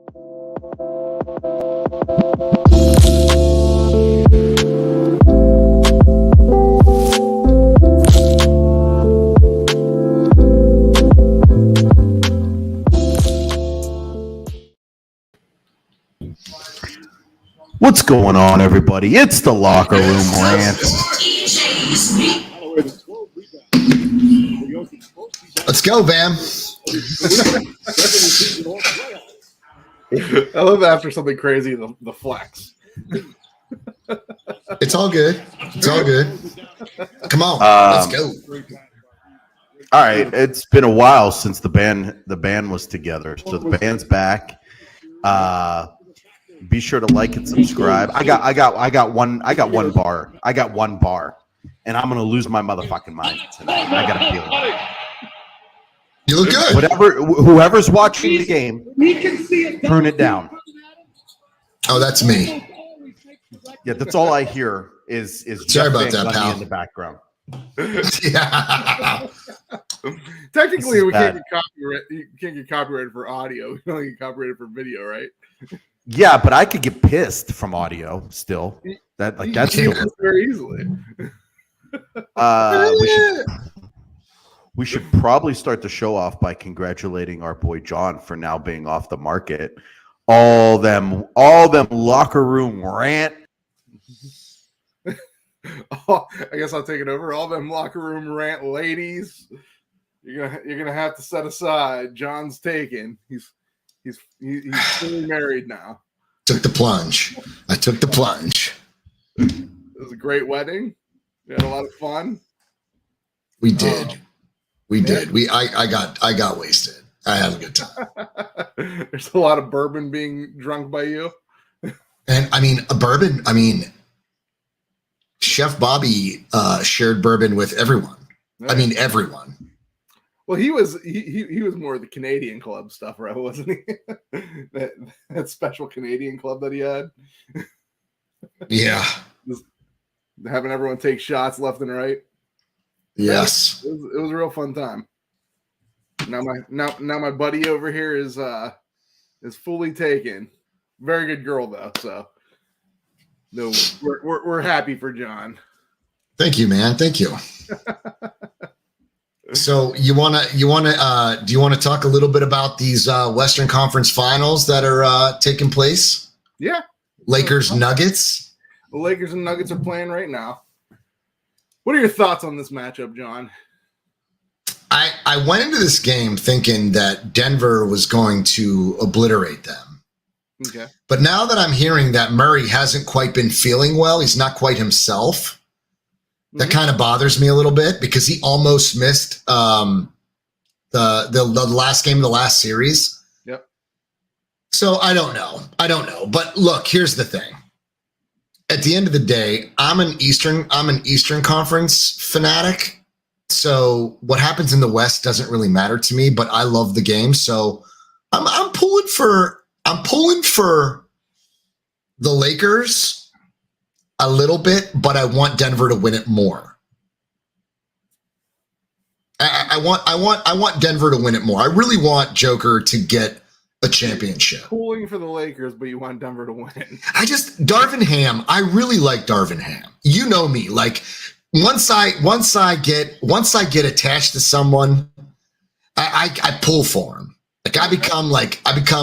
What's going on, everybody? It's the Locker Room Rant. Let's go, Bam. I love after something crazy, the flex. It's all good. It's all good. Come on, let's go. All right, it's been a while since the band was together, so the band's back. Be sure to like and subscribe. I got one bar. And I'm gonna lose my motherfucking mind tonight. I got a feeling. You look good. Whoever's watching the game, turn it down. Oh, that's me. Yeah, that's all I hear is Sorry Jeff about Van that, Gundy pal. in the background. Yeah. Technically, we can't get copyright. You can't get copyrighted for audio. You can only get copyrighted for video, right? Yeah, but I could get pissed from audio still. That's still very easily. We should probably start the show off by congratulating our boy John for now being off the market. All them Locker Room Rant. Oh, I guess I'll take it over. All them Locker Room Rant ladies, you're gonna have to set aside. John's taken. He's fully married now. Took the plunge. I took the plunge. It was a great wedding. We had a lot of fun. We did. We did. I got wasted. I had a good time. There's a lot of bourbon being drunk by you. And bourbon. Chef Bobby shared bourbon with everyone. Right. Everyone. Well, he was more of the Canadian club stuff, right? Wasn't he? that special Canadian club that he had. Yeah. Just having everyone take shots left and right. Yes. It was a real fun time. Now my buddy over here is fully taken. Very good girl though, so no, we're happy for John. Thank you, man. Thank you. So do you want to talk a little bit about these Western Conference Finals that are taking place? Yeah. Lakers Nuggets. The Lakers and Nuggets are playing right now. What are your thoughts on this matchup, John? I went into this game thinking that Denver was going to obliterate them. Okay. But now that I'm hearing that Murray hasn't quite been feeling well, he's not quite himself. That kind of bothers me a little bit because he almost missed the last game of the last series. Yep. So I don't know. But look, here's the thing. At the end of the day, I'm an Eastern Conference fanatic. So what happens in the West doesn't really matter to me, but I love the game. So I'm pulling for the Lakers a little bit, but I want Denver to win it more. I want Denver to win it more. I really want Joker to get a championship. Pulling for the Lakers, but you want Denver to win. Darvin Ham. I really like Darvin Ham. You know me. Like once I get attached to someone, I pull for him. Like I become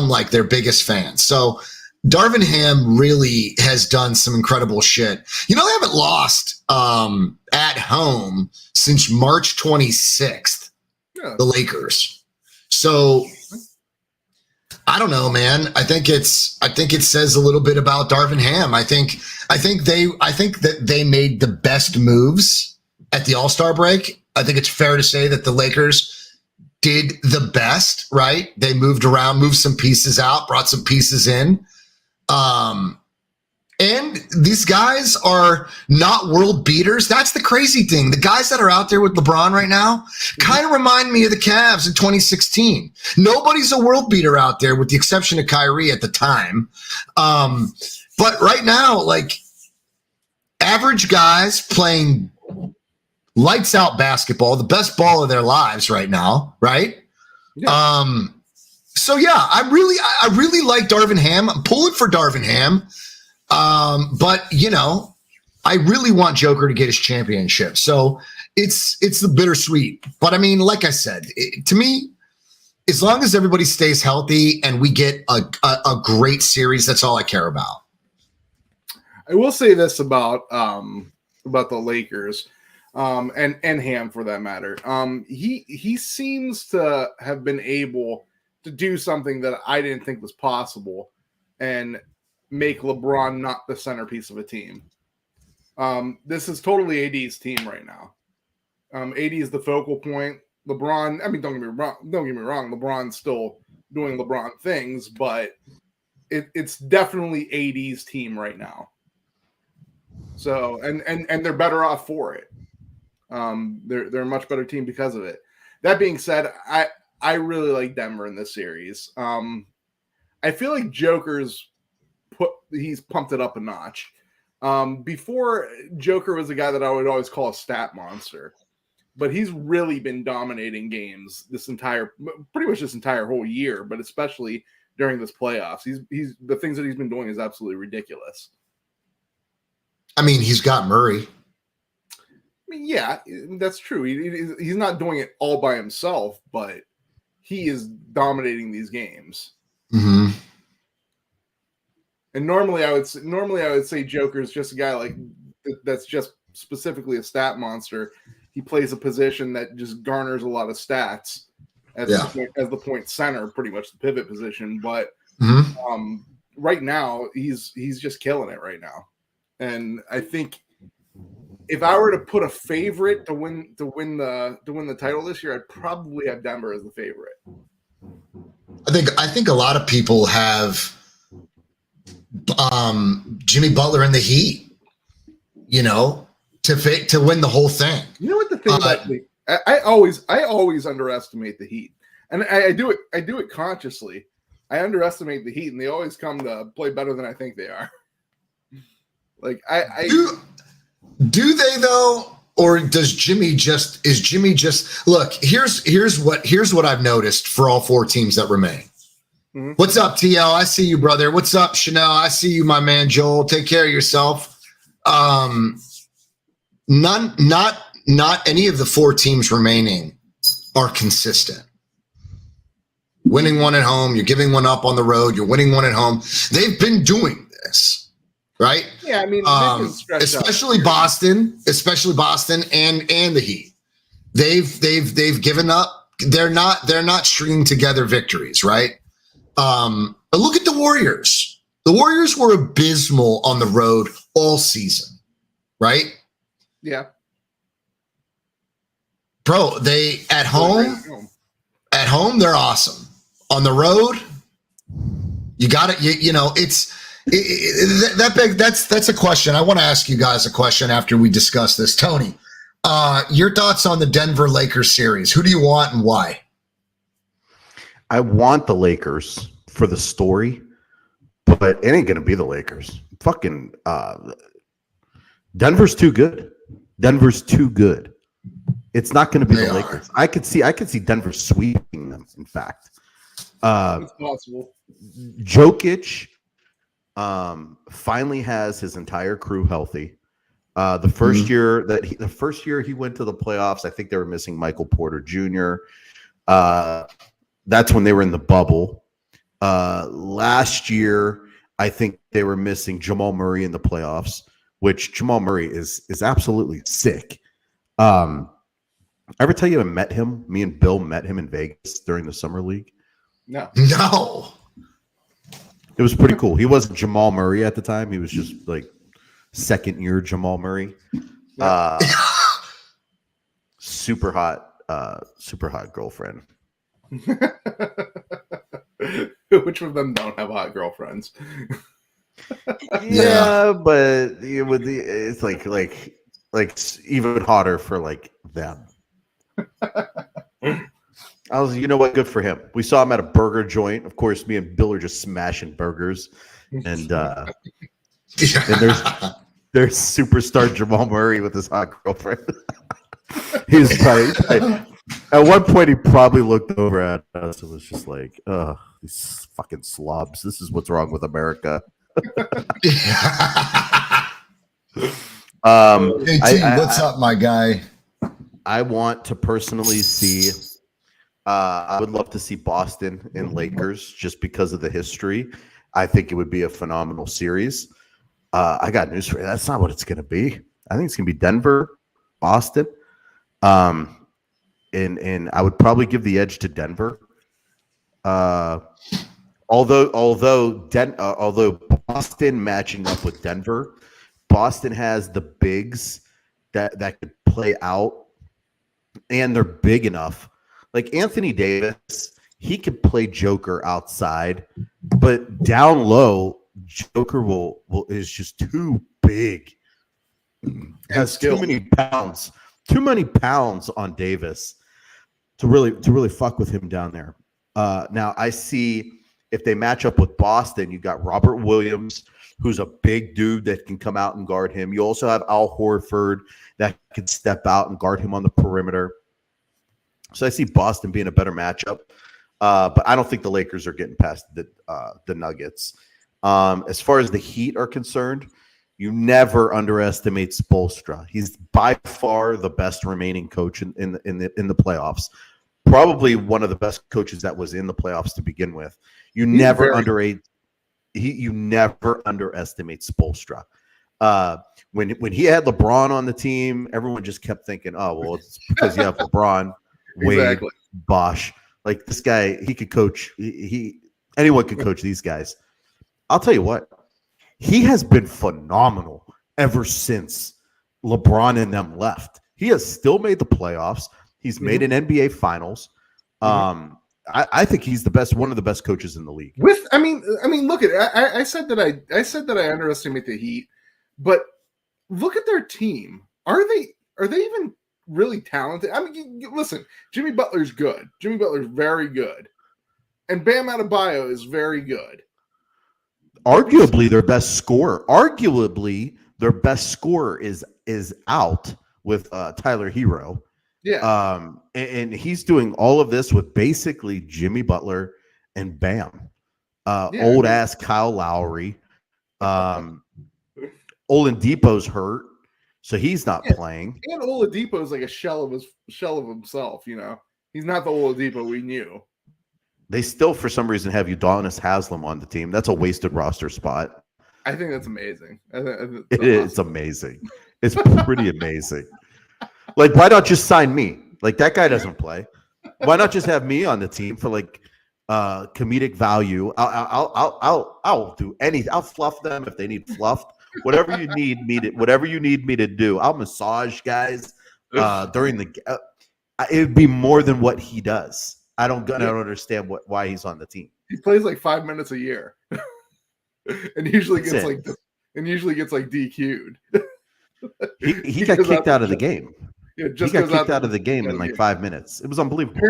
like their biggest fan. So Darvin Ham really has done some incredible shit. They haven't lost at home since March 26th, the Lakers. So I don't know, man. I think it says a little bit about Darvin Ham. I think that they made the best moves at the All-Star break. I think it's fair to say that the Lakers did the best, right? They moved around, moved some pieces out, brought some pieces in. And these guys are not world beaters. That's the crazy thing. The guys that are out there with LeBron right now kind of remind me of the Cavs in 2016. Nobody's a world beater out there with the exception of Kyrie at the time. But right now, like average guys playing lights out basketball, the best ball of their lives right now, right? Yeah. So yeah, I really like Darvin Ham. I'm pulling for Darvin Ham. But you know, I really want Joker to get his championship. So it's the bittersweet. But I mean, like I said, to me, as long as everybody stays healthy and we get a great series, that's all I care about. I will say this about the Lakers, and Ham for that matter. He seems to have been able to do something that I didn't think was possible, and make LeBron not the centerpiece of a team. This is totally AD's team right now. AD is the focal point. LeBron, I mean, don't get me wrong. LeBron's still doing LeBron things, but it's definitely AD's team right now. So, and they're better off for it. They're a much better team because of it. That being said, I really like Denver in this series. I feel like Joker's he's pumped it up a notch. Before, Joker was a guy that I would always call a stat monster, but he's really been dominating games pretty much this entire whole year, but especially during this playoffs. He's the things that he's been doing is absolutely ridiculous. I mean, he's got Murray. I mean, yeah, that's true. He's not doing it all by himself, but he is dominating these games. Mm-hmm. And normally I would say Joker's just a guy like that's just specifically a stat monster. He plays a position that just garners a lot of stats as the point center, pretty much the pivot position. But right now he's just killing it right now. And I think if I were to put a favorite to win the title this year, I'd probably have Denver as the favorite. I think a lot of people have Jimmy Butler in the Heat, you know, to win the whole thing. You know what the thing about me? I always underestimate the Heat, and I do it consciously. I underestimate the Heat, and they always come to play better than I think they are. Like do they though, or is Jimmy just look? Here's what I've noticed for all four teams that remain. Mm-hmm. What's up, TL? I see you, brother. What's up, Chanel? I see you, my man, Joel. Take care of yourself. Not any of the four teams remaining are consistent. Winning one at home, you're giving one up on the road, you're winning one at home. They've been doing this, right? Yeah, I mean, especially Boston and the Heat. They've given up. They're not stringing together victories, right? But look at the Warriors. The Warriors were abysmal on the road all season, right? Yeah. Bro, they at home, they're awesome. On the road, you got it. You know, that's a question. I want to ask you guys a question after we discuss this. Tony, your thoughts on the Denver Lakers series? Who do you want and why? I want the Lakers for the story, but it ain't going to be the Lakers. Fucking Denver's too good. Denver's too good. It's not going to be the Lakers. I could see Denver sweeping them, in fact. It's possible. Jokic finally has his entire crew healthy. The first year he went to the playoffs, I think they were missing Michael Porter Jr. That's when they were in the bubble. Last year, I think they were missing Jamal Murray in the playoffs, which Jamal Murray is absolutely sick. I ever tell you I met him? Me and Bill met him in Vegas during the summer league. No. It was pretty cool. He wasn't Jamal Murray at the time. He was just like second year Jamal Murray. Super hot girlfriend. Which of them don't have hot girlfriends? Yeah, but it's like even hotter for like them. I was, you know what? Good for him. We saw him at a burger joint. Of course, me and Bill are just smashing burgers, and there's superstar Jamal Murray with his hot girlfriend. He's probably at one point he probably looked over at us and was just like, "Oh, These fucking slobs. This is what's wrong with America. Hey, T, what's up, my guy? I want to personally see. I would love to see Boston and Lakers just because of the history. I think it would be a phenomenal series. I got news for you. That's not what it's going to be. I think it's going to be Denver, Boston, and I would probably give the edge to Denver. Although Boston matching up with Denver, Boston has the bigs that could play out, and they're big enough. Like Anthony Davis, he could play Joker outside, but down low, Joker is just too big. Has too many pounds on Davis to really fuck with him down there. Now I see if they match up with Boston, you got Robert Williams, who's a big dude that can come out and guard him. You also have Al Horford that can step out and guard him on the perimeter. So I see Boston being a better matchup, but I don't think the Lakers are getting past the Nuggets. As far as the Heat are concerned, you never underestimate Spoelstra. He's by far the best remaining coach in the playoffs. Probably one of the best coaches that was in the playoffs to begin with. You never underestimate Spoelstra. When he had LeBron on the team, everyone just kept thinking, "Oh, well, it's because you have LeBron." Wade, Bosch, like this guy, he could coach. Anyone could coach these guys. I'll tell you what, he has been phenomenal ever since LeBron and them left. He has still made the playoffs. He's made an NBA Finals. I think he's one of the best coaches in the league. I mean, look at it. I said that I underestimate the Heat, but look at their team. Are they even really talented? I mean, listen, Jimmy Butler's good. Jimmy Butler's very good. And Bam Adebayo is very good. Arguably their best scorer. is out with Tyler Hero. Yeah. And he's doing all of this with basically Jimmy Butler and Bam. Old ass Kyle Lowry. Oladipo's hurt. So he's not playing. And Oladipo is like a shell of himself, you know. He's not the Oladipo we knew. They still, for some reason, have Udonis Haslem on the team. That's a wasted roster spot. I think that's amazing. It's amazing. It's pretty amazing. Like, why not just sign me? Like, that guy doesn't play. Why not just have me on the team for like comedic value? I'll do anything. I'll fluff them if they need fluffed. Whatever you need me to do, I'll massage guys during the. It would be more than what he does. I don't understand why he's on the team. He plays like 5 minutes a year, and usually gets DQ'd. He got kicked out of the game. Yeah, he got kicked out of the game in like 5 minutes. It was unbelievable.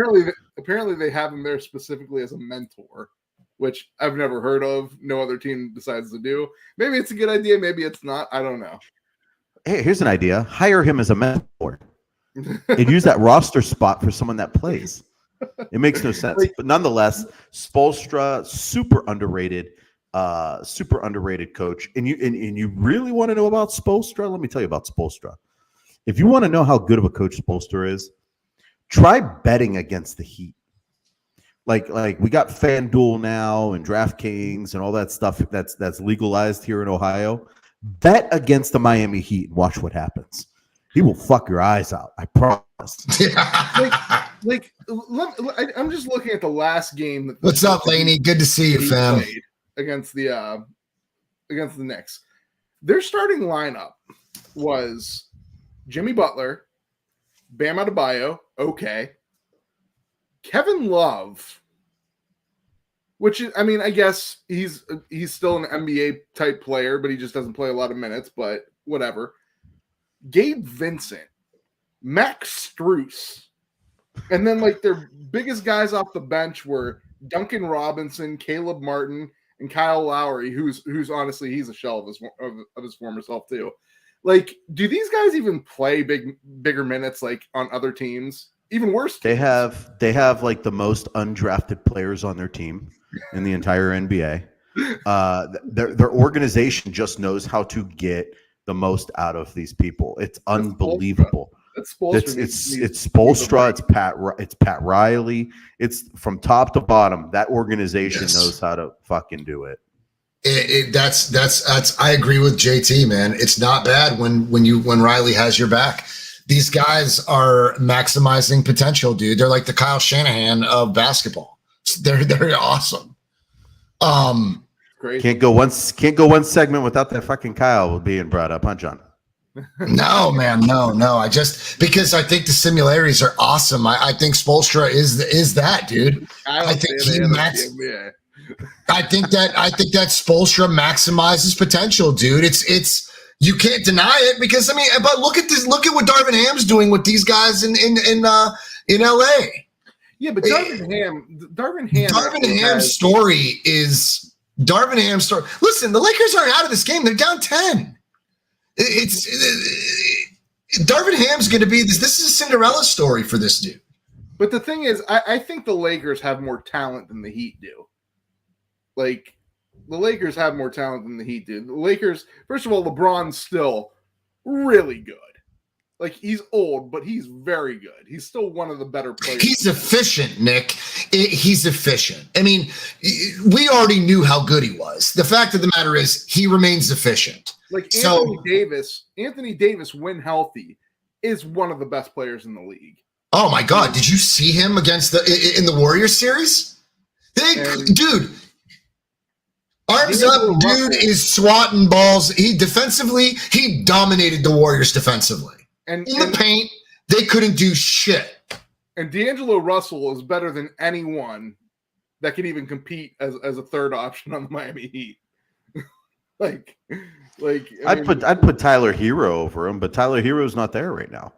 Apparently, they have him there specifically as a mentor, which I've never heard of. No other team decides to do. Maybe it's a good idea. Maybe it's not. I don't know. Hey, here's an idea. Hire him as a mentor and use that roster spot for someone that plays. It makes no sense. But nonetheless, Spoelstra, super underrated coach. And you really want to know about Spoelstra? Let me tell you about Spoelstra. If you want to know how good of a coach Spoelstra is, try betting against the Heat. Like we got FanDuel now and DraftKings and all that stuff that's legalized here in Ohio. Bet against the Miami Heat and watch what happens. He will fuck your eyes out. I promise. I'm just looking at the last game. What's up, Laney? Good to see you, fam. Against the Knicks. Their starting lineup was Jimmy Butler, Bam Adebayo, okay, Kevin Love, which is, I mean, I guess he's still an NBA type player, but he just doesn't play a lot of minutes, but whatever. Gabe Vincent, Max Strus, and then like their biggest guys off the bench were Duncan Robinson, Caleb Martin, and Kyle Lowry, who's honestly, he's a shell of his former self too. Like, do these guys even play bigger minutes like on other teams? even worse. They have like the most undrafted players on their team in the entire NBA. Their organization just knows how to get the most out of these people. It's unbelievable. That's Spoelstra. It's Spoelstra. It's Pat Riley. It's from top to bottom. That organization knows how to fucking do it. That's I agree with JT, man. It's not bad when Riley has your back. These guys are maximizing potential, dude. They're like the Kyle Shanahan of basketball. They're awesome. Great. Can't go one segment without that fucking Kyle being brought up, huh, John? No, man, no. Because I think the similarities are awesome. I think Spoelstra is that dude. I think that Spoelstra maximizes potential, dude. It's you can't deny it because but look at this. Look at what Darvin Ham's doing with these guys in LA. Yeah, but Darvin Ham's story is Darvin Ham's story. Listen, the Lakers aren't out of this game. They're down 10. Darvin Ham's going to be this. This is a Cinderella story for this dude. But the thing is, I think the Lakers have more talent than the Heat do. Like, the Lakers have more talent than the Heat do. The Lakers, first of all, LeBron's still really good. Like, he's old, but he's very good. He's still one of the better players. He's efficient, Nick. He's efficient. I mean, we already knew how good he was. The fact of the matter is he remains efficient. Like Anthony Davis, when healthy, is one of the best players in the league. Oh my God! Did you see him against in the Warriors series? Dude, arms up, dude is swatting balls. He dominated the Warriors defensively. And in the paint, they couldn't do shit. And D'Angelo Russell is better than anyone that can even compete as a third option on the Miami Heat. I'd put Tyler Hero over him, but Tyler Hero's not there right now.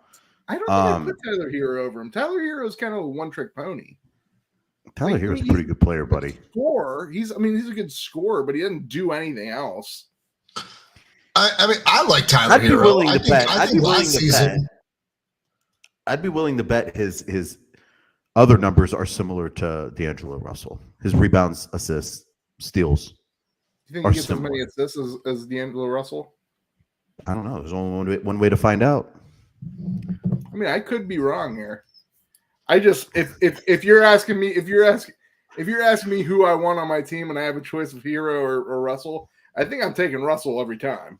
I don't think I put Tyler Hero over him. Tyler Hero is kind of a one-trick pony. Tyler Hero's a pretty good player, buddy. He's a good scorer, but he doesn't do anything else. I like Tyler Hero. I'd be willing to bet his other numbers are similar to D'Angelo Russell. His rebounds, assists, steals. Do you think he gets as many assists as D'Angelo Russell? I don't know. There's only one way to find out. I mean, I could be wrong here. I just if you're asking me who I want on my team and I have a choice of Hero or Russell, I think I'm taking Russell every time.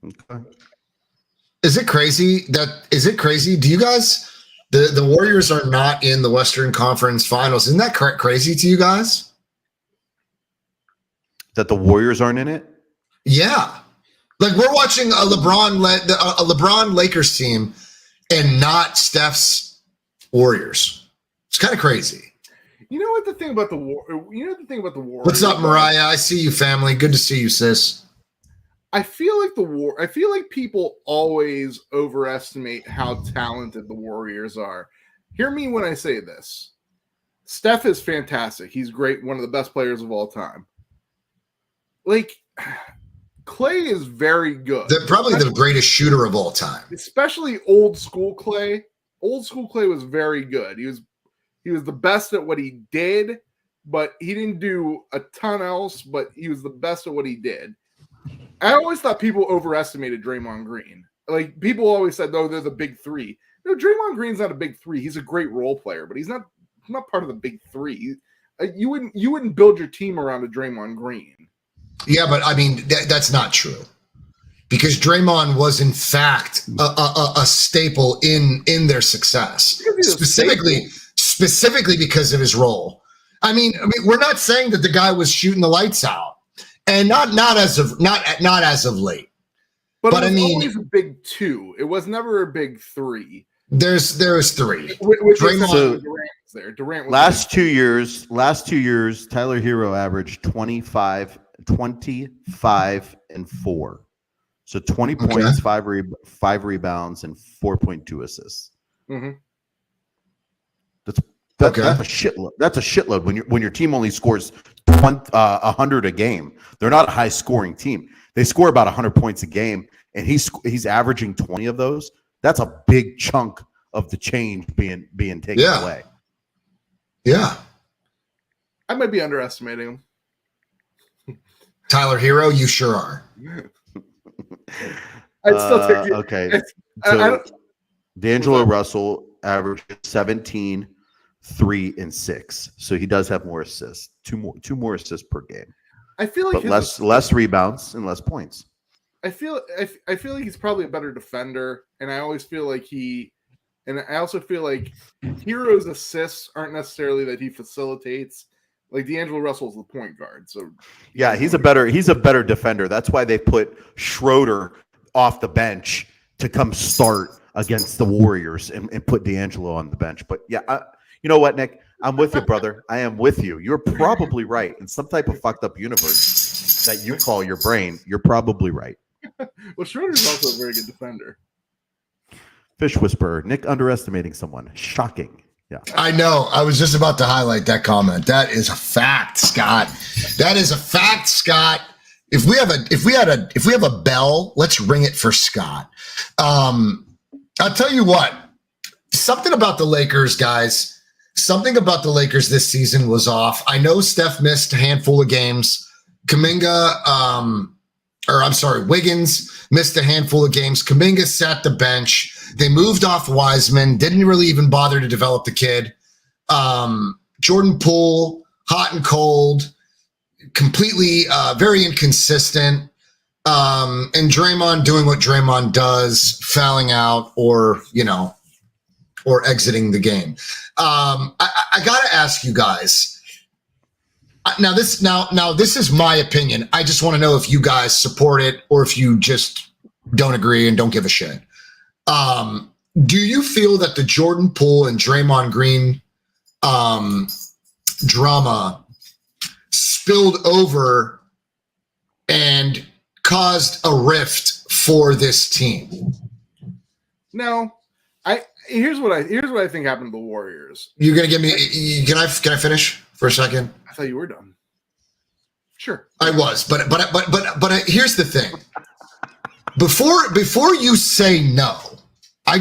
Okay. Is it crazy? Do you guys the Warriors are not in the Western Conference Finals? Isn't that crazy to you guys? That the Warriors aren't in it? Yeah. Like we're watching a LeBron Lakers team and not Steph's Warriors. It's kind of crazy. You know what the thing about the Warriors? What's up, Mariah? I see you, family. Good to see you, sis. I feel like people always overestimate how talented the Warriors are. Hear me when I say this. Steph is fantastic. He's great, one of the best players of all time. Like, Clay is very good. They're probably the greatest shooter of all time. Especially old school Clay. Old school Clay was very good. He was the best at what he did, but he didn't do a ton else, but he was the best at what he did. I always thought people overestimated Draymond Green. Like, people always said, "Oh, they're the big three." No, Draymond Green's not a big three. He's a great role player, but he's not part of the big three. You wouldn't build your team around a Draymond Green. Yeah, but I mean that's not true, because Draymond was in fact a staple in their success, specifically because of his role. I mean, we're not saying that the guy was shooting the lights out, and not as of late. But it was always a big two. It was never a big three. There's three. Draymond was there. Durant was last 2 years, Tyler Hero averaged 25 and 4. So 20 points, 5 rebounds, and 4.2 assists. Mm-hmm. That's a shitload. That's a shitload when your team only scores 100 a game. They're not a high scoring team. They score about 100 points a game, and he's averaging 20 of those. That's a big chunk of the change being taken Yeah. away. Yeah. I might be underestimating him. Tyler Hero, you sure are. I'd still take it. Okay. I So don't- D'Angelo Russell averages 17, 3, and 6. So he does have more assists, two more assists per game, I feel like but less rebounds and less points. I feel like he's probably a better defender, and I always feel like and I also feel like Hero's assists aren't necessarily that he facilitates. Like D'Angelo Russell's the point guard, so Yeah, he's a better defender. That's why they put Schroeder off the bench to come start against the Warriors and put D'Angelo on the bench. But yeah, you know what, Nick? I'm with you, brother. I am with you. You're probably right. In some type of fucked up universe that you call your brain, you're probably right. well, Schroeder's also a very good defender. Fish whisperer, Nick underestimating someone. Shocking. Yeah. I know. I was just about to highlight that comment. That is a fact, Scott. That is a fact, Scott. If we have a bell, let's ring it for Scott. I'll tell you what. Something about the Lakers, guys. Something about the Lakers this season was off. I know Steph missed a handful of games. Wiggins missed a handful of games. Kuminga sat the bench. They moved off Wiseman. Didn't really even bother to develop the kid. Jordan Poole, hot and cold, completely very inconsistent. And Draymond doing what Draymond does, fouling out or exiting the game. I got to ask you guys. Now this is my opinion. I just want to know if you guys support it or if you just don't agree and don't give a shit. Do you feel that the Jordan Poole and Draymond Green drama spilled over and caused a rift for this team? No, here's what I think happened to the Warriors. You're gonna give me? Can I finish for a second? I thought you were done. Sure, I was, but here's the thing. Before you say no, I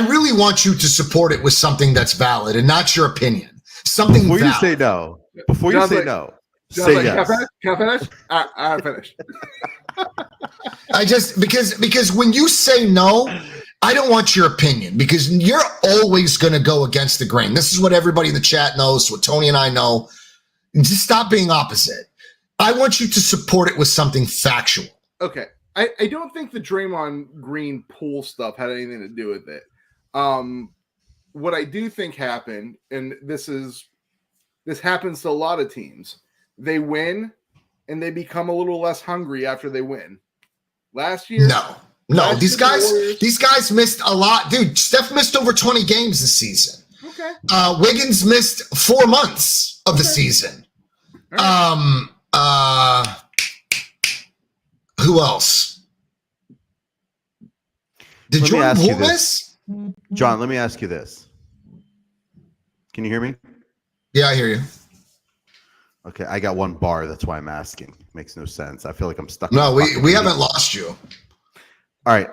really want you to support it with something that's valid and not your opinion. Something Before valid. you say no, before you John's say like- no, John's say like, yes. Can I finish? I finished. I just because when you say no, I don't want your opinion because you're always going to go against the grain. This is what everybody in the chat knows, what Tony and I know. Just stop being opposite. I want you to support it with something factual. Okay. I don't think the Draymond Green Poole stuff had anything to do with it. What I do think happened, and this happens to a lot of teams, they win and they become a little less hungry after they win. Last year, No, Last these year, the Warriors- guys missed a lot. Dude, Steph missed over 20 games this season. Okay. Wiggins missed 4 months of the season. All right. Who else? Did Let me Jordan ask you Poole this. miss? John, let me ask you this. Can you hear me? Yeah, I hear you. Okay, I got one bar. That's why I'm asking. Makes no sense. I feel like I'm stuck. No, in a we fucking haven't lost you. All right.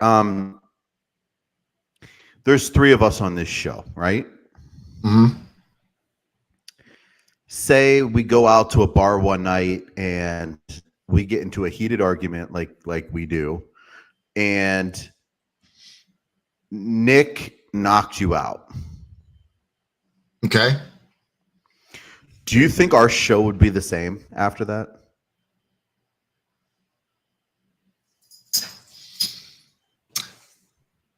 There's 3 of us on this show, right? Mhm. Say we go out to a bar one night and we get into a heated argument like we do, and Nick knocked you out. Okay. Do you think our show would be the same after that?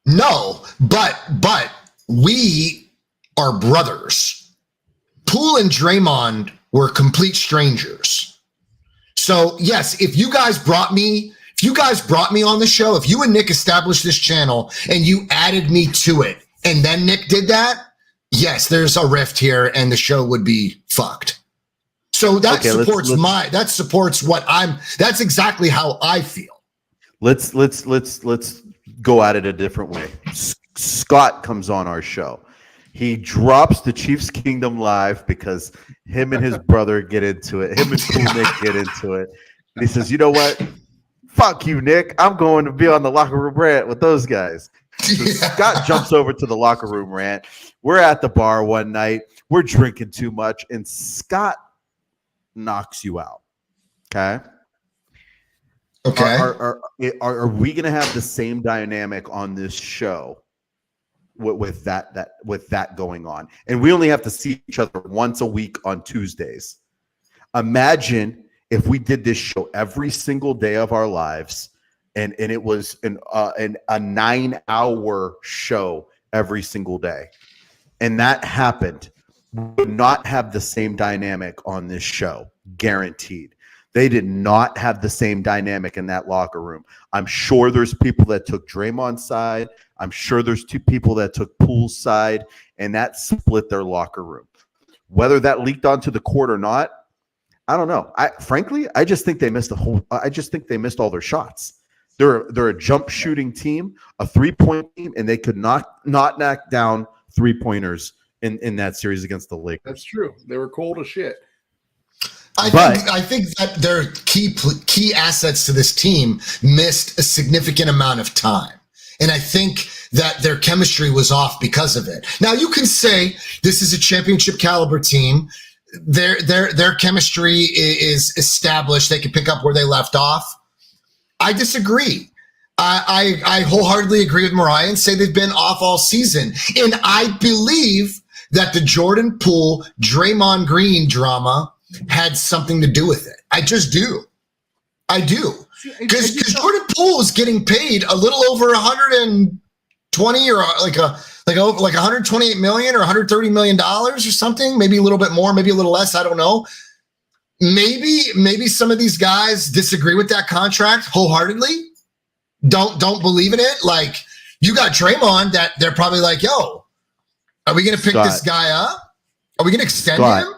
No, but we are brothers. Poole and Draymond were complete strangers. So yes, if you guys brought me on the show, if you and Nick established this channel and you added me to it, and then Nick did that, yes, there's a rift here and the show would be fucked. So that Okay, supports what that's exactly how I feel. Let's go at it a different way. Scott comes on our show. He drops the Chiefs Kingdom live because him and his brother get into it. Him and Cool Nick get into it. And he says, "You know what? Fuck you, Nick. I'm going to be on the Locker Room Rant with those guys." So Scott jumps over to the locker room rant. We're at the bar one night. We're drinking too much, and Scott knocks you out. Okay. Okay. Are we going to have the same dynamic on this show with that going on? And we only have to see each other once a week on Tuesdays. Imagine if we did this show every single day of our lives, and it was a 9-hour show every single day, and that happened. We would not have the same dynamic on this show, guaranteed. They did not have the same dynamic in that locker room. I'm sure there's people that took Draymond's side. I'm sure there's two people that took Poole's side, and that split their locker room. Whether that leaked onto the court or not, I don't know. Frankly, I just think they missed all their shots. They're a jump shooting team, a 3-point team, and they could not knock down 3-pointers in that series against the Lakers. That's true. They were cold as shit. I think that their key assets to this team missed a significant amount of time. And I think that their chemistry was off because of it. Now you can say this is a championship caliber team. Their chemistry is established. They can pick up where they left off. I disagree. I wholeheartedly agree with Mariah and say they've been off all season. And I believe that the Jordan Poole, Draymond Green drama had something to do with it. I just do. I do. Because Jordan Poole is getting paid a little over 120 or like 128 million or 130 million dollars or something, maybe a little bit more, maybe a little less, I don't know. Maybe some of these guys disagree with that contract wholeheartedly. Don't believe in it. Like, you got Draymond that they're probably like, yo, are we going to pick this guy up? Are we going to extend him?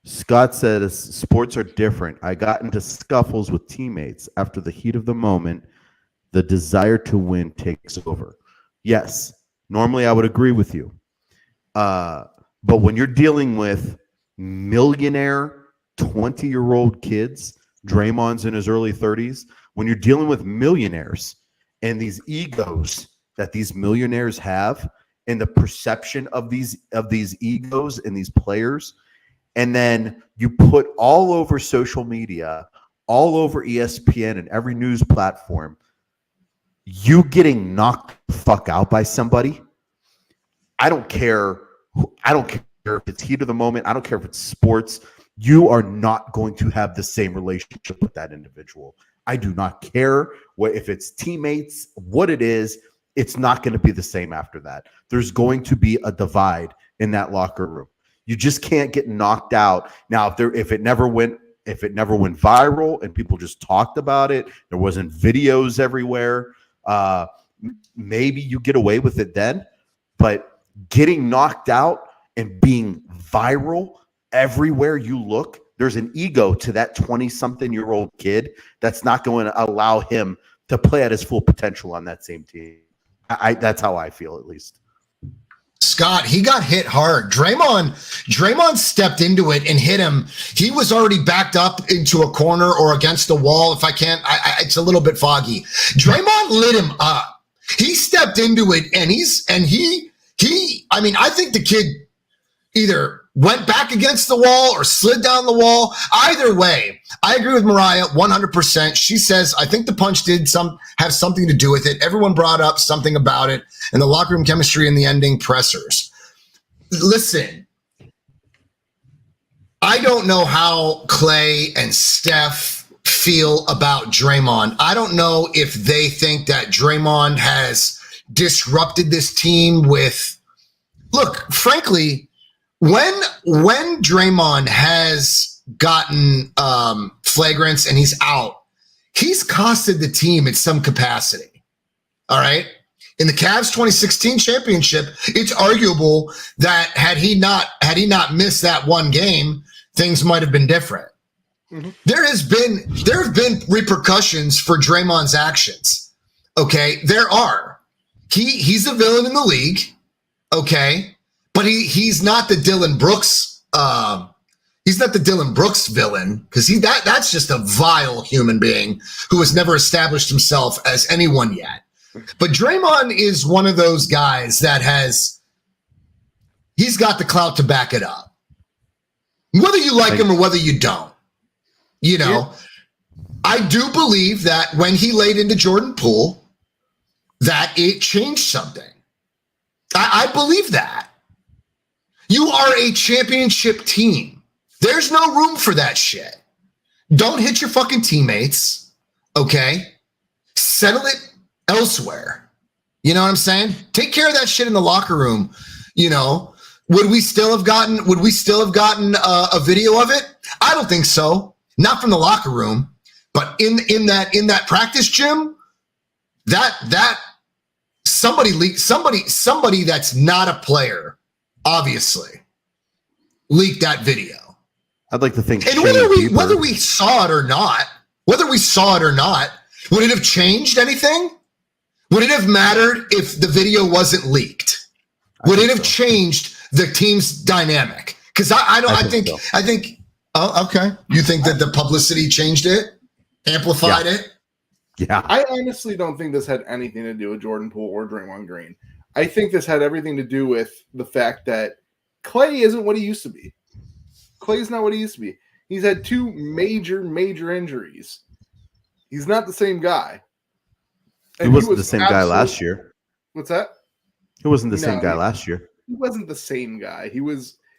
Scott said, sports are different. I got into scuffles with teammates. After the heat of the moment, the desire to win takes over. Yes, normally I would agree with you. But when you're dealing with millionaire 20-year-old kids, Draymond's in his early 30s, when you're dealing with millionaires and these egos that these millionaires have and the perception of these egos and these players, and then you put all over social media, all over ESPN and every news platform, you getting knocked the fuck out by somebody. I don't care if it's heat of the moment. I don't care if it's sports. You are not going to have the same relationship with that individual. I do not care if it's teammates, what it is. It's not going to be the same after that. There's going to be a divide in that locker room. You just can't get knocked out. Now, if it never went viral and people just talked about it, there wasn't videos everywhere, maybe you get away with it then. But getting knocked out and being viral everywhere you look, there's an ego to that 20-something-year-old kid that's not going to allow him to play at his full potential on that same team. That's how I feel, at least. Scott, he got hit hard. Draymond stepped into it and hit him. He was already backed up into a corner or against the wall. If I can't, it's a little bit foggy. Draymond lit him up. He stepped into it, and I think the kid either went back against the wall or slid down the wall. Either way, I agree with Mariah 100%. She says, I think the punch did have something to do with it. Everyone brought up something about it, and the locker room chemistry in the ending pressers. Listen, I don't know how Clay and Steph feel about Draymond. I don't know if they think that Draymond has disrupted this team with, look, frankly, when Draymond has gotten flagrants and he's out, he's costed the team in some capacity. All right. In the Cavs 2016 championship, it's arguable that had he not missed that one game, things might have been different. Mm-hmm. There have been repercussions for Draymond's actions. Okay. There are. He's a villain in the league. Okay. But he's not the Dylan Brooks. He's not the Dylan Brooks villain, because that's just a vile human being who has never established himself as anyone yet. But Draymond is one of those guys that he's got the clout to back it up. Whether you like him or whether you don't, I do believe that when he laid into Jordan Poole, that it changed something. I believe that. You are a championship team. There's no room for that shit. Don't hit your fucking teammates, okay? Settle it elsewhere. You know what I'm saying? Take care of that shit in the locker room. Would we still have gotten a video of it? I don't think so. Not from the locker room, but in that practice gym, that somebody that's not a player, obviously, leaked that video. I'd like to think. And whether we saw it or not, would it have changed anything? Would it have mattered if the video wasn't leaked? Would it have changed the team's dynamic? Because I think. Oh, okay. You think that the publicity changed it, amplified it? Yeah. I honestly don't think this had anything to do with Jordan Poole or Draymond Green. I think this had everything to do with the fact that Clay isn't what he used to be. Clay's not what he used to be. He's had two major injuries. He's not the same guy. He wasn't the same guy last year. What's that? He wasn't the same guy last year. He wasn't the same guy.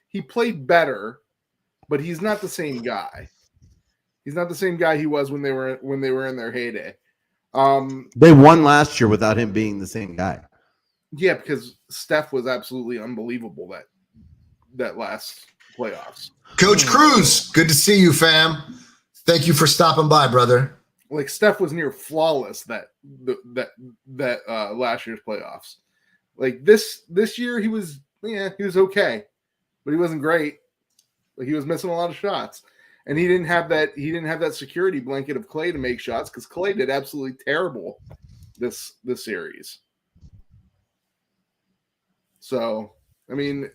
He played better, but he's not the same guy. He's not the same guy he was when they were in their heyday. They won last year without him being the same guy. Yeah, because Steph was absolutely unbelievable that last playoffs. Coach Cruz, good to see you, fam. Thank you for stopping by, brother. Like Steph was near flawless that last year's playoffs. Like this year he was okay, but he wasn't great. Like he was missing a lot of shots, and he didn't have that security blanket of Clay to make shots because Clay did absolutely terrible this series. So I mean,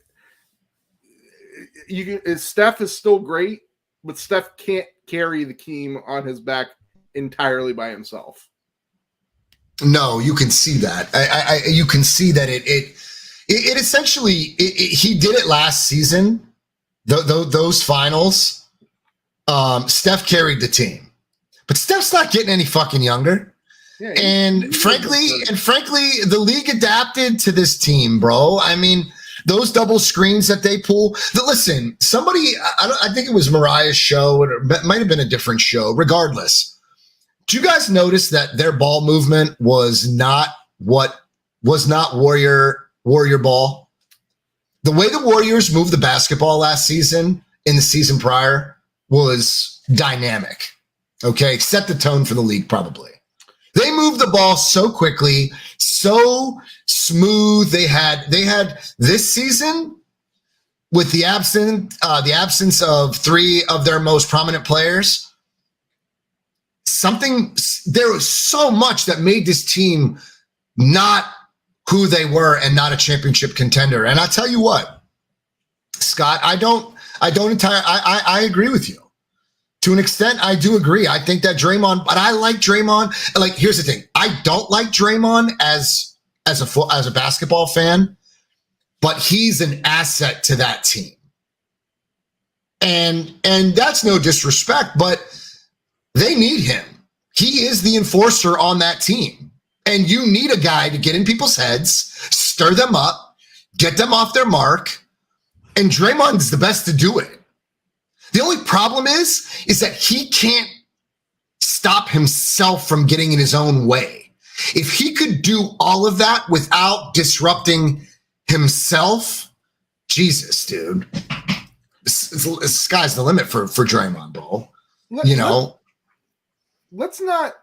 Steph is still great, but Steph can't carry the team on his back entirely by himself. No, you can see that. You can see that it essentially he did it last season. Those finals, Steph carried the team, but Steph's not getting any fucking younger. Yeah, and frankly, the league adapted to this team, bro. I mean, those double screens that they pull. Listen, somebody, I think it was Mariah's show, or it might have been a different show. Regardless, do you guys notice that their ball movement was not Warrior ball? The way the Warriors moved the basketball last season in the season prior was dynamic. Okay, set the tone for the league probably. They moved the ball so quickly, so smooth. They had this season with the absence of three of their most prominent players. There was so much that made this team not who they were and not a championship contender. And I tell you what, Scott, I agree with you. To an extent, I do agree. I think that Draymond, but I like Draymond. Like, here's the thing. I don't like Draymond as a basketball fan, but he's an asset to that team. And that's no disrespect, but they need him. He is the enforcer on that team. And you need a guy to get in people's heads, stir them up, get them off their mark. And Draymond is the best to do it. The only problem is that he can't stop himself from getting in his own way. If he could do all of that without disrupting himself, Jesus, dude, sky's the limit for Draymond, bro. Let's not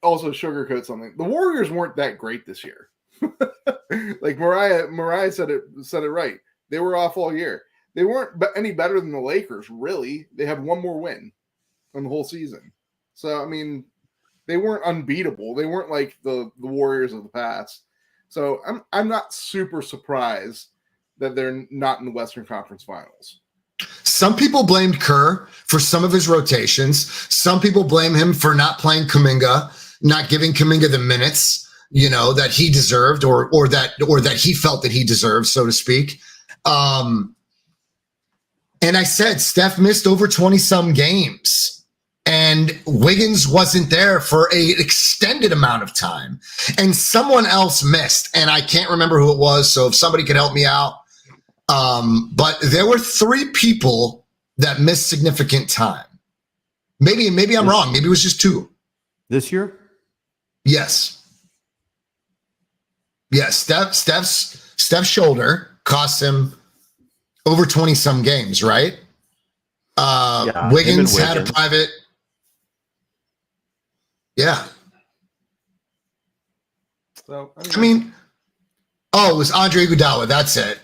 also sugarcoat something. The Warriors weren't that great this year. Like Mariah said it right. They were off all year. They weren't any better than the Lakers, really. They had one more win on the whole season. So, I mean, they weren't unbeatable. They weren't like the Warriors of the past. So, I'm not super surprised that they're not in the Western Conference Finals. Some people blamed Kerr for some of his rotations. Some people blame him for not playing Kuminga, not giving Kuminga the minutes, that he deserved or that he felt that he deserved, so to speak. And I said Steph missed over 20 some games and Wiggins wasn't there for an extended amount of time and someone else missed. And I can't remember who it was. So if somebody could help me out. But there were 3 people that missed significant time. Maybe I'm wrong. Maybe it was just 2. This year? Yes. Yes. Steph's shoulder cost him over 20 some games, right? Wiggins had a private. Yeah. So I mean, it was Andre Iguodala. That's it.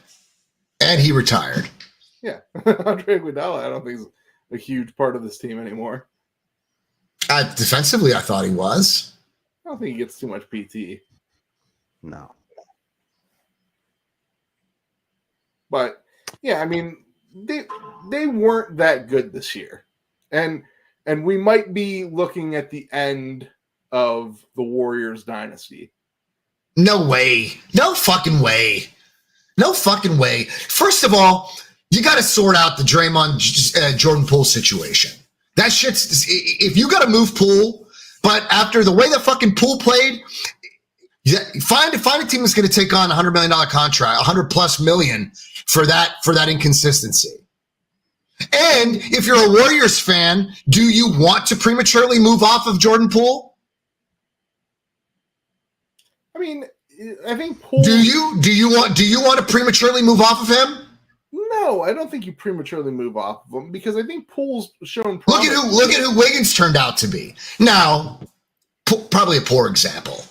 And he retired. yeah, Andre Iguodala, I don't think is a huge part of this team anymore. Defensively, I thought he was. I don't think he gets too much PT. No. But yeah, I mean, they weren't that good this year, and we might be looking at the end of the Warriors dynasty. No way. No fucking way. No fucking way. First of all, you got to sort out the Draymond Jordan Poole situation. That shit's, if you got to move Poole, but after the way that fucking Poole played, find a team that's going to take on a $100 million contract, $100+ million for that inconsistency. And if you're a Warriors fan, do you want to prematurely move off of Jordan Poole? I mean, I think Poole. Do you want to prematurely move off of him? No, I don't think you prematurely move off of him because I think Poole's shown Look promise. at who Wiggins turned out to be. Now, probably a poor example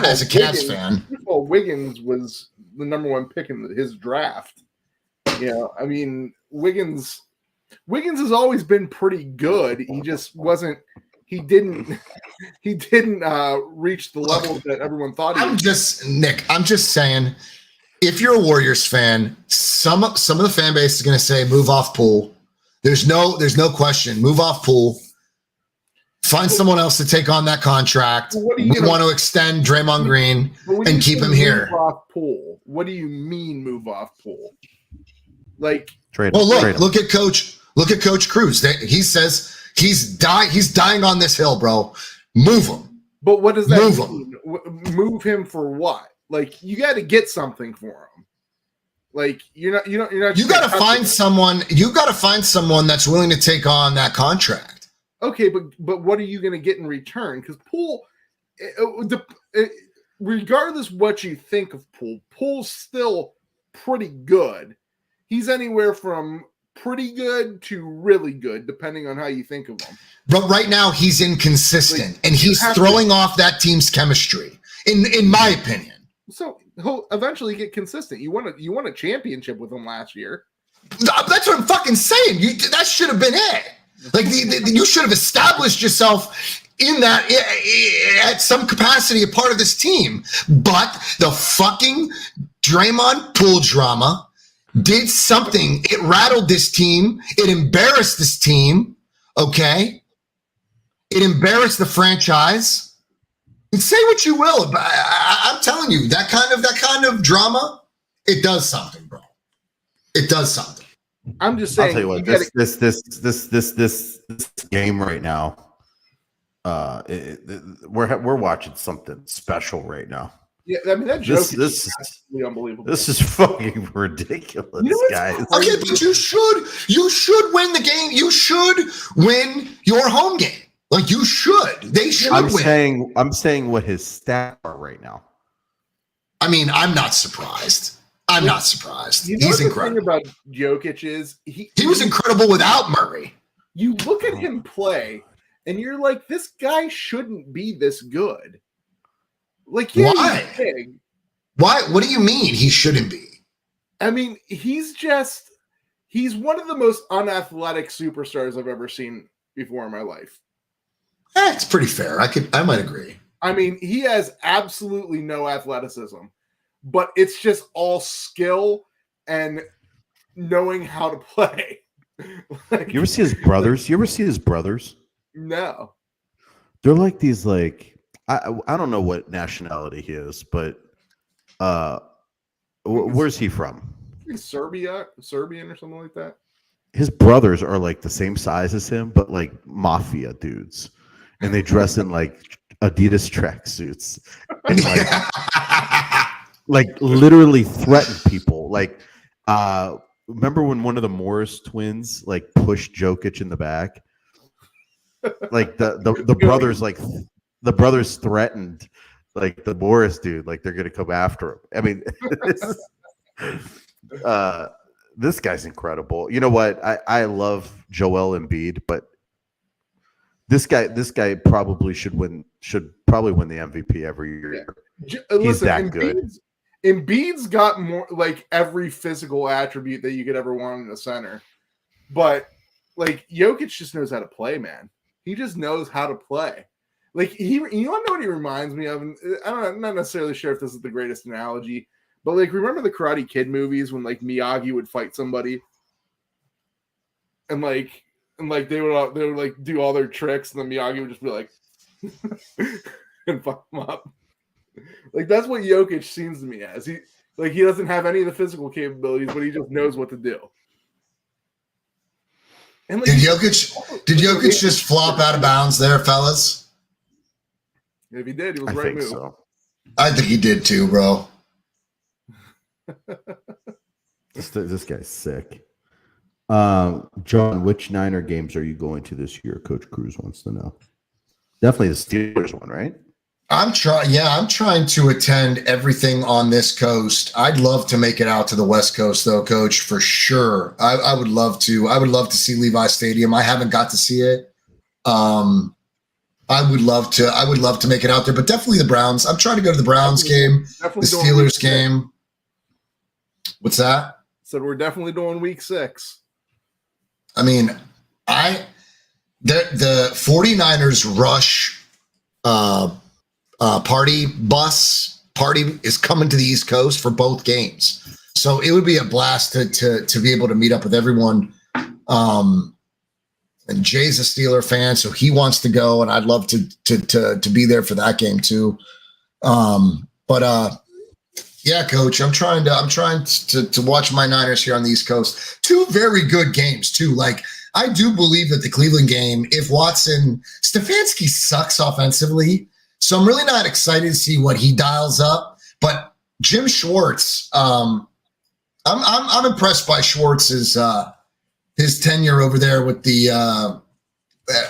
as a Cavs fan. First of all, Wiggins was the number 1 pick in his draft. I mean, Wiggins has always been pretty good. He just wasn't. He didn't reach the level that everyone thought he was. Nick, I'm just saying, if you're a Warriors fan, some of the fan base is going to say move off Poole. There's no question. Move off Poole. Find someone else to take on that contract. We want to extend Draymond Green and keep him here. Move off Poole. What do you mean move off Poole? Like, look at Coach Cruz. He says he's dying on this hill, bro. Move him. But what does that mean? Move him for what? Like, you got to get something for him. Like, you're not. You got to find someone. You got to find someone that's willing to take on that contract. Okay, but what are you going to get in return? Because Poole, regardless what you think of Poole, Poole's still pretty good. He's anywhere from pretty good to really good, depending on how you think of him. But right now, he's inconsistent, and he's throwing off that team's chemistry, in my opinion. So he'll eventually get consistent. You won a championship with him last year. That's what I'm fucking saying. That should have been it. Like you should have established yourself in that at some capacity, a part of this team. But the fucking Draymond Poole drama did something. It rattled this team. It embarrassed this team. Okay, it embarrassed the franchise. And say what you will, but I'm telling you, that kind of drama, it does something, bro. It does something. I'm just saying. I'll tell you what, this game right now, we're watching something special right now. Yeah, I mean that joke is absolutely unbelievable. This is fucking ridiculous, guys. Okay, but you should win the game. You should win your home game. Like you should. They should win. I'm saying what his stats are right now. I mean, I'm not surprised. He's incredible. The thing about Jokic is he was incredible without Murray. You look at him play, and you're like, this guy shouldn't be this good. Like, yeah, why? He's big. Why? What do you mean he shouldn't be? I mean, he's one of the most unathletic superstars I've ever seen before in my life. It's pretty fair. I might agree. I mean, he has absolutely no athleticism, but it's just all skill and knowing how to play. Like, you ever see his brothers? No. They're like these, like, I don't know what nationality he is, but where's he from? Serbian or something like that. His brothers are like the same size as him, but like mafia dudes, and they dress in like Adidas tracksuits and like literally threaten people. Like, remember when one of the Morris twins like pushed Jokic in the back? Like the brothers, like the brothers threatened like the Morris dude, like they're gonna come after him. I mean, this guy's incredible. You know what? I love Joel Embiid, but this guy probably should win the MVP every year. Yeah. He's that good. Embiid's got more like every physical attribute that you could ever want in a center, but like Jokic just knows how to play, man. He just knows how to play. Like you want to know what he reminds me of? And I'm not necessarily sure if this is the greatest analogy, but like remember the Karate Kid movies when like Miyagi would fight somebody, and they would like do all their tricks, and then Miyagi would just be like and fuck them up. Like that's what Jokic seems to me as. He doesn't have any of the physical capabilities, but he just knows what to do. And like, did Jokic just flop out of bounds there, fellas? If he did, he was right move. So. I think he did too, bro. This guy's sick. John, which Niner games are you going to this year? Coach Cruz wants to know. Definitely the Steelers one, right? I'm trying to attend everything on this coast. I'd love to make it out to the West Coast, though, Coach, for sure. I would love to. I would love to see Levi Stadium. I haven't got to see it. I would love to make it out there, but definitely the Browns. I'm trying to go to the Browns game, the Steelers game. What's that? Said we're definitely doing week 6. I mean, the 49ers rush party is coming to the East Coast for both games. So it would be a blast to be able to meet up with everyone. And Jay's a Steeler fan, so he wants to go, and I'd love to be there for that game too. Yeah, Coach, I'm trying to watch my Niners here on the East Coast. 2 very good games too. Like I do believe that the Cleveland game, if Stefanski sucks offensively, so I'm really not excited to see what he dials up. But Jim Schwartz, I'm impressed by Schwartz's his tenure over there with the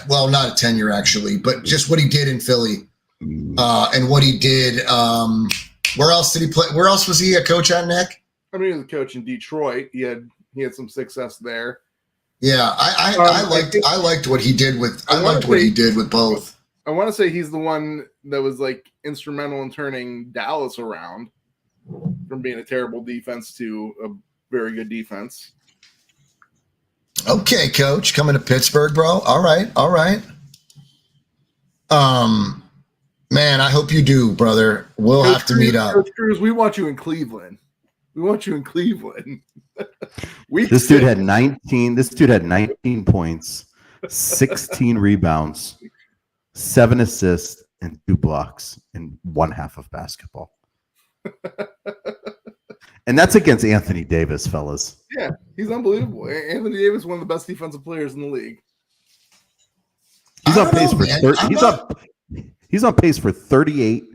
well, not a tenure actually, but just what he did in Philly and what he did. Where else did he play? Where else was he a coach at, Nick? I mean, he was a coach in Detroit. He had some success there. Yeah, I liked what he did with. I liked what he did with both. I want to say he's the one that was like instrumental in turning Dallas around from being a terrible defense to a very good defense. Okay, Coach, coming to Pittsburgh, bro. All right. Man, I hope you do, brother. We'll have to meet up. Coach Cruz, we want you in Cleveland. This dude had 19 points, 16 rebounds, 7 assists, and 2 blocks in one half of basketball. And that's against Anthony Davis, fellas. Yeah, he's unbelievable. Anthony Davis is one of the best defensive players in the league. He's on pace for 30. He's on pace for 38,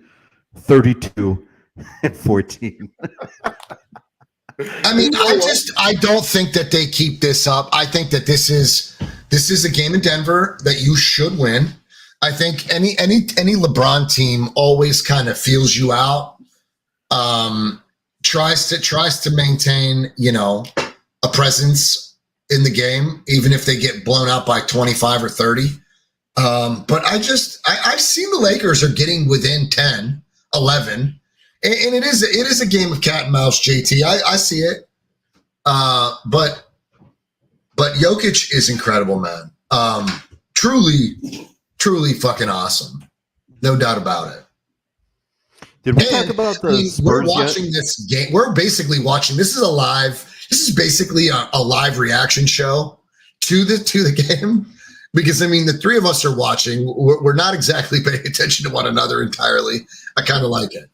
32, and 14. I mean, I don't think that they keep this up. I think that this is a game in Denver that you should win. I think any LeBron team always kind of feels you out. Tries to maintain, a presence in the game, even if they get blown out by 25 or 30. But I've seen the Lakers are getting within 10, 11, and it is a game of cat and mouse, JT. I see it. But Jokic is incredible, man. Truly fucking awesome. No doubt about it. Did we talk about the Spurs we're watching this game. We're basically watching. This is basically a live reaction show to the game. Because I mean, the three of us are watching. We're not exactly paying attention to one another entirely. I kind of like it.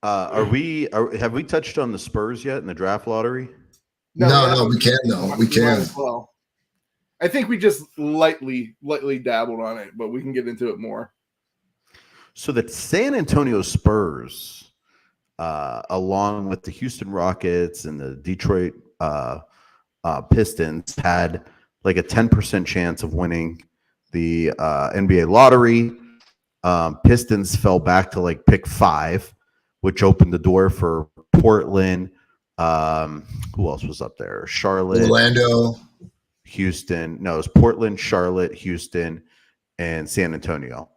Have we touched on the Spurs yet in the draft lottery? No, we can though. We can. Well, I think we just lightly dabbled on it, but we can get into it more. So the San Antonio Spurs, along with the Houston Rockets and the Detroit Pistons, had like a 10% chance of winning the NBA lottery. Pistons fell back to like pick 5, which opened the door for Portland. Who else was up there? Charlotte, Orlando, Houston. No, it was Portland, Charlotte, Houston, and San Antonio.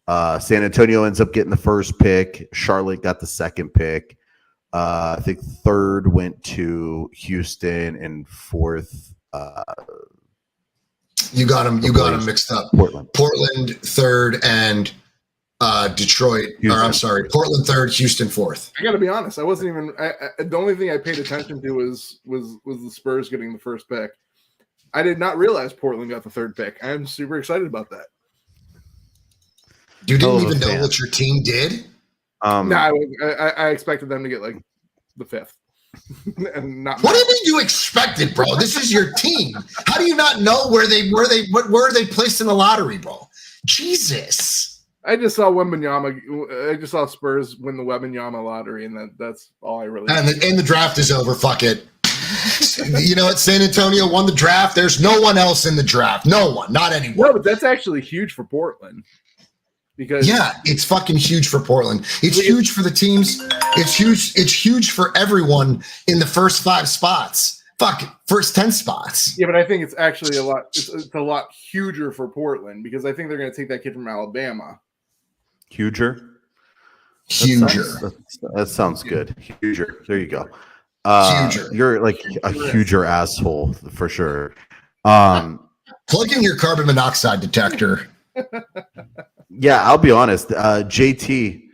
San Antonio ends up getting the first pick. Charlotte got the second pick. I think third went to Houston, and fourth. You got them mixed up. Portland third, and Detroit. Houston. Or I'm sorry, Portland third, Houston fourth. I got to be honest. I wasn't even. The only thing I paid attention to was the Spurs getting the first pick. I did not realize Portland got the third pick. I'm super excited about that. You didn't even know what your team did? No, I expected them to get like the fifth. And not what do you mean you expected, bro? This is your team. How do you not know where they placed in the lottery, bro? Jesus. I just saw Wembanyama. I just saw Spurs win the Wembanyama lottery, and that's all I really. And the draft is over. Fuck it. You know what? San Antonio won the draft. There's no one else in the draft. No one. Not anyone. No, but that's actually huge for Portland. Because it's fucking huge for Portland. It's huge for the teams. It's huge for everyone in the first 5 spots. First 10 spots. Yeah, but I think it's actually a lot. It's a lot huger for Portland because I think they're going to take that kid from Alabama. Huger. That sounds good. Huger. There you go. Huger. You're like a huger asshole for sure. Plug in your carbon monoxide detector. Yeah, I'll be honest. JT,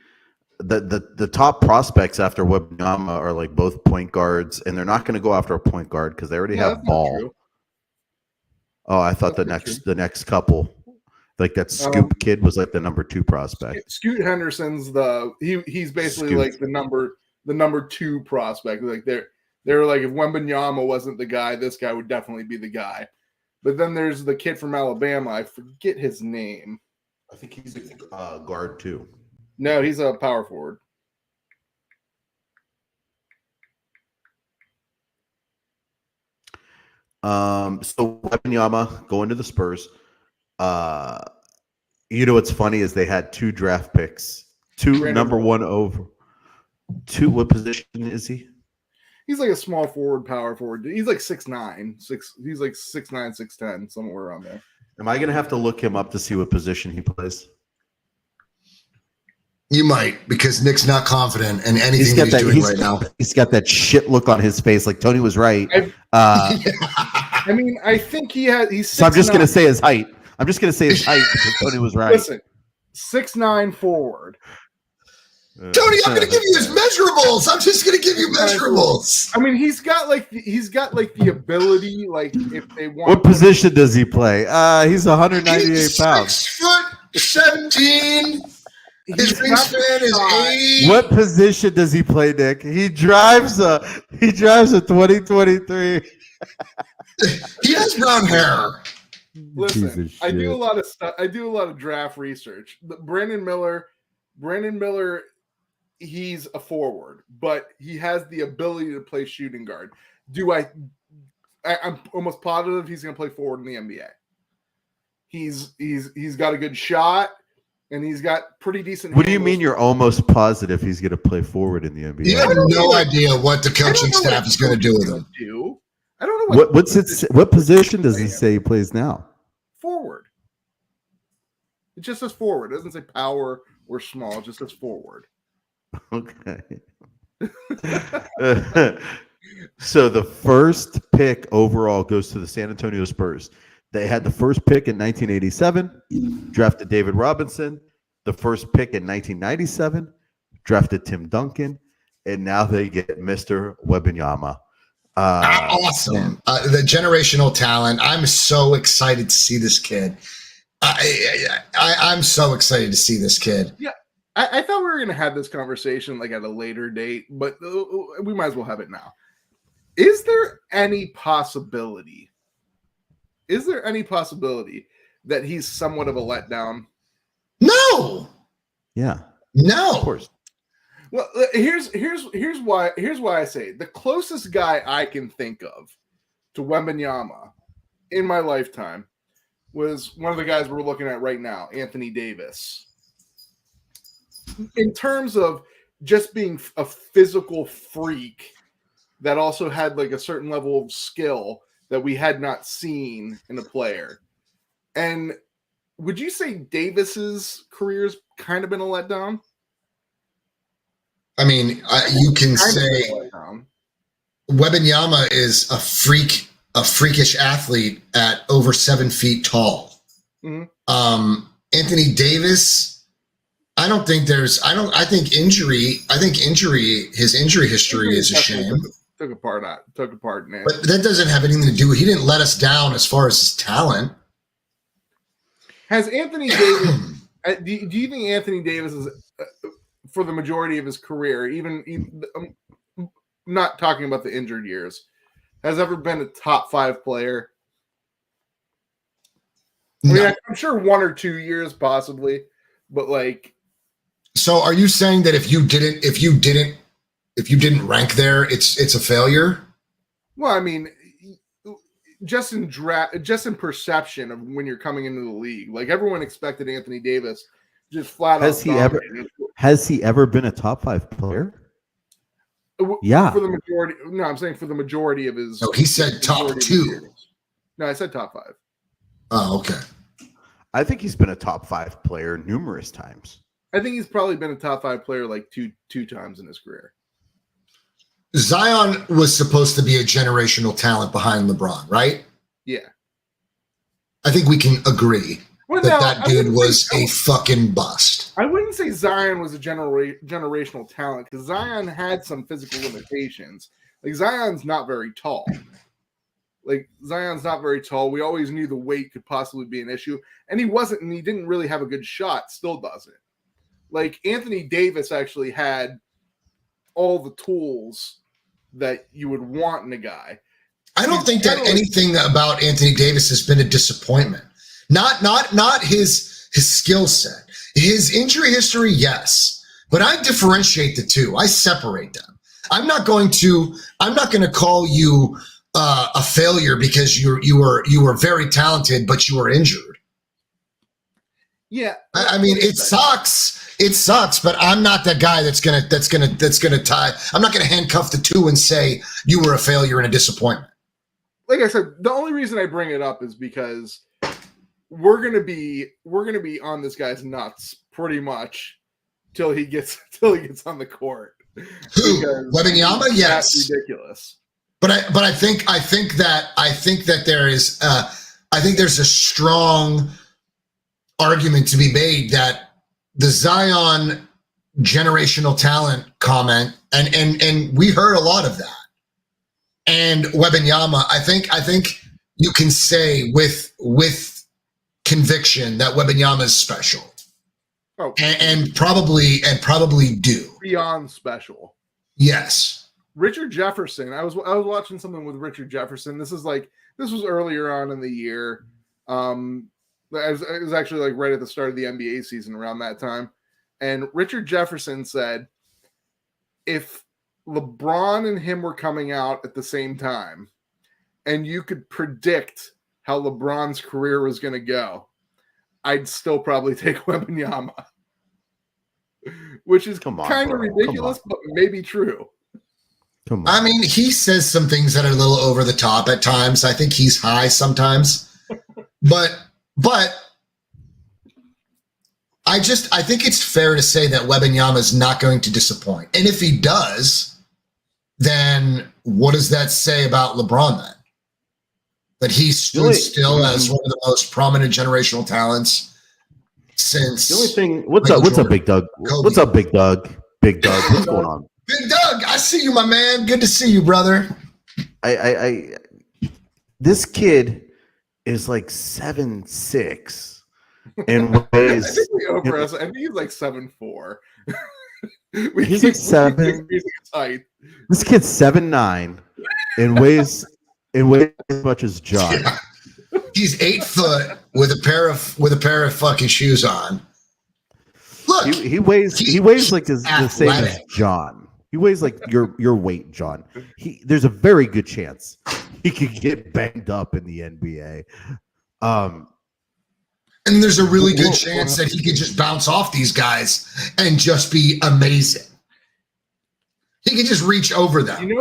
the top prospects after Wembanyama are like both point guards, and they're not going to go after a point guard because they already have Ball. Oh, I thought the next couple, like that Scoop kid, was like the number 2 prospect. Scoot Henderson's he's basically like the number 2 prospect. Like they're like, if Wembanyama wasn't the guy, this guy would definitely be the guy. But then there's the kid from Alabama. I forget his name. I think he's a guard too. No, he's a power forward. So Wembanyama going to the Spurs. You know what's funny is they had 2 draft picks, 2 number 1 over. 2. What position is he? He's like a small forward, power forward. He's like 6'9". He's like 6'9", 6'10", somewhere around there. Am I going to have to look him up to see what position he plays? You might, because Nick's not confident in anything he's doing right now. He's got that shit look on his face, like Tony was right. I mean, I think he's. So I'm just going to say his height. Because Tony was right. Listen, 6'9" forward. Tony, I'm going to give you his measurables. I'm just going to give you measurables. I mean, he's got the ability. Like, if they want. What position does he play? He's 198 pounds. 6'17". His wingspan is 8. What position does he play, Nick? He drives a 2023. He has brown hair. Listen, I do a lot of stuff. I do a lot of draft research. Brandon Miller, he's a forward, but he has the ability to play shooting guard. I'm almost positive he's going to play forward in the NBA. He's got a good shot. And he's got pretty decent. What do you mean you're almost positive he's going to play forward in the NBA? You have no idea what the coaching staff is going to do with him. I don't know what position does he say he plays now? Forward. It just says forward. It doesn't say power or small. It just says forward. Okay. So the first pick overall goes to the San Antonio Spurs. They had the first pick in 1987, drafted David Robinson. The first pick in 1997, drafted Tim Duncan. And now they get Mr. Wembanyama. Awesome. The generational talent. I'm so excited to see this kid. I'm so excited to see this kid. Yeah, I thought we were going to have this conversation like at a later date, but we might as well have it now. Is there any possibility? That he's somewhat of a letdown? No. Yeah. No. Of course. Well, here's why I say the closest guy I can think of to Wembanyama in my lifetime was one of the guys we're looking at right now, Anthony Davis. In terms of just being a physical freak that also had like a certain level of skill that we had not seen in a player. And would you say Davis's career's kind of been a letdown? I mean, you can say Wembanyama is a freakish athlete at over 7 feet tall. Mm-hmm. Anthony Davis, I think his injury history is a shame. Took apart, man. But that doesn't have anything to do. He didn't let us down as far as his talent. Has Anthony Davis? Do you think Anthony Davis is, for the majority of his career, even not talking about the injured years, has ever been a top 5 player? I mean, I'm sure 1 or 2 years possibly, but like. So, are you saying that if you didn't rank there, it's a failure? Well, I mean, just in perception of when you're coming into the league, like everyone expected Anthony Davis just flat out. Has he ever been a top 5 player? Yeah. For the majority. No, I'm saying for the majority of his. No, he said top 2. No, I said top 5. Oh, okay. I think he's been a top 5 player numerous times. I think he's probably been a top 5 player like two times in his career. Zion was supposed to be a generational talent behind LeBron, right? Yeah. I think we can agree that dude was a fucking bust. I wouldn't say Zion was a generational talent because Zion had some physical limitations. Like Zion's not very tall. We always knew the weight could possibly be an issue. And he wasn't, and he didn't really have a good shot, still doesn't. Like Anthony Davis actually had all the tools that you would want in a guy. I don't think that anything about Anthony Davis has been a disappointment. Not his skill set. His injury history, yes. But I differentiate the two. I separate them. I'm not going to call you a failure because you were very talented, but you were injured. Yeah. I mean, it sucks. It sucks, but I'm not that guy that's gonna tie. I'm not gonna handcuff the two and say you were a failure and a disappointment. Like I said, the only reason I bring it up is because we're gonna be on this guy's nuts pretty much till he gets on the court. Who? Wembanyama? Yes. That's ridiculous. But I think that there's a strong argument to be made that the Zion generational talent comment, and we heard a lot of that. And Wembanyama, I think you can say with conviction that Wembanyama is special. Oh, and probably do beyond special. Yes. Richard Jefferson. I was watching something with Richard Jefferson. This was earlier on in the year. It was actually like right at the start of the NBA season around that time. And Richard Jefferson said, if LeBron and him were coming out at the same time, and you could predict how LeBron's career was going to go, I'd still probably take Wembanyama. Which is kind of ridiculous, but maybe true. Come on. I mean, he says some things that are a little over the top at times. I think he's high sometimes. But I think it's fair to say that Wembanyama is not going to disappoint. And if he does, then what does that say about LeBron then? That he stood still as one of the most prominent generational talents since. The only thing, what's up, Big Doug? Kobe. What's up, Big Doug? Big Doug, what's going on? Big Doug, I see you, my man. Good to see you, brother. I this kid is like 7'6" and I weighs. think we overestimate. I think he's like 7'4". He's like 7. Increasing his height. This kid's 7'9" and weighs as much as John. Yeah. He's 8 foot with a pair of fucking shoes on. Look, He weighs like the same as athletic. John. He weighs like your weight, John. There's a very good chance he could get banged up in the NBA. and there's a really good chance that he could just bounce off these guys and just be amazing. He could just reach over them. You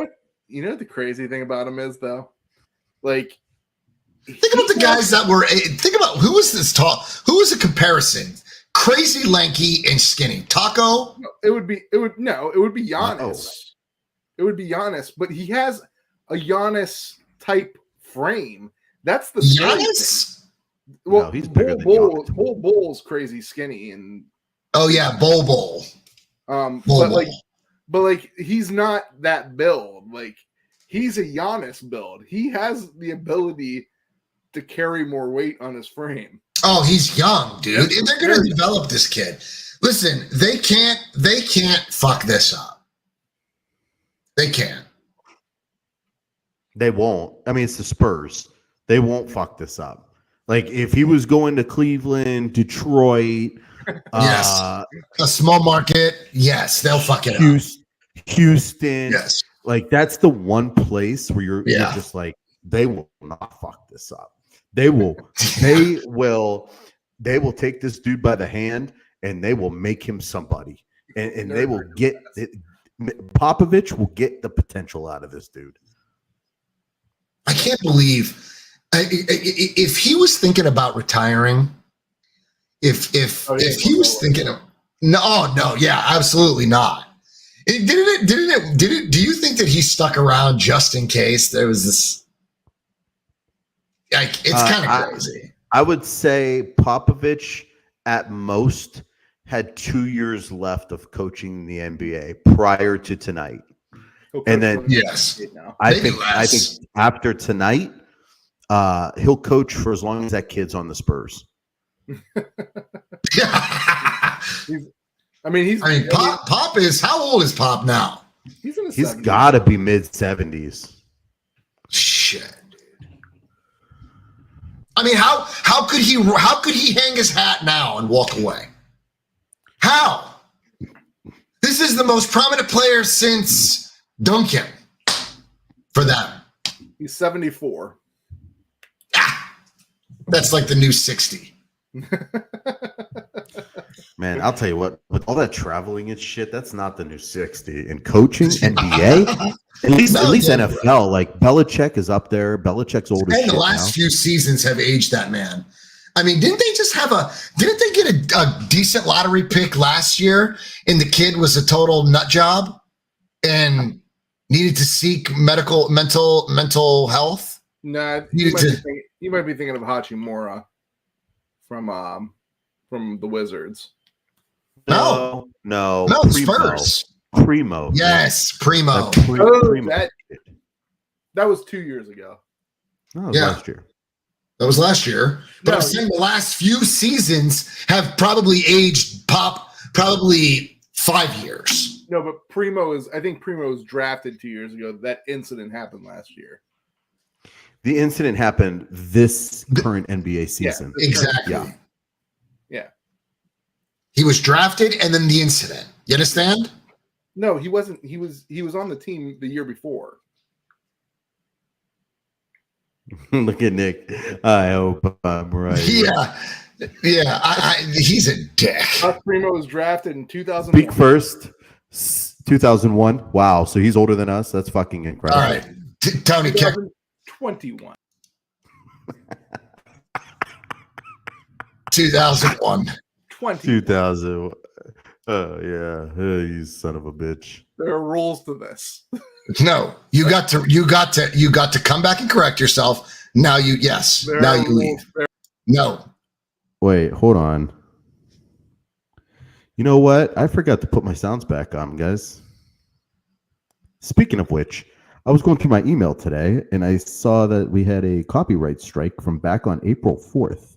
know what the crazy thing about him is though? Like, Think about the guys that were. Think about who was this tall. Who was a comparison? Crazy, lanky, and skinny. Taco. it would be Giannis. No. It would be Giannis, but he has a Giannis type frame. That's the scary thing. Giannis. Well, No, he's bigger than Bull Giannis. Bull's crazy skinny and Oh yeah, Bowl. but like he's not that build. Like he's a Giannis build. He has the ability to carry more weight on his frame. Oh, he's young, dude. They're gonna develop this kid. Listen, they can't fuck this up. They can't. They won't. I mean, it's the Spurs. They won't fuck this up. Like if he was going to Cleveland, Detroit, Yes. A small market, yes, they'll fuck it up. Houston, Yes. like that's the one place where you're just like they will not fuck this up. They will take this dude by the hand and they will make him somebody, and they will get it. Popovich will get the potential out of this dude. I can't believe if he was thinking about retiring. If he was thinking of no, yeah, absolutely not. Did it? Do you think that he stuck around just in case there was this? Like, it's kind of crazy. I would say Popovich at most had 2 years left of coaching the NBA prior to tonight. And then yes, I think after tonight, he'll coach for as long as that kid's on the Spurs. Pop is how old is Pop now? He's got to be mid-70s. Shit. I mean, how could he hang his hat now and walk away? How? This is the most prominent player since Duncan for them. He's 74. That's like the new 60. Man, I'll tell you what, with all that traveling and shit, that's not the new 60. And coaching NBA, at least NFL, like Belichick is up there. Belichick's older. And the last few seasons have aged that man. I mean, didn't they get a decent lottery pick last year and the kid was a total nut job and needed to seek mental health? Nah, you might be thinking of Hachimura from the Wizards. No, Spurs. Primo. Yes, Primo. Primo. That was 2 years ago. No, last year. That was last year. But I'm saying the last few seasons have probably aged Pop probably 5 years. No, but I think Primo was drafted 2 years ago. That incident happened last year. The incident happened this current NBA season. Yeah, exactly. Yeah. He was drafted and then the incident. You understand? No, he wasn't. He was on the team the year before. Look at Nick. I hope I'm right. Yeah. He's a dick. Primo was drafted in 2001. Speak first. 2001. Wow. So he's older than us. That's fucking incredible. All right. Tony, 2021. 2001. 2000. Oh yeah. You son of a bitch. There are rules to this. No, you got to come back and correct yourself. Now you leave. No. Wait, hold on. You know what? I forgot to put my sounds back on, guys. Speaking of which, I was going through my email today and I saw that we had a copyright strike from back on April 4th.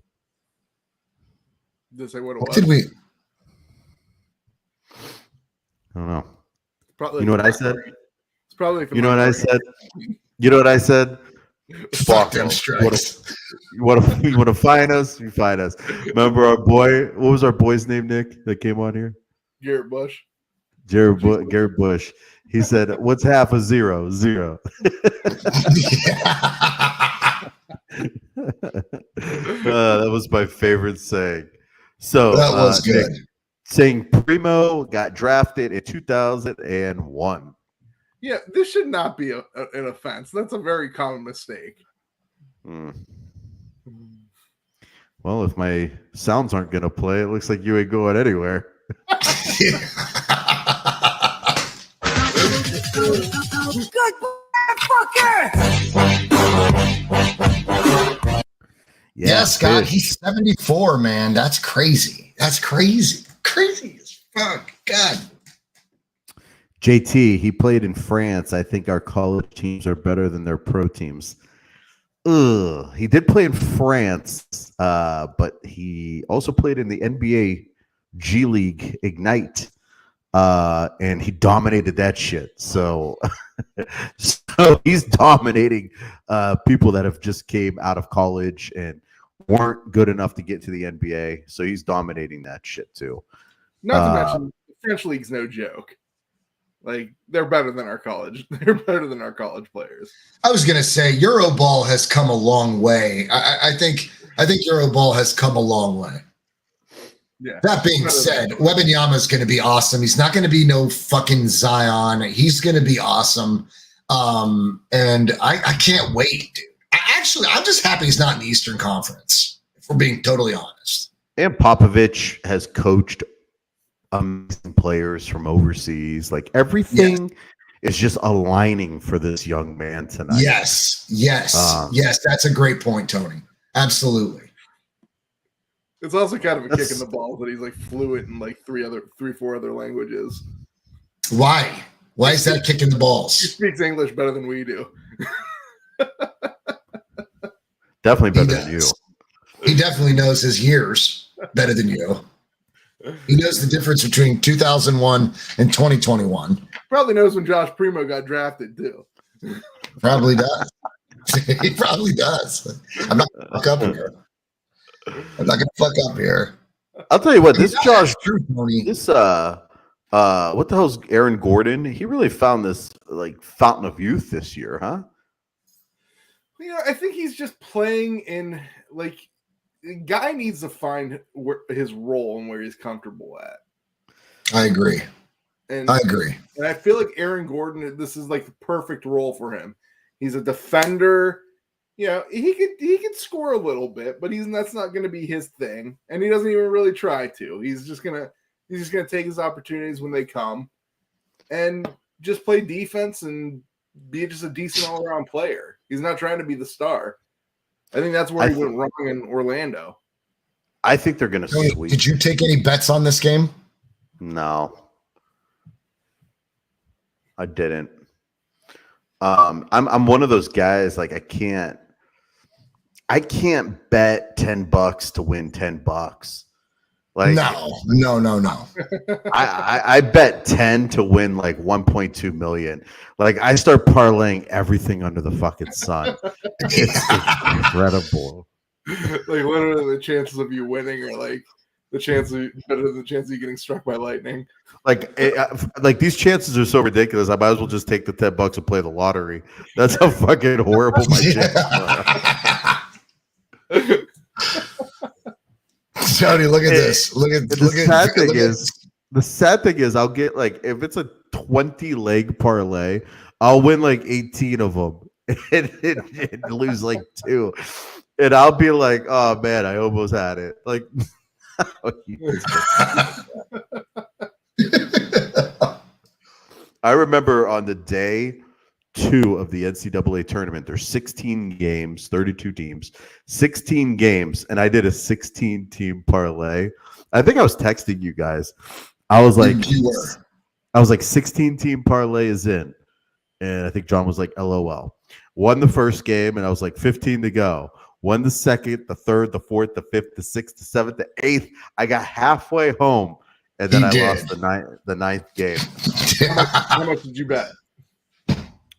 Did it say what it What was? did we? I don't know. Probably You know what I said? It's probably. You know what I said? You know what I said? Fuck them them. strikes. You want to find us? You find us. Remember our boy? What was our boy's name, Nick, that came on here? Garrett Bush. Garrett Bush. He said, "What's half of zero? Zero." That was my favorite saying. So That was good. Nick, saying Primo got drafted in 2001. Yeah, this should not be an offense. That's a very common mistake. Hmm. Well, if my sounds aren't going to play, it looks like you ain't going anywhere. Yeah, Scott, fish. he's 74, man. That's crazy. That's crazy. Crazy as fuck. God. JT, he played in France. I think our college teams are better than their pro teams. Ugh. He did play in France, but he also played in the NBA G League Ignite, and he dominated that shit. So, so he's dominating people that have just came out of college and weren't good enough to get to the NBA. So he's dominating that shit too. Not to mention, the French league's no joke. Like, they're better than our college. They're better than our college players. I was gonna say Euroball has come a long way. I think Euroball has come a long way. Yeah. That being said, Wembanyama is going to be awesome. He's not going to be no fucking Zion. He's going to be awesome. And I can't wait, dude. I'm just happy he's not in the Eastern Conference, if we're being totally honest. And Popovich has coached amazing players from overseas. Like everything is just aligning for this young man tonight. Yes. That's a great point, Tony. Absolutely. It's also kind of a kick in the balls that he's like fluent in like four other languages. Why? Why is that kicking the He balls? speaks English better than we do. Definitely He better than you. does. He definitely knows his years better than you. He knows the difference between 2001 and 2021. Probably knows when Josh Primo got drafted too. Probably does. He probably does. I'm not gonna fuck up here. I'll tell you what, this Josh, True, Tony. this what the hell's Aaron Gordon? He really found this like fountain of youth this year, huh? You know, I think he's just playing in like the guy needs to find his role and where he's comfortable at. I agree. And I agree. And I feel like Aaron Gordon, this is like the perfect role for him. He's a defender. You know, he could score a little bit, but that's not going to be his thing, and he doesn't even really try to. He's just gonna take his opportunities when they come, and just play defense and be just a decent all around player. He's not trying to be the star. I think that's where he went wrong in Orlando. I think they're going to sweep. Did you take any bets on this game? No, I didn't. I'm one of those guys. Like I can't bet $10 to win $10. Like no. I bet 10 to win like 1.2 million. Like I start parlaying everything under the fucking sun. It's incredible. Like literally the chances of you winning are like the chance of you getting struck by lightning. Like these chances are so ridiculous. I might as well just take the $10 and play the lottery. That's how fucking horrible my chances are. Tony, look at this. The sad thing is I'll get like if it's a 20 leg parlay, I'll win like 18 of them and lose like 2. And I'll be like, oh man, I almost had it. Like I remember on the day 2 of the NCAA tournament, there's 16 games, 32 teams, 16 games, and I did a 16-team parlay. I think I was texting you guys. I was like 16-team parlay is in. And I think John was like, LOL. Won the first game, and I was like, 15 to go. Won the second, the third, the fourth, the fifth, the sixth, the seventh, the eighth. I got halfway home, and then I lost the ninth game. How much did you bet?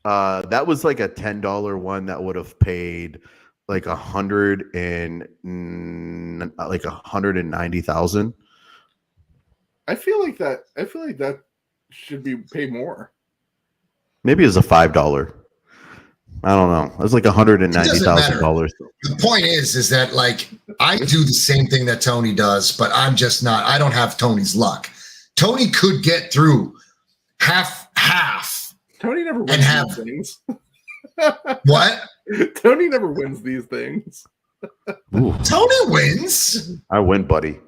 That was like a $10 one that would have paid like 190,000. I feel like that should be paid more. Maybe it's a $5. I don't know. It was like $190,000. The point is that like I do the same thing that Tony does, but I'm just not. I don't have Tony's luck. Tony could get through half. Tony never wins these things. What? Tony never wins these things. Ooh. Tony wins. I win, buddy.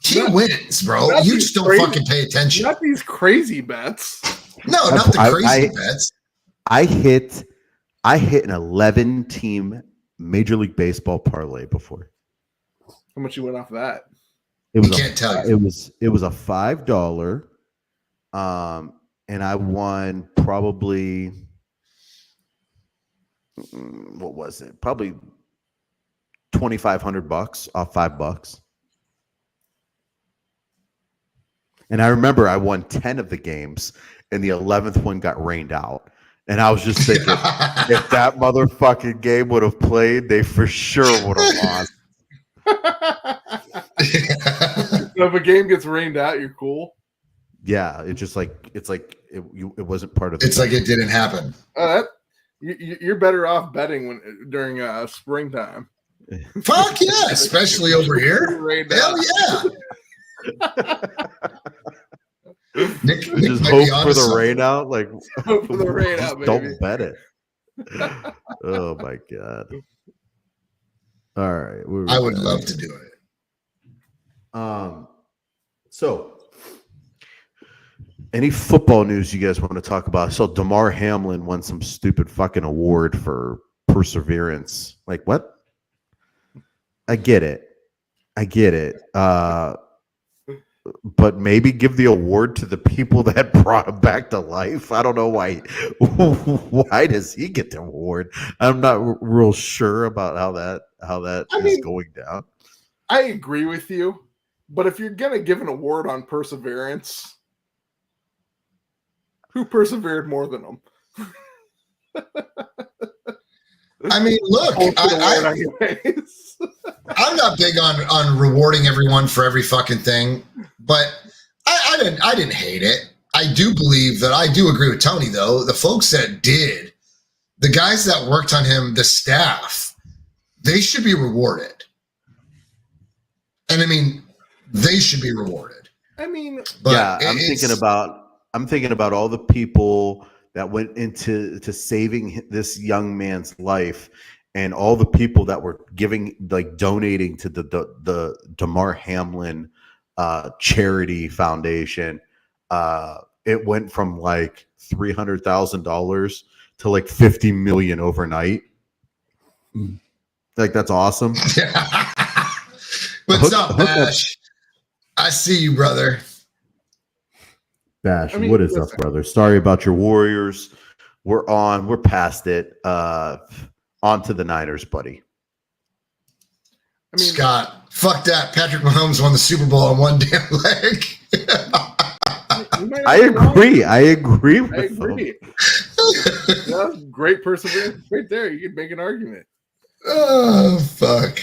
He wins, bro. You just don't fucking pay attention. Not these crazy bets. No, not the crazy bets. I hit an 11-team Major League Baseball parlay before. How much you went off that? Can't tell you. It was a $5. And I won probably what was it? Probably $2,500 off $5. And I remember I won 10 of the games, and the 11th one got rained out. And I was just thinking, if that motherfucking game would have played, they for sure would have lost. So if a game gets rained out, you're cool. Yeah, it's like it wasn't part of. It's like it didn't happen. You're better off betting during springtime. Fuck yeah, especially over here. Hell yeah. Nick just hope for the rain out. Like hope for the rain out, baby. Don't bet it. Oh my god. All right, I would love to do it. So. Any football news you guys want to talk about? So Damar Hamlin won some stupid fucking award for perseverance. Like what? I get it. But maybe give the award to the people that brought him back to life. I don't know why. Why does he get the award? I'm not real sure about how that is going down. I agree with you, but if you're gonna give an award on perseverance, who persevered more than him? I mean, look, I'm not big on rewarding everyone for every fucking thing, but I didn't hate it. I do believe that I do agree with Tony, though. The folks that did, the guys that worked on him, the staff, they should be rewarded. And I mean, they should be rewarded. I mean, but yeah, I'm thinking about all the people that went into saving this young man's life, and all the people that were donating to the Damar Hamlin charity foundation. It went from like $300,000 to like $50 million overnight. Like that's awesome. What's up, Bash? I see you, brother. Bash, what is up, brother? Sorry about your Warriors. We're past it. On to the Niners, buddy. I mean, Scott, fuck that. Patrick Mahomes won the Super Bowl on one damn leg. I agree with him. Yeah, great perseverance right there. You can make an argument. Oh, fuck.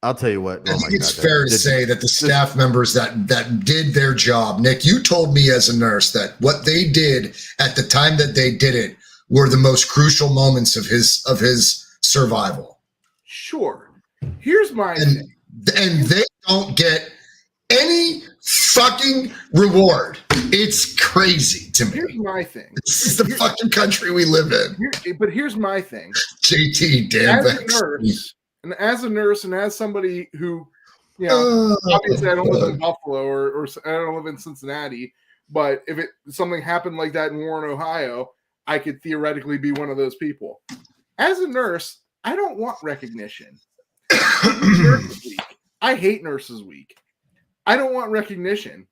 I'll tell you what. I think it's fair to say that the staff members that did their job, Nick, you told me as a nurse that what they did at the time that they did it were the most crucial moments of his survival. Sure. Here's my and they don't get any fucking reward. It's crazy to me. Here's my thing. This is the fucking country we live in. But here's my thing. JT, damn as a nurse and as somebody who, obviously I don't live in Buffalo or I don't live in Cincinnati, but if something happened like that in Warren, Ohio, I could theoretically be one of those people. As a nurse, I don't want recognition. Nurses Week. I hate Nurses Week. I don't want recognition.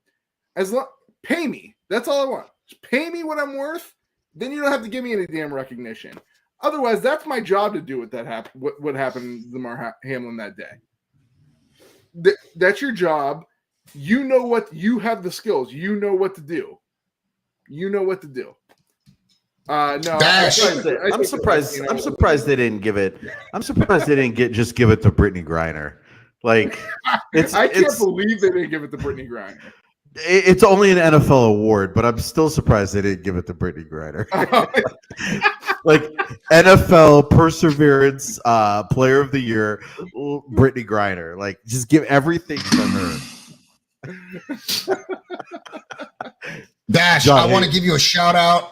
Pay me. That's all I want. Just pay me what I'm worth. then you don't have to give me any damn recognition. Otherwise, that's my job to do what happened to Damar Hamlin that day. That's your job. You know what, you have the skills. You know what to do. No, Bash. I'm surprised they didn't give it. I'm surprised they didn't give it to Brittany Griner. Like, I can't believe they didn't give it to Brittany Griner. It's only an NFL award, but I'm still surprised they didn't give it to Brittany Griner. Like, NFL Perseverance Player of the Year, Brittany Griner. Like, just give everything to her. Bash, John, I want to give you a shout out.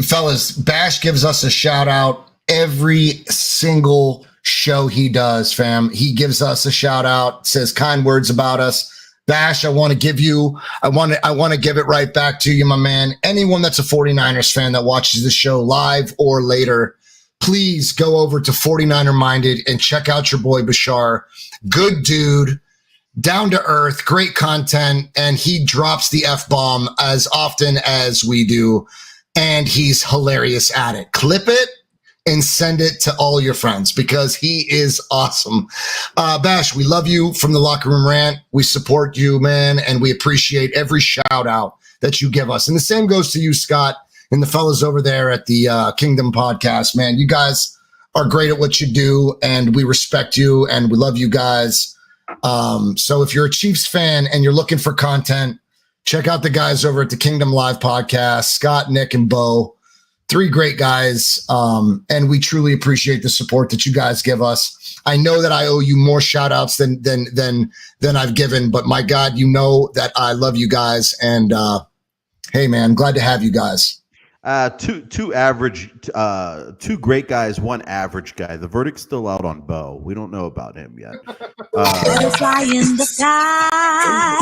Fellas, Bash gives us a shout out every single show he does, fam. He gives us a shout out, says kind words about us. Bash, I want to give it right back to you, my man. Anyone that's a 49ers fan that watches the show live or later, please go over to 49er Minded and check out your boy Bashar. Good dude, down to earth, great content, and he drops the F-bomb as often as we do, and he's hilarious at it. Clip it and send it to all your friends because he is awesome. Bash, we love you from the Locker Room Rant. We support you, man, and we appreciate every shout out that you give us. And the same goes to you, Scott, and the fellas over there at the Kingdom Podcast, man. You guys are great at what you do, and we respect you, and we love you guys. So if you're a Chiefs fan and you're looking for content, check out the guys over at the Kingdom Live Podcast, Scott, Nick, and Bo. 3 great guys, and we truly appreciate the support that you guys give us. I know that I owe you more shout outs than I've given, but my God, you know that I love you guys, and hey man, glad to have you guys. Two great guys, 1 average guy. The verdict's still out on Bo. We don't know about him yet. Butterfly in the sky.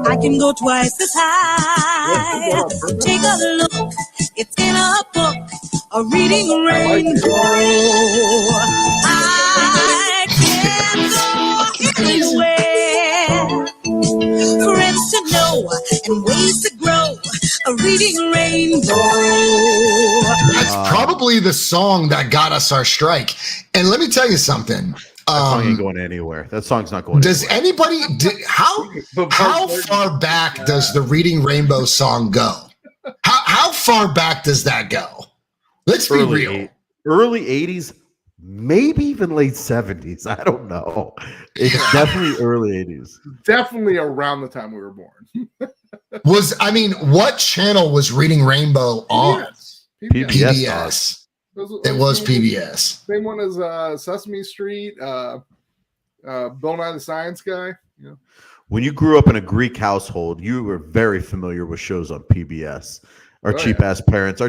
I can go twice as high. Take a look. It's in a book. A reading rainbow. I can go anywhere. Friends to know and ways to grow. A reading rainbow. That's probably the song that got us our strike. And let me tell you something. That song ain't going anywhere. That song's not going Does anywhere. anybody how far back does the Reading Rainbow song go? How far back does that go? Let's be real. Early 80s, maybe even late 70s. I don't know. It's definitely early 80s. Definitely around the time we were born. What channel was Reading Rainbow on? PBS. It was PBS. Same one as Sesame Street, Bill Nye the Science Guy. Yeah. When you grew up in a Greek household, you were very familiar with shows on PBS. Our cheap-ass parents. They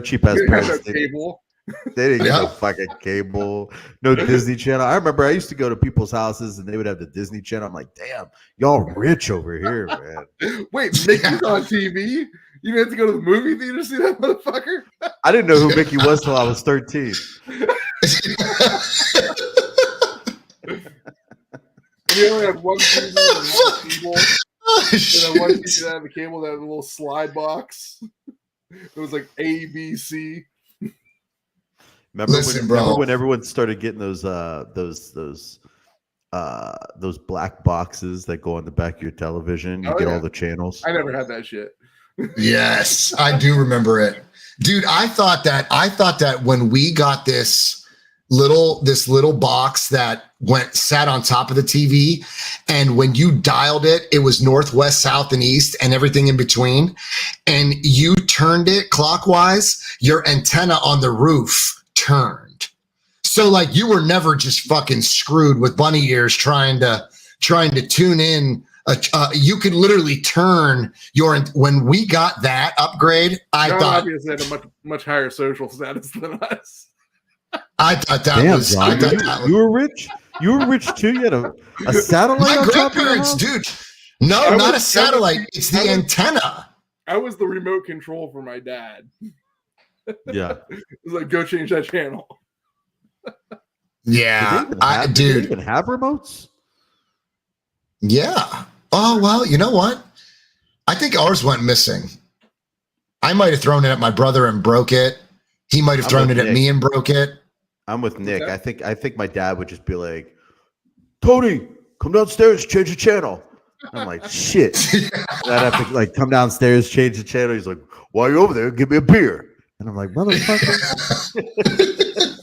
didn't get no fucking cable, no Disney Channel. I remember I used to go to people's houses and they would have the Disney Channel. I'm like, damn, y'all rich over here, man. Wait, Mickey's on TV? You didn't have to go to the movie theater to see that motherfucker? I didn't know who Mickey was till I was 13. You only had one TV and one cable. And then one TV that had the cable that had a little slide box. It was like A, B, C. Remember when everyone started getting those black boxes that go on the back of your television? You get all the channels. I never had that shit. Yes, I do remember it. Dude, I thought that when we got this little box that sat on top of the TV, and when you dialed it, it was north, west, south, and east, and everything in between, and you turned it clockwise, your antenna on the roof turned. So like you were never just fucking screwed with bunny ears trying to tune in. You could literally turn when we got that upgrade. I thought obviously had a much, much higher social status than us. I thought that you were rich. You were rich too. You had a satellite. My grandparents, dude. No, not a satellite. It's the antenna. I was the remote control for my dad. Yeah. It was like, go change that channel. Yeah. Did they even have remotes? Yeah. Oh, well, you know what? I think ours went missing. I might have thrown it at my brother and broke it. He might have thrown it at me and broke it. I'm with Nick. I think my dad would just be like, Tony, come downstairs, change the channel. I'm like, shit. I'd have to like come downstairs, change the channel. He's like, while you're over there, give me a beer. And I'm like, motherfucker.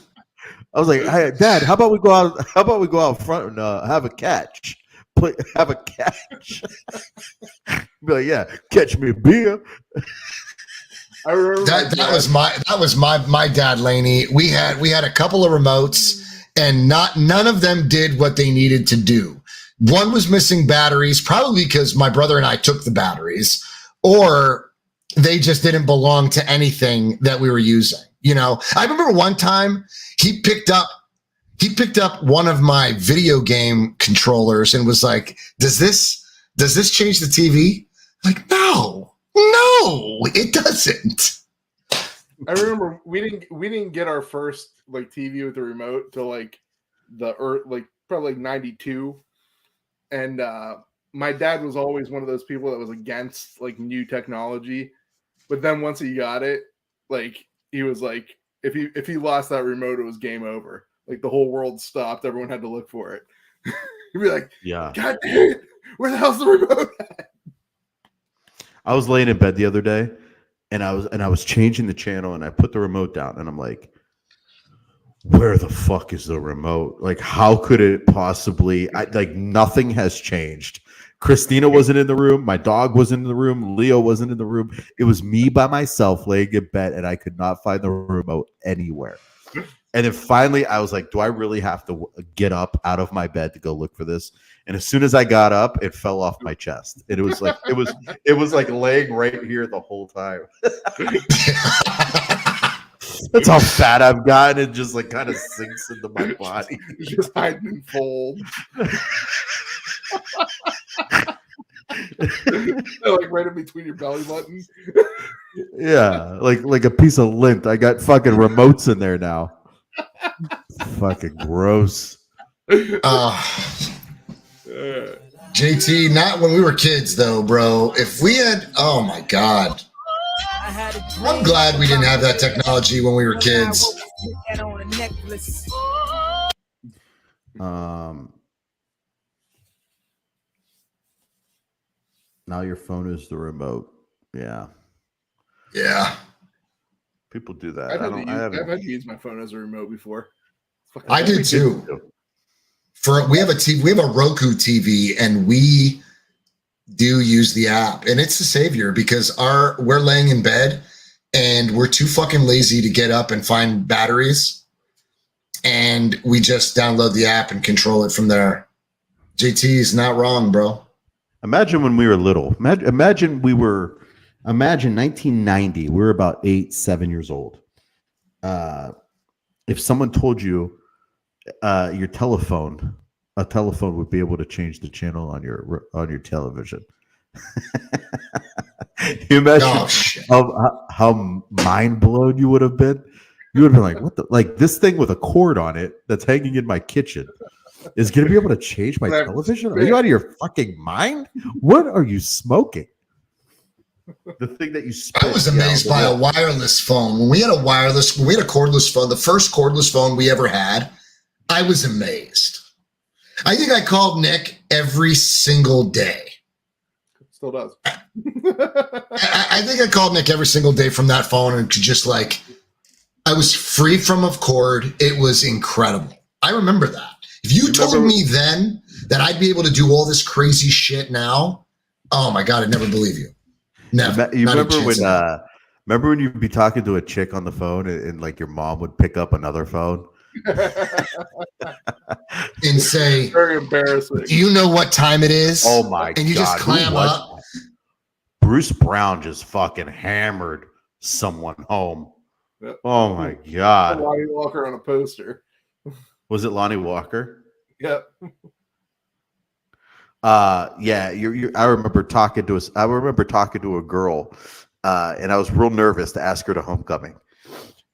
I was like, hey, Dad, how about we go out front and have a catch? Have a catch. Be like, yeah, catch me a beer. I remember that was my dad, Laney. We had a couple of remotes, and none of them did what they needed to do. One was missing batteries, probably because my brother and I took the batteries, or they just didn't belong to anything that we were using. You know, I remember one time he picked up one of my video game controllers and was like, does this change the TV? I'm like, no, it doesn't. I remember we didn't get our first like TV with the remote till like probably like 92. And my dad was always one of those people that was against like new technology. But then once he got it, like he was like, if he lost that remote, it was game over. Like the whole world stopped. Everyone had to look for it. He'd be like, yeah, God damn it, where the hell's the remote at? I was laying in bed the other day and I was changing the channel and I put the remote down and I'm like, where the fuck is the remote? Like, how could it possibly? Like, nothing has changed. Christina wasn't in the room. My dog wasn't in the room. Leo wasn't in the room. It was me by myself laying in bed, and I could not find the remote anywhere. And then finally, I was like, do I really have to get up out of my bed to go look for this? And as soon as I got up, it fell off my chest. And it was like like laying right here the whole time. That's how fat I've gotten. It just like kind of sinks into my body. Just hiding in fold. Like right in between your belly button. Yeah, like a piece of lint. I got fucking remotes in there now. Fucking gross. JT, not when we were kids though, bro. If we had, oh my God. I'm glad we didn't have that technology when we were kids. Now your phone is the remote. Yeah. Yeah. People do that. I've had to use my phone as a remote before. I did too. We have a Roku TV, and we do use the app, and it's a savior because we're laying in bed and we're too fucking lazy to get up and find batteries, and we just download the app and control it from there. JT is not wrong, bro. Imagine when we were little. Imagine 1990. We were about 8-7 years old. If someone told you a telephone would be able to change the channel on your television. You imagine how mind blown you would have been. You would have been like, "What the? Like this thing with a cord on it that's hanging in my kitchen is going to be able to change my television? Are you out of your fucking mind? What are you smoking?" The thing that you spit, I was amazed by a wireless phone. When we had a cordless phone, the first cordless phone we ever had, I was amazed. I think I called Nick every single day. Still does. I think I called Nick every single day from that phone and could just like, I was free from a cord. It was incredible. I remember that. If you told me then that I'd be able to do all this crazy shit now, oh my God, I'd never believe you. Never. You remember when you'd be talking to a chick on the phone and like your mom would pick up another phone and say, very embarrassing. Do you know what time it is? Oh my God. And you just clam up. Bruce Brown just fucking hammered someone home. Yep. Oh my God. Lonnie Walker on a poster. Was it Lonnie Walker? Yep. Yeah, I remember talking to a girl, and I was real nervous to ask her to homecoming.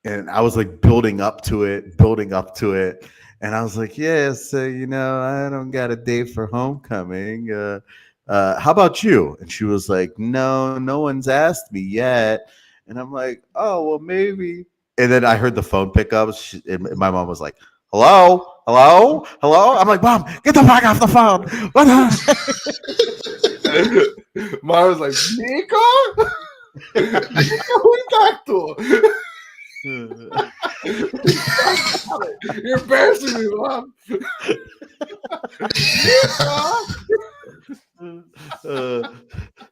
And I was like building up to it. And I was like, yeah, so, I don't got a date for homecoming. How about you? And she was like, no one's asked me yet. And I'm like, oh, well, maybe. And then I heard the phone pick up. And my mom was like, hello? Hello? Hello? I'm like, Mom, get the fuck off the phone. What the? Mom was like, Nico? Who you talk to? You're embarrassing me, Mom.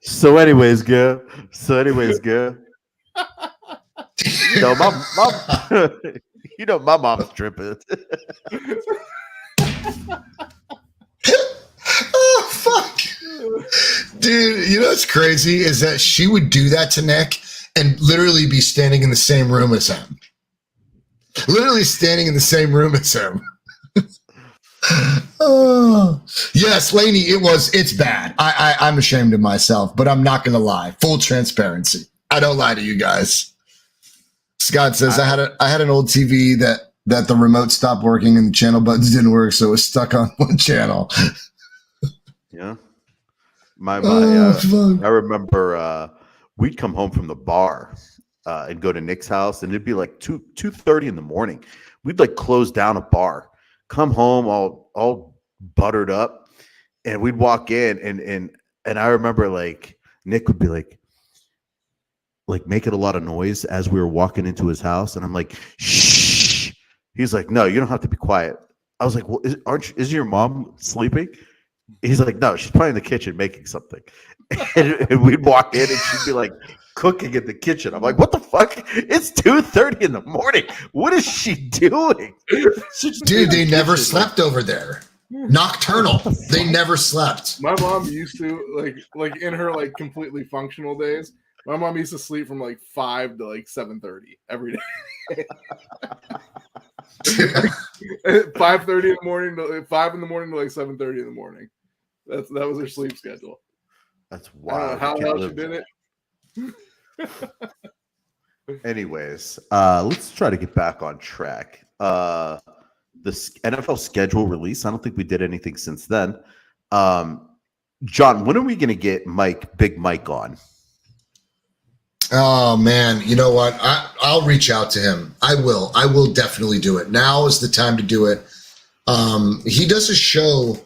So anyways, girl. You know, mom you know, my mom's tripping. Oh, fuck. Dude, you know what's crazy is that she would do that to Nick and literally be standing in the same room as him. Literally standing in the same room as him. Oh. Yes, Lainey, it's bad. I'm ashamed of myself, but I'm not gonna lie. Full transparency. I don't lie to you guys. Scott says I had an old TV that the remote stopped working and the channel buttons didn't work, so it was stuck on one channel. Yeah. I fuck. remember we'd come home from the bar and go to Nick's house, and it'd be like 2:30 in the morning. We'd like close down a bar, come home all buttered up, and we'd walk in and I remember like Nick would be like making a lot of noise as we were walking into his house, and I'm like, shh. He's like, no, you don't have to be quiet. I was like, well, is your mom sleeping? He's like, no, she's probably in the kitchen making something. And we'd walk in and she'd be like cooking in the kitchen. I'm like, what the fuck? It's 2:30 in the morning. What is she doing? Dude, they never slept over there. Nocturnal. They never slept. My mom used to like in her like completely functional days. My mom used to sleep from like 5 to like 7:30 every day. 5:30 in the morning to 5 in the morning to like 7:30 in the morning. That was her sleep schedule. That's wild. How else she did it? Anyways, let's try to get back on track. The NFL schedule release. I don't think we did anything since then. John, when are we going to get Big Mike on? Oh man, you know what? I'll reach out to him. I will definitely do it. Now is the time to do it. He does a show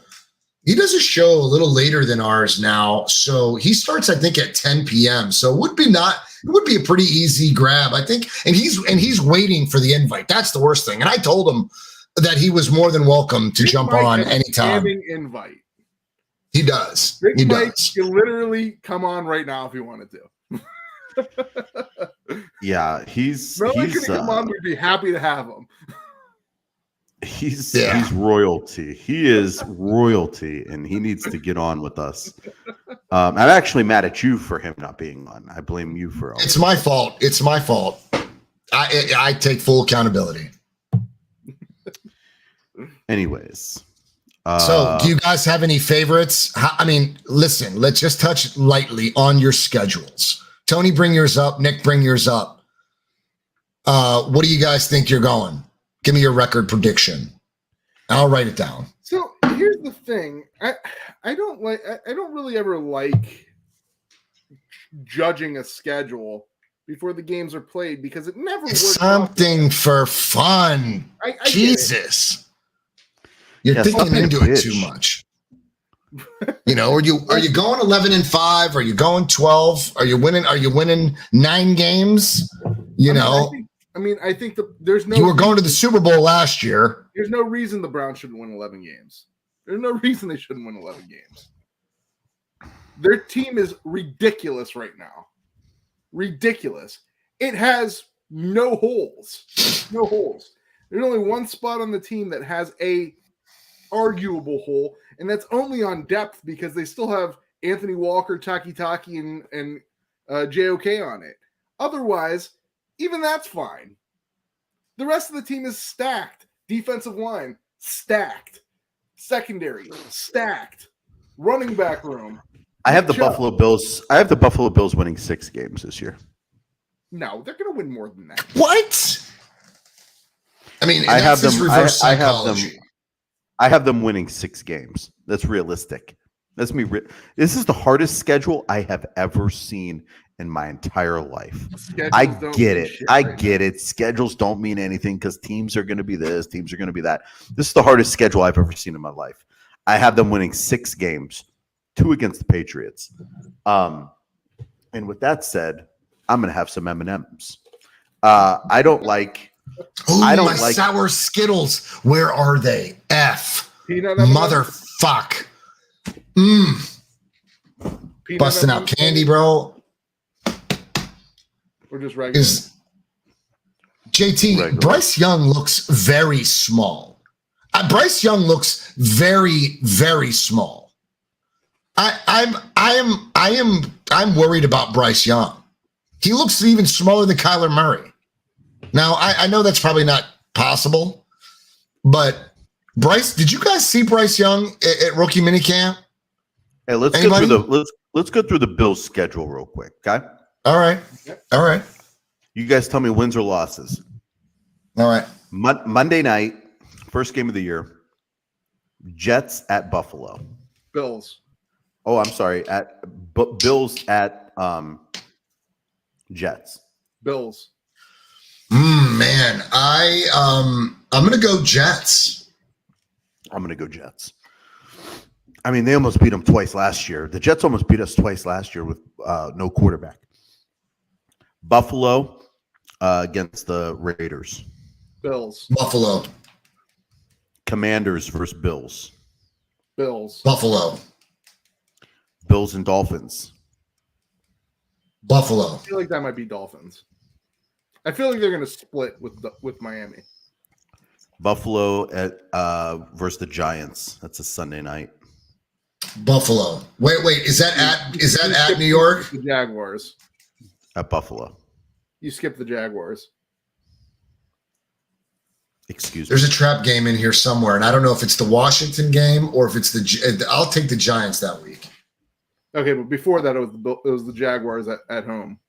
a little later than ours now. So he starts, I think, at 10 p.m. So it would be a pretty easy grab, I think. And he's waiting for the invite. That's the worst thing. And I told him that he was more than welcome to jump on anytime. Invite. He does. Big he Mike does. can literally come on right now if he wanted to. Yeah, he's come on. We'd be happy to have him. He's royalty. He is royalty, and he needs to get on with us. I'm actually mad at you for him not being on. I blame you for all. It's my fault. It's my fault. I take full accountability. Anyways. So do you guys have any favorites? Listen, let's just touch lightly on your schedules. Tony, bring yours up. Nick, bring yours up. What do you guys think you're going? Give me your record prediction. I'll write it down. So here's the thing. I don't really ever like judging a schedule before the games are played because it never works. Something for fun. Jesus. You're thinking into it too much. You know, are you going 11-5? Are you going 12? Are you winning 9 games? I think there's no. You were going to the Super Bowl last year. There's no reason the Browns shouldn't win 11 games. There's no reason they shouldn't win 11 games. Their team is ridiculous right now. Ridiculous. It has no holes. No holes. There's only one spot on the team that has a arguable hole, and that's only on depth because they still have Anthony Walker, Taki and JOK on it. Otherwise, even that's fine. The rest of the team is stacked. Defensive line, stacked. Secondary, stacked. Running back room. I have the Buffalo Bills. I have the Buffalo Bills winning 6 games this year. No, they're going to win more than that. What? I have them. Reverse psychology. I have them winning 6 games. That's realistic. That's me. This is the hardest schedule I have ever seen in my entire life. Schedules I don't get mean it. shit I right get it. Schedules don't mean anything because teams are going to be this, teams are going to be that. This is the hardest schedule I've ever seen in my life. I have them winning 6 games, 2 against the Patriots. And with that said, I'm going to have some M&Ms. I don't like. Oh, I don't my like- sour Skittles. Where are they? F. Peanut M&Ms? Motherfuck. Peanut Busting out M&Ms? candy, bro. Or just regular? Is JT, Regular. Bryce Young looks very small. Bryce Young looks very, very small. I'm worried about Bryce Young. He looks even smaller than Kyler Murray. Now, I know that's probably not possible, but Bryce, did you guys see Bryce Young at rookie minicamp? Hey, let's Anybody? go through let's go through the Bills schedule real quick, okay? All right. All right. You guys tell me wins or losses. All right. Monday night, first game of the year, Jets at Buffalo. Bills. Oh, I'm sorry, at Bills at Jets. Bills. Man, I'm gonna go Jets. I'm going to go Jets. I mean, they almost beat them twice last year. The Jets almost beat us twice last year with no quarterback. Buffalo against the Raiders. Bills. Buffalo. Commanders versus Bills. Bills. Buffalo. Bills and Dolphins. Buffalo. I feel like that might be Dolphins. I feel like they're going to split with Miami. Buffalo at versus the Giants. That's a Sunday night. Buffalo. Wait. Is that at New York? The Jaguars. At Buffalo. You skip the Jaguars. Excuse me. There's a trap game in here somewhere, and I don't know if it's the Washington game or if it's the. I'll take the Giants that week. Okay, but before that, it was the Jaguars at home.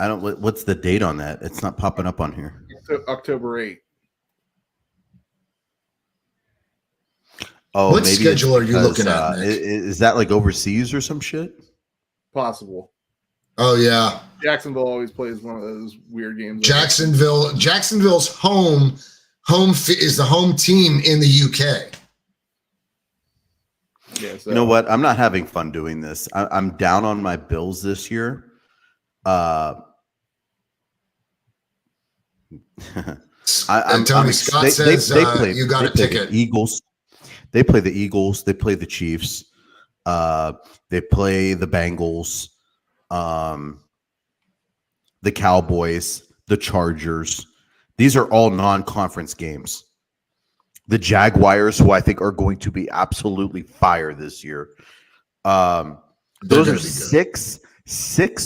I don't. What's the date on that? It's not popping up on here. October 8th. Oh, What maybe schedule it's are you looking at, Nick? Is that like overseas or some shit? Possible. Oh yeah, Jacksonville always plays one of those weird games. Jacksonville's home is the home team in the UK. Yeah, so. You know what? I'm not having fun doing this. I'm down on my Bills this year. Tony Scott says you got a ticket. Eagles. They play the Eagles. They play the Chiefs. They play the Bengals. The Cowboys. The Chargers. These are all non-conference games. The Jaguars, who I think are going to be absolutely fire this year. Those are six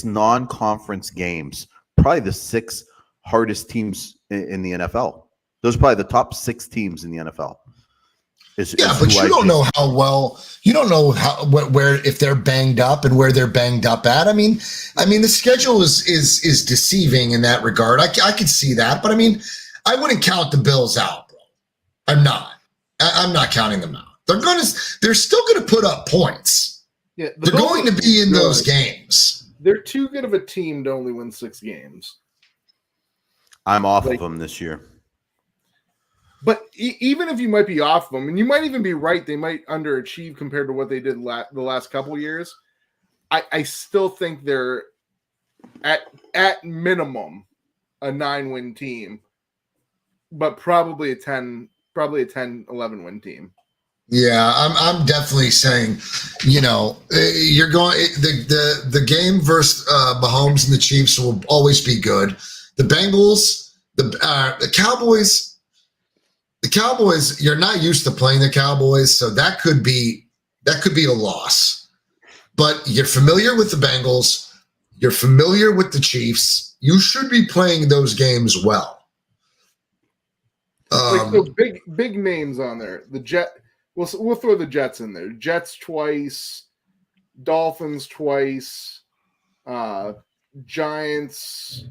non-conference games. Probably the 6 hardest teams in the NFL. Those are probably the top 6 teams in the NFL. But you don't know how well. You don't know where if they're banged up and where they're banged up at. I mean, the schedule is deceiving in that regard. I could see that, but I mean, I wouldn't count the Bills out, bro. I'm not. I'm not counting them out. They're still gonna put up points. Yeah, they're going to be in those games. They're too good of a team to only win 6 games. I'm off of them this year. But even if you might be off them, and you might even be right, they might underachieve compared to what they did the last couple years. I still think they're at minimum a 9-win team, but probably a 10-11 win team. Yeah, I'm definitely saying, you're going the game versus Mahomes and the Chiefs will always be good. The Bengals, the Cowboys. The Cowboys, you're not used to playing the Cowboys, so that could be a loss. But you're familiar with the Bengals, you're familiar with the Chiefs. You should be playing those games well. So big names on there. The Jet. We'll throw the Jets in there. Jets twice, Dolphins twice, Giants,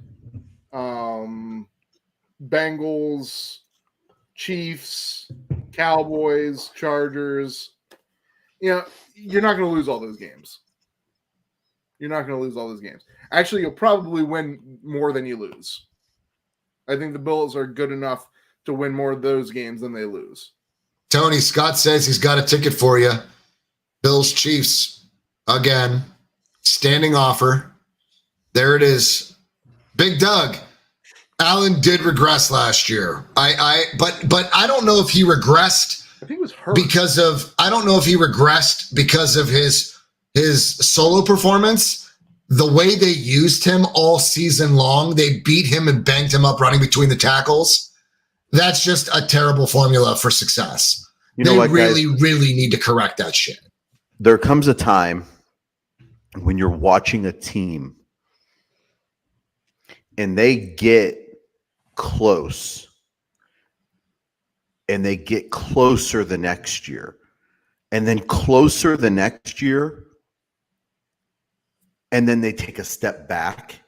Bengals, Chiefs, Cowboys, Chargers. You're not going to lose all those games. You're not going to lose all those games. Actually, you'll probably win more than you lose. I think the Bills are good enough to win more of those games than they lose. Tony, Scott says he's got a ticket for you. Bills Chiefs again. Standing offer. There it is. Big Doug. Allen did regress last year. But I don't know if he regressed I think it was hurt. I don't know if he regressed because of his solo performance. The way they used him all season long, they beat him and banged him up running between the tackles. That's just a terrible formula for success. They really need to correct that shit. There comes a time when you're watching a team and they get close and they get closer the next year and then closer the next year and then they take a step back.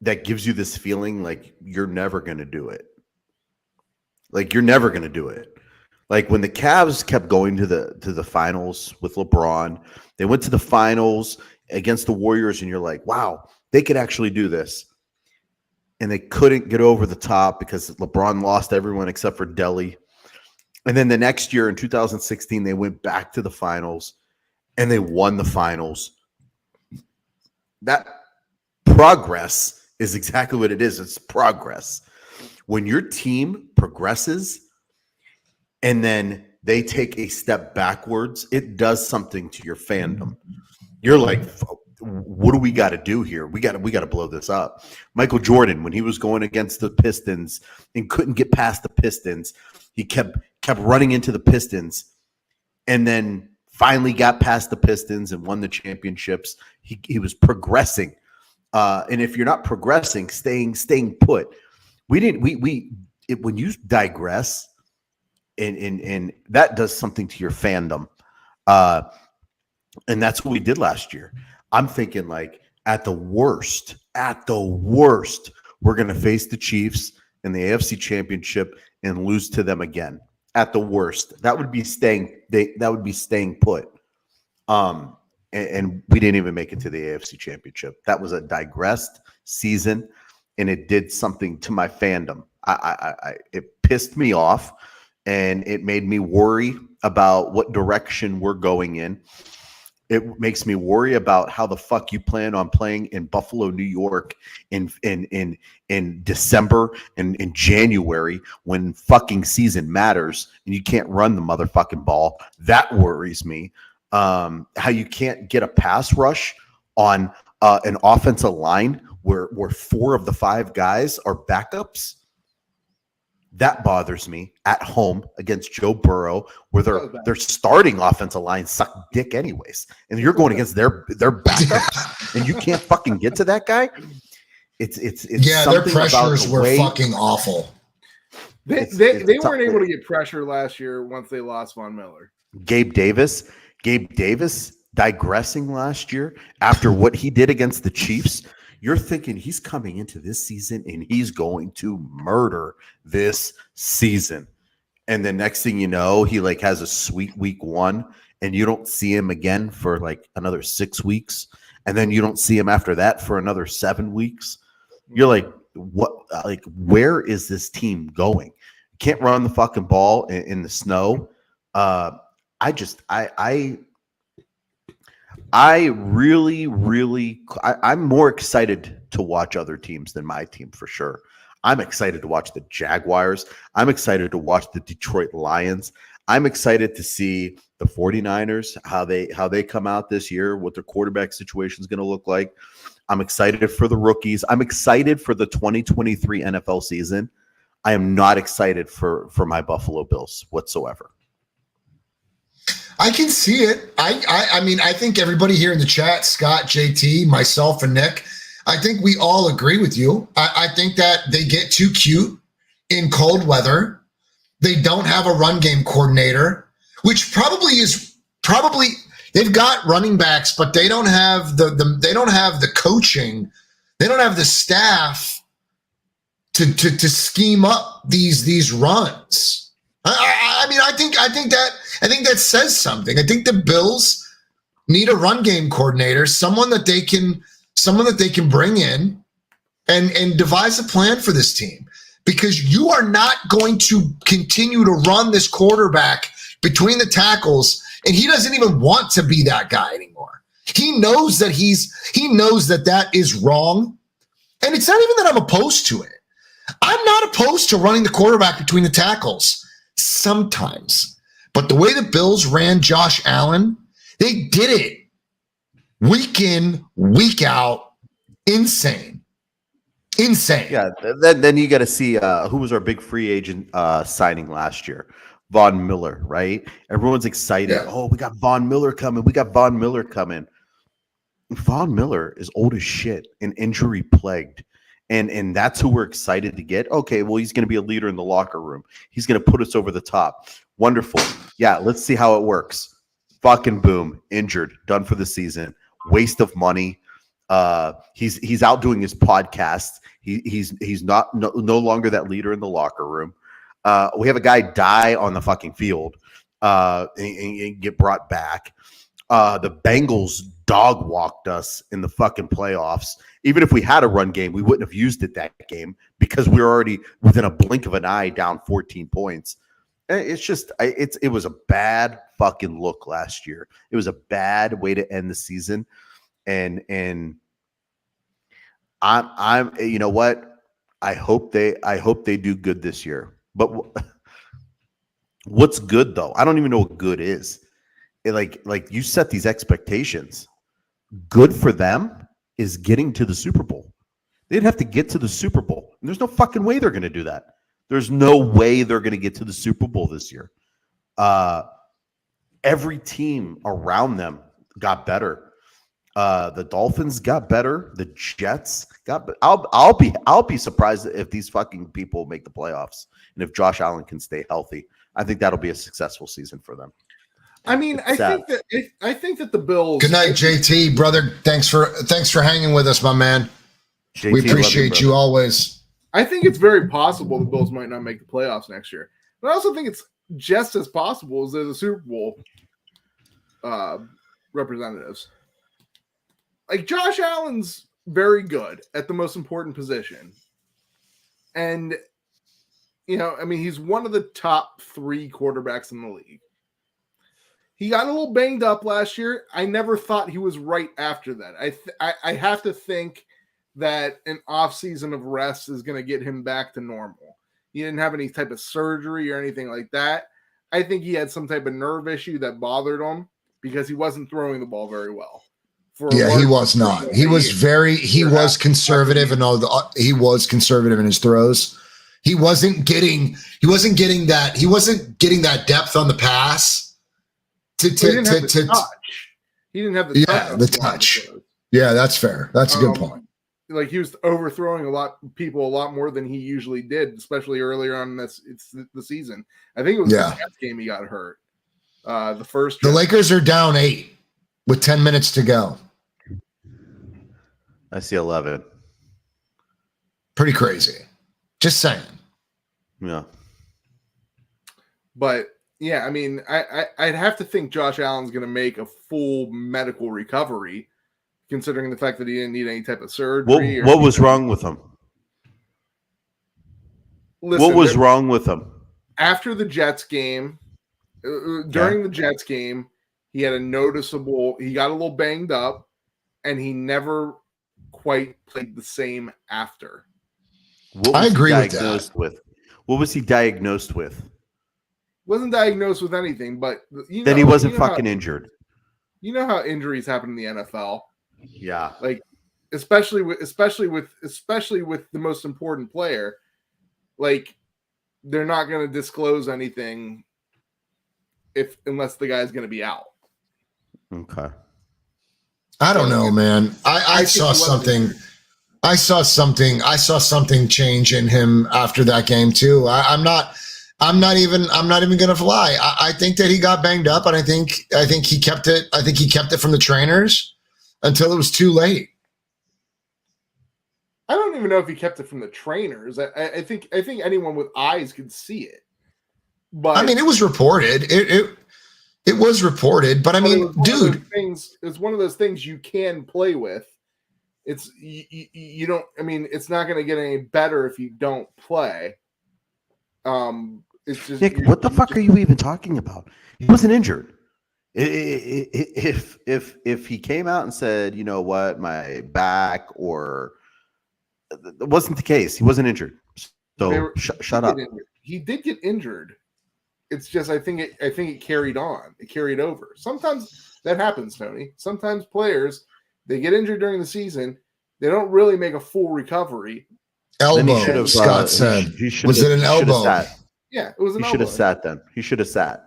That gives you this feeling like you're never going to do it. Like you're never going to do it. Like when the Cavs kept going to the finals with LeBron, they went to the finals against the Warriors and you're like, wow, they could actually do this. And they couldn't get over the top because LeBron lost everyone except for Delly. And then the next year in 2016, they went back to the finals and they won the finals. That progress is exactly what it is. It's progress. When your team progresses and then they take a step backwards, it does something to your fandom. You're like, what do we got to do here? We got to blow this up. Michael Jordan, when he was going against the Pistons and couldn't get past the Pistons, he kept running into the Pistons, and then finally got past the Pistons and won the championships. He was progressing, and if you're not progressing, staying put. When you digress, and that does something to your fandom, and that's what we did last year. I'm thinking like at the worst, we're going to face the Chiefs in the AFC Championship and lose to them again. At the worst, that would be staying put. And we didn't even make it to the AFC Championship. That was a digressed season, and it did something to my fandom. It pissed me off, and it made me worry about what direction we're going in. It makes me worry about how the fuck you plan on playing in Buffalo, New York in December and in January when fucking season matters and you can't run the motherfucking ball. That worries me. How you can't get a pass rush on an offensive line where 4 of the 5 guys are backups. That bothers me at home against Joe Burrow, where their starting offensive line suck dick anyways, and you're going against their backups, and you can't fucking get to that guy. It's their pressures were fucking awful. They weren't able to get pressure last year once they lost Von Miller. Gabe Davis digressing last year after what he did against the Chiefs. You're thinking he's coming into this season and he's going to murder this season. And the next thing you know, he like has a sweet week 1 and you don't see him again for like another 6 weeks. And then you don't see him after that for another 7 weeks. You're like, what? Like, where is this team going? Can't run the fucking ball in the snow. I'm more excited to watch other teams than my team for sure. I'm excited to watch the Jaguars. I'm excited to watch the Detroit Lions. I'm excited to see the 49ers, how they come out this year, what their quarterback situation is going to look like. I'm excited for the rookies. I'm excited for the 2023 NFL season. I am not excited for my Buffalo Bills whatsoever. I can see it. I mean, I think everybody here in the chat, Scott, JT, myself, and Nick, I think we all agree with you. I think that they get too cute in cold weather. They don't have a run game coordinator, which probably they've got running backs, but they don't have the coaching. They don't have the staff to scheme up these runs. I think that says something. I think the Bills need a run game coordinator, someone that they can bring in and devise a plan for this team, because you are not going to continue to run this quarterback between the tackles, and he doesn't even want to be that guy anymore. He knows that that is wrong, and it's not even that I'm opposed to it. I'm not opposed to running the quarterback between the tackles sometimes, but the way the Bills ran Josh Allen, they did it week in, week out, insane. Yeah, then you got to see who was our big free agent signing last year, Von Miller, right? Everyone's excited. Yeah. Oh, we got Von Miller coming. Von Miller is old as shit and injury plagued. And that's who we're excited to get. Okay, well, he's going to be a leader in the locker room. He's going to put us over the top. Wonderful. Yeah, let's see how it works. Fucking boom, injured, done for the season. Waste of money. He's out doing his podcast. He's no longer that leader in the locker room. We have a guy die on the fucking field and get brought back. The Bengals dog walked us in the fucking playoffs. Even if we had a run game, we wouldn't have used it that game because we were already within a blink of an eye down 14 points. It's just it was a bad fucking look last year. It was a bad way to end the season. And I'm you know what? I hope they do good this year. But what's good though? I don't even know what good is. Like you set these expectations. Good for them is getting to the Super Bowl. They'd have to get to the Super Bowl. And there's no fucking way they're going to do that. There's no way they're going to get to the Super Bowl this year. Every team around them got better. The Dolphins got better. The Jets got better. I'll be surprised if these fucking people make the playoffs and if Josh Allen can stay healthy. I think that'll be a successful season for them. I mean, I think that the Bills. Good night, JT, brother. Thanks for hanging with us, my man. JT, we appreciate you always. I think it's very possible the Bills might not make the playoffs next year. But I also think it's just as possible as they're the Super Bowl representatives. Like, Josh Allen's very good at the most important position. And, you know, I mean, he's one of the top 3 quarterbacks in the league. He got a little banged up last year. I never thought he was right after that. I have to think that an offseason of rest is going to get him back to normal. He didn't have any type of surgery or anything like that. I think he had some type of nerve issue that bothered him because he wasn't throwing the ball very well. He was not. He was conservative and he was conservative in his throws. He wasn't getting that depth on the pass. He didn't have the touch. He didn't have the touch. The touch. Yeah, that's fair. That's a good point. Like, he was overthrowing a lot more than he usually did, especially earlier on in the season. I think it was the Jets game he got hurt. The Lakers are down 8 with 10 minutes to go. I see 11. Pretty crazy. Just saying. Yeah. But yeah, I mean, I'd have to think Josh Allen's going to make a full medical recovery, considering the fact that he didn't need any type of surgery. What was wrong with him? Listen, what was wrong with him? After the Jets game, during the Jets game, he had he got a little banged up, and he never quite played the same after. I agree with that. What was he diagnosed with? Wasn't diagnosed with anything, but then he wasn't fucking injured. You know how injuries happen in the NFL. Yeah, like especially with the most important player. Like, they're not going to disclose anything unless the guy's going to be out. Okay. I don't know, man. I saw something. I saw something change in him after that game too. I'm not even gonna fly. I think that he got banged up, and I think he kept it. I think he kept it from the trainers until it was too late. I don't even know if he kept it from the trainers. I think anyone with eyes could see it. But I mean, it was reported. It was reported, but I mean, dude, it's one of those things you can play with. It's you don't. I mean, it's not going to get any better if you don't play. It's just Nick, what the fuck are you even talking about? He wasn't injured. If he came out and said, you know what, my back, or it wasn't the case. He wasn't injured. So shut up. He did get injured. It's just I think it carried on. It carried over. Sometimes that happens, Tony. Sometimes players they get injured during the season. They don't really make a full recovery. Elbow. Scott said. Was it an elbow? Yeah, it was an elbow. He should have sat then. He should have sat.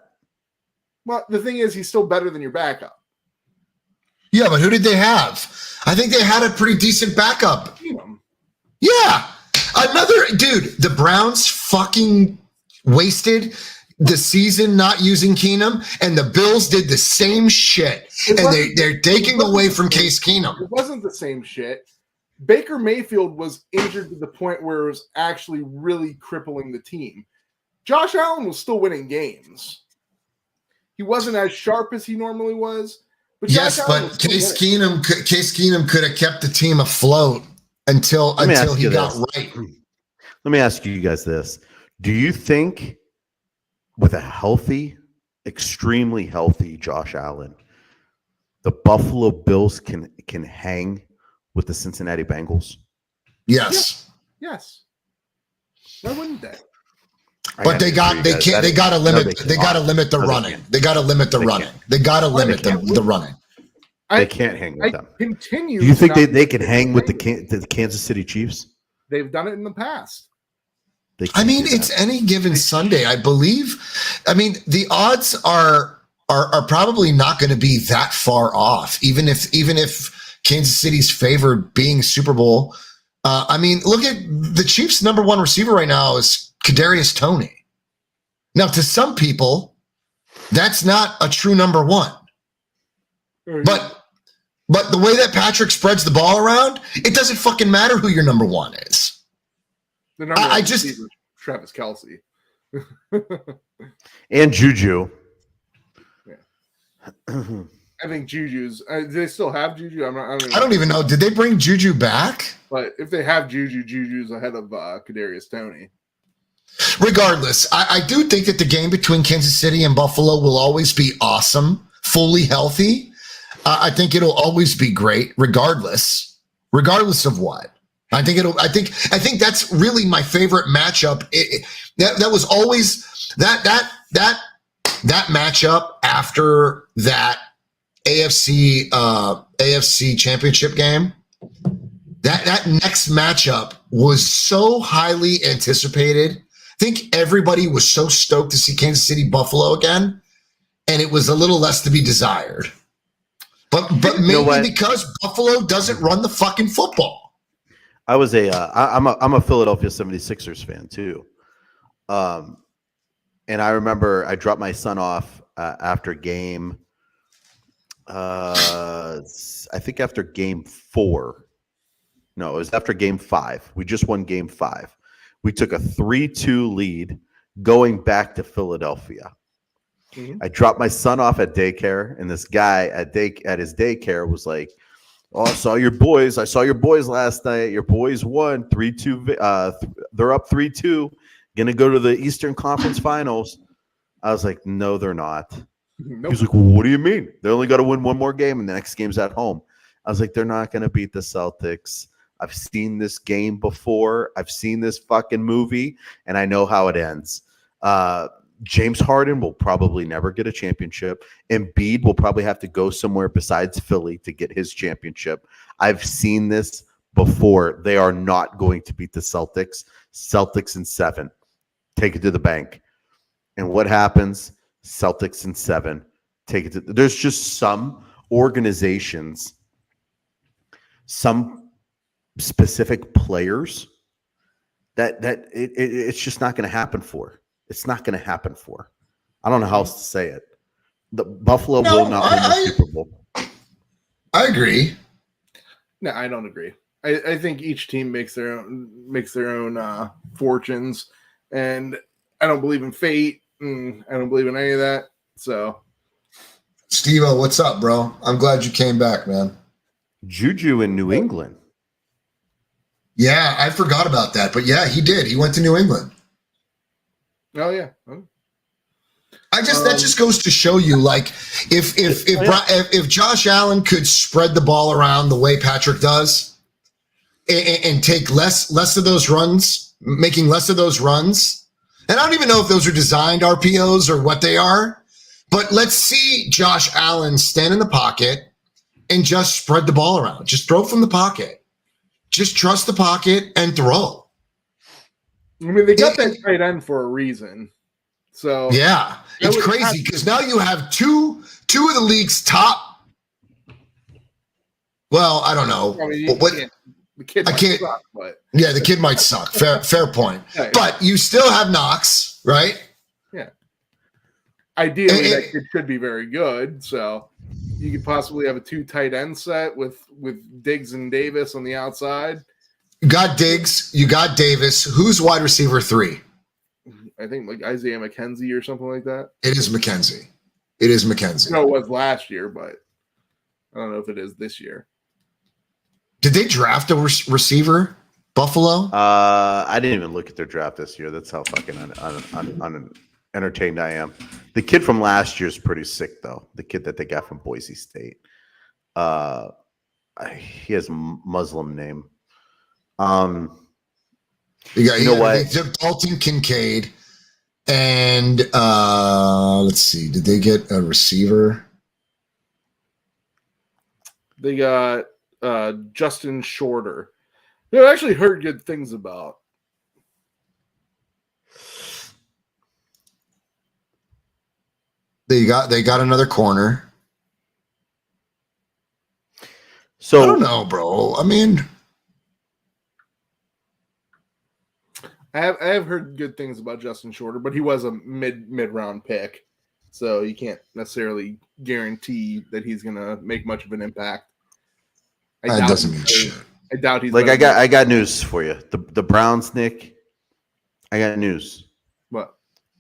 Well, the thing is, he's still better than your backup. Yeah, but who did they have? I think they had a pretty decent backup. Yeah. Another dude, the Browns fucking wasted the season not using Keenum, and the Bills did the same shit. And they're taking away from Case Keenum. It wasn't the same shit. Baker Mayfield was injured to the point where it was actually really crippling the team. Josh Allen was still winning games. He wasn't as sharp as he normally was. But yes, but Case Keenum could have kept the team afloat until he got right. Let me ask you guys this. Do you think with a healthy, extremely healthy Josh Allen, the Buffalo Bills can hang with the Cincinnati Bengals? Yes. Yes. Why wouldn't they? But they got to limit the running. They got to limit the running. They got to limit the running. They can't hang with them. Continue. Do you think they can hang with the Kansas City Chiefs? They've done it in the past. I mean, it's any given Sunday, I believe. I mean, the odds are probably not going to be that far off, even if Kansas City's favored being Super Bowl. I mean, look at the Chiefs' number one receiver right now is Kadarius Toney. Now, to some people, that's not a true number one. But the way that Patrick spreads the ball around, it doesn't fucking matter who your number one is. The number one receiver, Travis Kelce. And Juju. Yeah. I think Juju's. Do they still have Juju? I don't even know. Did they bring Juju back? But if they have Juju's ahead of Kadarius Toney. Regardless, I do think that the game between Kansas City and Buffalo will always be awesome, fully healthy. I think it'll always be great, regardless of what. I think that's really my favorite matchup. That was always that matchup after that AFC championship game. That next matchup was so highly anticipated. I think everybody was so stoked to see Kansas City Buffalo again, and it was a little less to be desired. But maybe because Buffalo doesn't run the fucking football. I'm a Philadelphia 76ers fan too. And I remember I dropped my son off after game. I think after game 4. No, it was after game 5. We just won game 5. We took a 3-2 lead going back to Philadelphia. Mm-hmm. I dropped my son off at daycare, and this guy at his daycare was like, "Oh, I saw your boys last night. Your boys won 3-2. They're up 3-2. Gonna go to the Eastern Conference Finals." I was like, "No, they're not." Nope. He's like, "Well, what do you mean? They only got to win one more game, and the next game's at home." I was like, "They're not gonna beat the Celtics. I've seen this game before. I've seen this fucking movie, and I know how it ends." James Harden will probably never get a championship. Embiid will probably have to go somewhere besides Philly to get his championship. I've seen this before. They are not going to beat the Celtics. Celtics in 7. Take it to the bank. And what happens? Celtics in 7. Take it to. There's just some organizations, some specific players that it's just not going to happen for. It's not going to happen for. I don't know how else to say it. The Buffalo will not win the Super Bowl. I agree. No, I don't agree. I think each team makes their own fortunes, and I don't believe in fate. I don't believe in any of that. So Steve-O, what's up, bro? I'm glad you came back, man. Juju in New England. Yeah, I forgot about that. But yeah, he did. He went to New England. Oh yeah. Oh. That just goes to show you, like, if Josh Allen could spread the ball around the way Patrick does, and take less of those runs, making less of those runs, and I don't even know if those are designed RPOs or what they are, but let's see Josh Allen stand in the pocket and just spread the ball around, just throw from the pocket, just trust the pocket and throw. I mean, they got that tight end for a reason. So yeah, it's crazy because now you have two of the league's top. Well, I don't know. I mean, the kid might suck, but yeah, the kid might suck. Fair point. Hey. But you still have Knox, right? Yeah. Ideally, that kid could be very good. So you could possibly have a 2 tight end set with Diggs and Davis on the outside. You got Diggs. You got Davis. Who's wide receiver 3? I think like Isaiah McKenzie or something like that. It is McKenzie. No, it was last year, but I don't know if it is this year. Did they draft a receiver? Buffalo? I didn't even look at their draft this year. That's how fucking entertained I am. The kid from last year is pretty sick, though. The kid that they got from Boise State. He has a Muslim name. You know what? They took Dalton Kincaid, and let's see. Did they get a receiver? They got Justin Shorter. I actually heard good things about. They got another corner. So I don't know, bro. I mean, I have heard good things about Justin Shorter, but he was a mid round pick, so you can't necessarily guarantee that he's going to make much of an impact. that doesn't mean shit. I doubt he's like I got news for you. The Browns, Nick. I got news. What?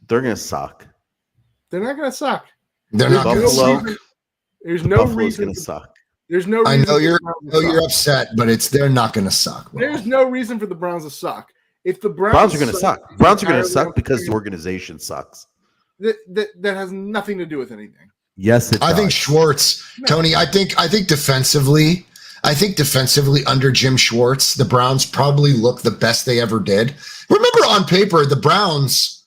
They're gonna suck. They're not going to suck. They're not going to Buffalo. suck. There's no Buffalo's reason. gonna suck. There's no. I Reason know for you're upset, but they're not going to suck. Bro. There's no reason for the Browns to suck. If the Browns are gonna suck. Browns are gonna entirely suck because the organization sucks. that has nothing to do with anything. Yes, it does. I think Schwartz, Tony. I think defensively. I think defensively under Jim Schwartz, the Browns probably look the best they ever did. Remember, on paper, the Browns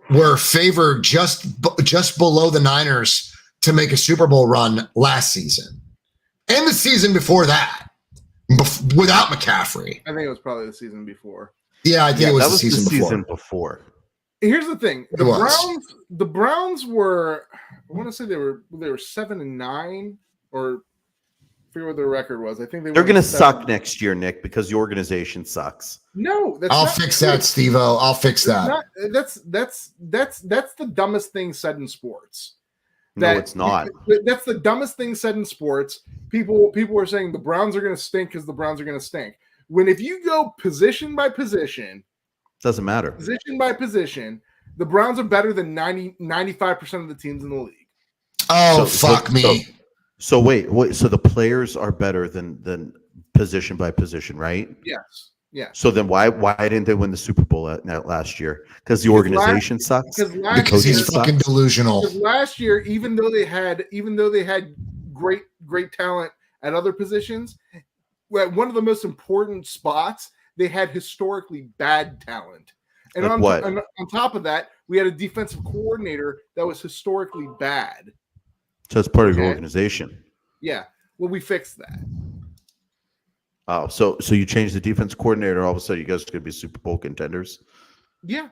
were favored just below the Niners to make a Super Bowl run last season, and the season before that, without McCaffrey. I think it was probably the season before. Yeah, I think it was that the season before. Here's the thing: It the Browns were. I want to say they were 7-9, or I forget what their record was. I think They're going to suck next year, Nick, because the organization sucks. No, that's I'll not fix true. that, Steve-O. I'll fix that. That's the dumbest thing said in sports. No, it's not. That's the dumbest thing said in sports. People are saying the Browns are going to stink because the Browns are going to stink. When if you go position by position, Doesn't matter. position by position, the Browns are better than 95% of the teams in the league. Oh, So- fuck me. So wait. So the players are better than position by position, right? Yes. Yeah. So then why didn't they win the Super Bowl last year? Because the organization sucks. Because The last Because coaching he's sucks? fucking delusional. Because last year, even though they had great talent at other positions, at one of the most important spots, they had historically bad talent. And Like on, what? on top of that, we had a defensive coordinator that was historically bad. So it's part of your Okay. organization. Yeah. Well, we fixed that. Oh, so you changed the defense coordinator. All of a sudden, you guys are going to be Super Bowl contenders. Yeah.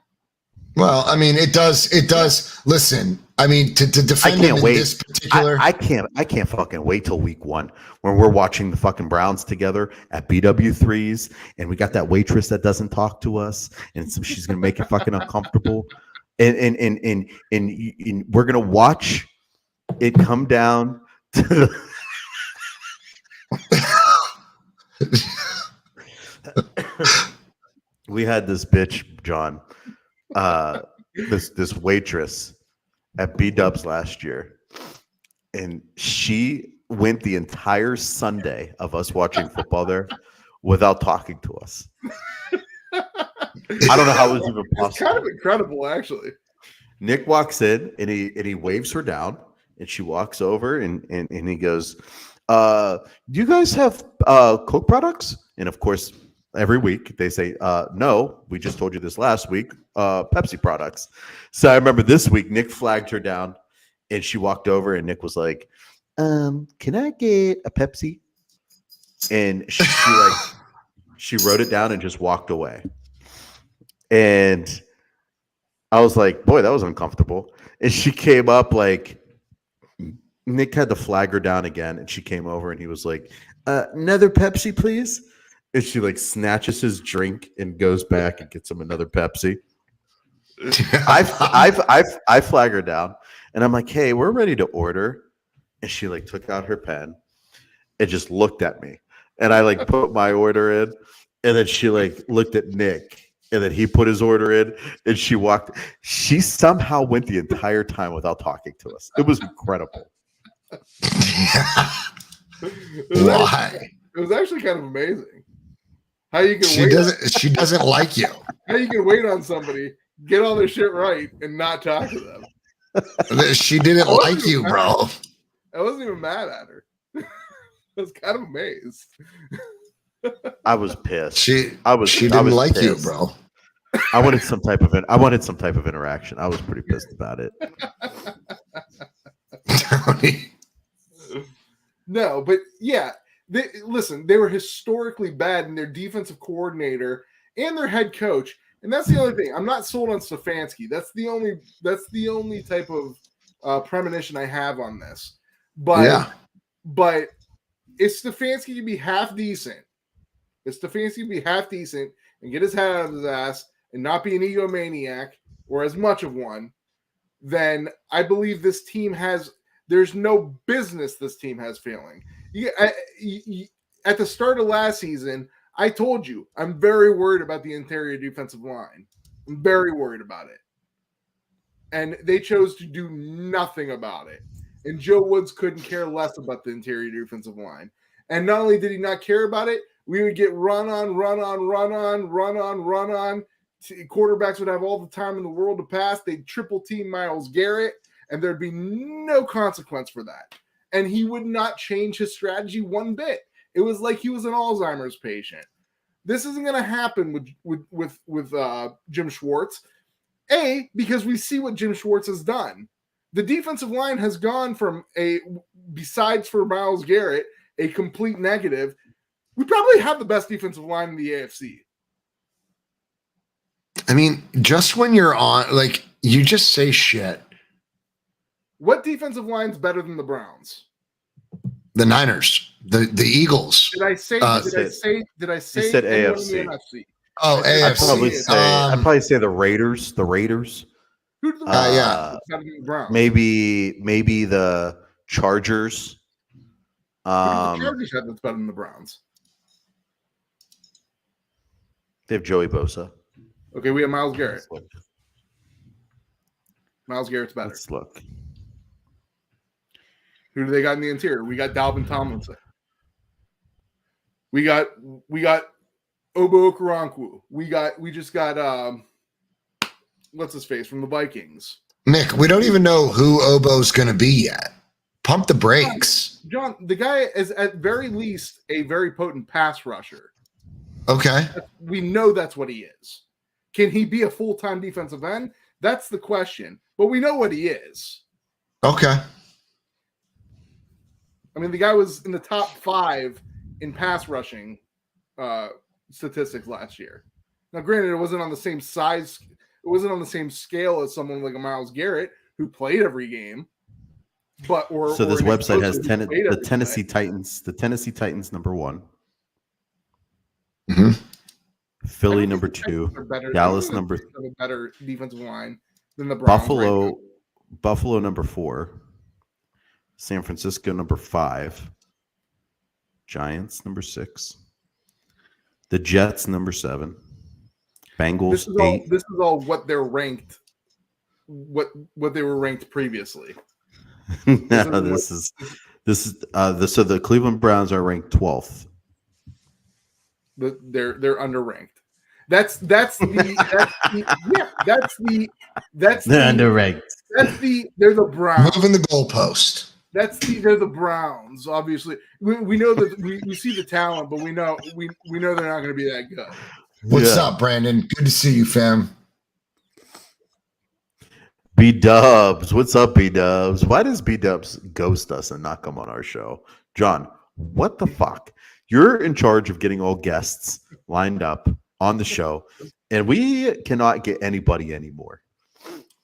Well, I mean, it does. Listen, I mean, to defend him in this particular. I can't fucking wait till week 1 when we're watching the fucking Browns together at BW3s, and we got that waitress that doesn't talk to us, and so she's gonna make it fucking uncomfortable, and we're gonna watch it come down to the. We had this bitch, John, this waitress, at B Dubs last year, and she went the entire Sunday of us watching football there without talking to us. I don't know how it was even It's possible. kind of incredible, actually. Nick walks in and he waves her down, and she walks over and he goes, "Do you guys have Coke products?" And of course, every week they say, "No, we just told you this last week. Pepsi products." So I remember this week Nick flagged her down, and she walked over, and Nick was like, "Can I get a Pepsi?" And she wrote it down and just walked away. And I was like, boy, that was uncomfortable. And she came up, like, Nick had to flag her down again, and she came over, and he was like, "Another Pepsi, please." And she like snatches his drink and goes back and gets him another Pepsi. I flag her down, and I'm like, "Hey, we're ready to order." And she like took out her pen and just looked at me, and I like put my order in, and then she like looked at Nick. And then he put his order in, and she walked. She somehow went the entire time without talking to us. It was incredible. Why? It was actually kind of amazing. How you can She doesn't like you. How you can wait on somebody, get all their shit right, and not talk to them. She didn't like you, bro. I wasn't even mad at her. I was kind of amazed. I was pissed. She I was didn't like pissed. you, bro. I wanted some type of interaction. I was pretty pissed about it. No, but yeah, they were historically bad in their defensive coordinator and their head coach, and that's the only thing. I'm not sold on Stefanski. That's the only type of premonition I have on this. But if Stefanski can be half decent, and get his head out of his ass and not be an egomaniac or as much of one, then I believe this team there's no business this team has failing. At the start of last season, I told you I'm very worried about the interior defensive line. I'm very worried about it. And they chose to do nothing about it. And Joe Woods couldn't care less about the interior defensive line. And not only did he not care about it, we would get run on. Quarterbacks would have all the time in the world to pass. They'd triple team Myles Garrett, and there'd be no consequence for that. And he would not change his strategy one bit. It was like he was an Alzheimer's patient. This isn't going to happen with Jim Schwartz. Because we see what Jim Schwartz has done. The defensive line has gone from besides for Myles Garrett, a complete negative. We probably have the best defensive line in the AFC. I mean, just when you're on, like, you just say shit. What defensive line's better than the Browns? The Niners, the Eagles. Did I say? You said AFC. NFC? Oh, AFC. I'd probably say the Raiders. The Raiders. Who did the yeah. better than the Browns? Maybe the Chargers. Who did the Chargers have that's better than the Browns? They have Joey Bosa. Okay, we have Myles Garrett. Myles Garrett's better. Let's look. Who do they got in the interior? We got Dalvin Tomlinson. We got Obo Okoronkwo. We just got what's his face from the Vikings. Nick, we don't even know who Obo's going to be yet. Pump the brakes. John, the guy is at very least a very potent pass rusher. Okay. We know that's what he is. Can he be a full-time defensive end? That's the question. But we know what he is. Okay. I mean, the guy was in the top 5 in pass rushing statistics last year. Now, granted, it wasn't on the same size. It wasn't on the same scale as someone like a Myles Garrett who played every game. So this website has the Tennessee Titans. The Tennessee Titans #1. Mm-hmm. Philly #2. Dallas a better defensive line than the Browns. Buffalo #4. San Francisco #5. Giants #6. The Jets #7. Bengals 8. This is all what they're ranked what they were ranked previously. No, this is so the Cleveland Browns are ranked 12th. They're underranked. That's the underranked. They're the Browns. Moving the goalpost. They're the Browns. Obviously, we know that we see the talent, but we know they're not going to be that good. What's up, Brandon? Good to see you, fam. B-Dubs. What's up, B-Dubs? Why does B-Dubs ghost us and not come on our show? John, what the fuck? You're in charge of getting all guests lined up on the show, and we cannot get anybody anymore.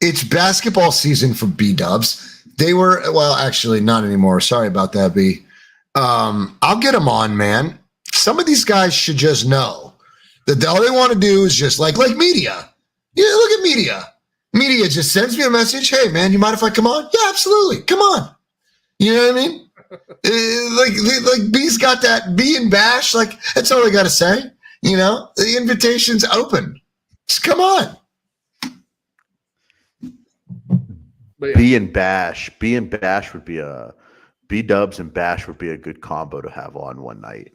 It's basketball season for B-Dubs. They were, well, actually, not anymore. Sorry about that, B. I'll get them on, man. Some of these guys should just know that all they want to do is just like media. Yeah, look at media. Media just sends me a message. Hey, man, you mind if I come on? Yeah, absolutely. Come on. You know what I mean? Like B's got that B and bash. Like, that's all I got to say. You know, the invitation's open. Just come on. B and Bash would be B-Dubs and Bash would be a good combo to have on one night.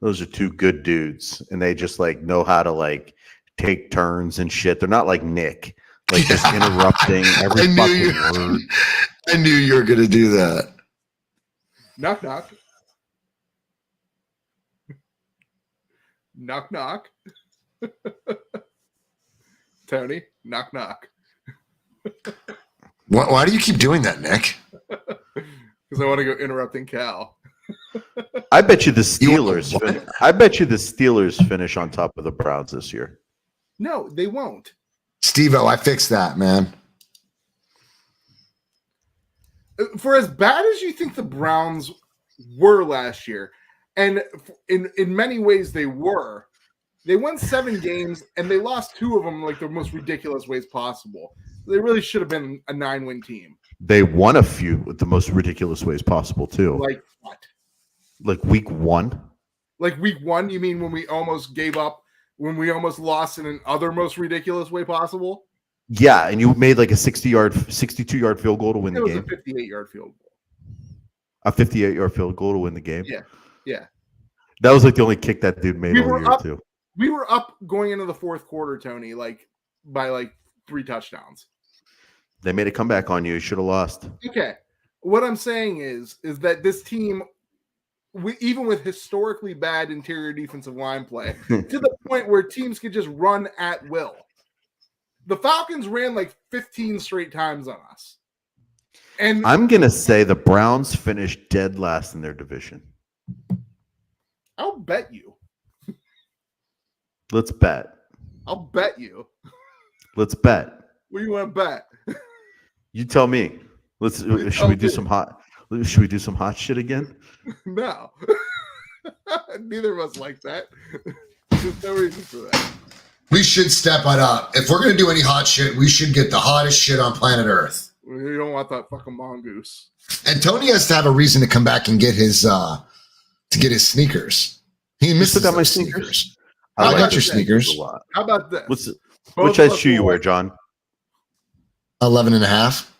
Those are two good dudes, and they just like know how to like take turns and shit. They're not like Nick, like just interrupting every fucking word. I knew you were gonna do that. Knock knock. Knock knock. Tony, knock knock. Why do you keep doing that, Nick? Because I want to go interrupting Cal. I bet you the Steelers. I bet you the Steelers finish on top of the Browns this year. No, they won't. Steve-O, I fixed that, man. For as bad as you think the Browns were last year, and in many ways they were, they won 7 games and they lost 2 of them like the most ridiculous ways possible. They really should have been a 9-win team. They won a few with the most ridiculous ways possible too. Like what? Like week 1? Like week 1? You mean when we almost gave up, when we almost lost in an other most ridiculous way possible? Yeah, and you made like a 62-yard field goal to win the game. It was a 58-yard field goal. A 58-yard field goal to win the game. Yeah. That was like the only kick that dude made all year too. We were up going into the fourth quarter, Tony, like by like 3 touchdowns. They made a comeback on you. You should have lost. Okay. What I'm saying is that this team, even with historically bad interior defensive line play, to the point where teams could just run at will. The Falcons ran like 15 straight times on us. And I'm going to say the Browns finished dead last in their division. I'll bet you. Let's bet. I'll bet you. Let's bet. What do you want to bet? You tell me. Should we do some hot shit again? No. Neither of us like that. There's no reason for that. We should step it up. If we're going to do any hot shit, we should get the hottest shit on planet Earth. You don't want that fucking mongoose. And Tony has to have a reason to come back and get his sneakers. He misses got my sneakers. I got your sneakers. How about this? Which size shoe you wear, John? 11 and a half.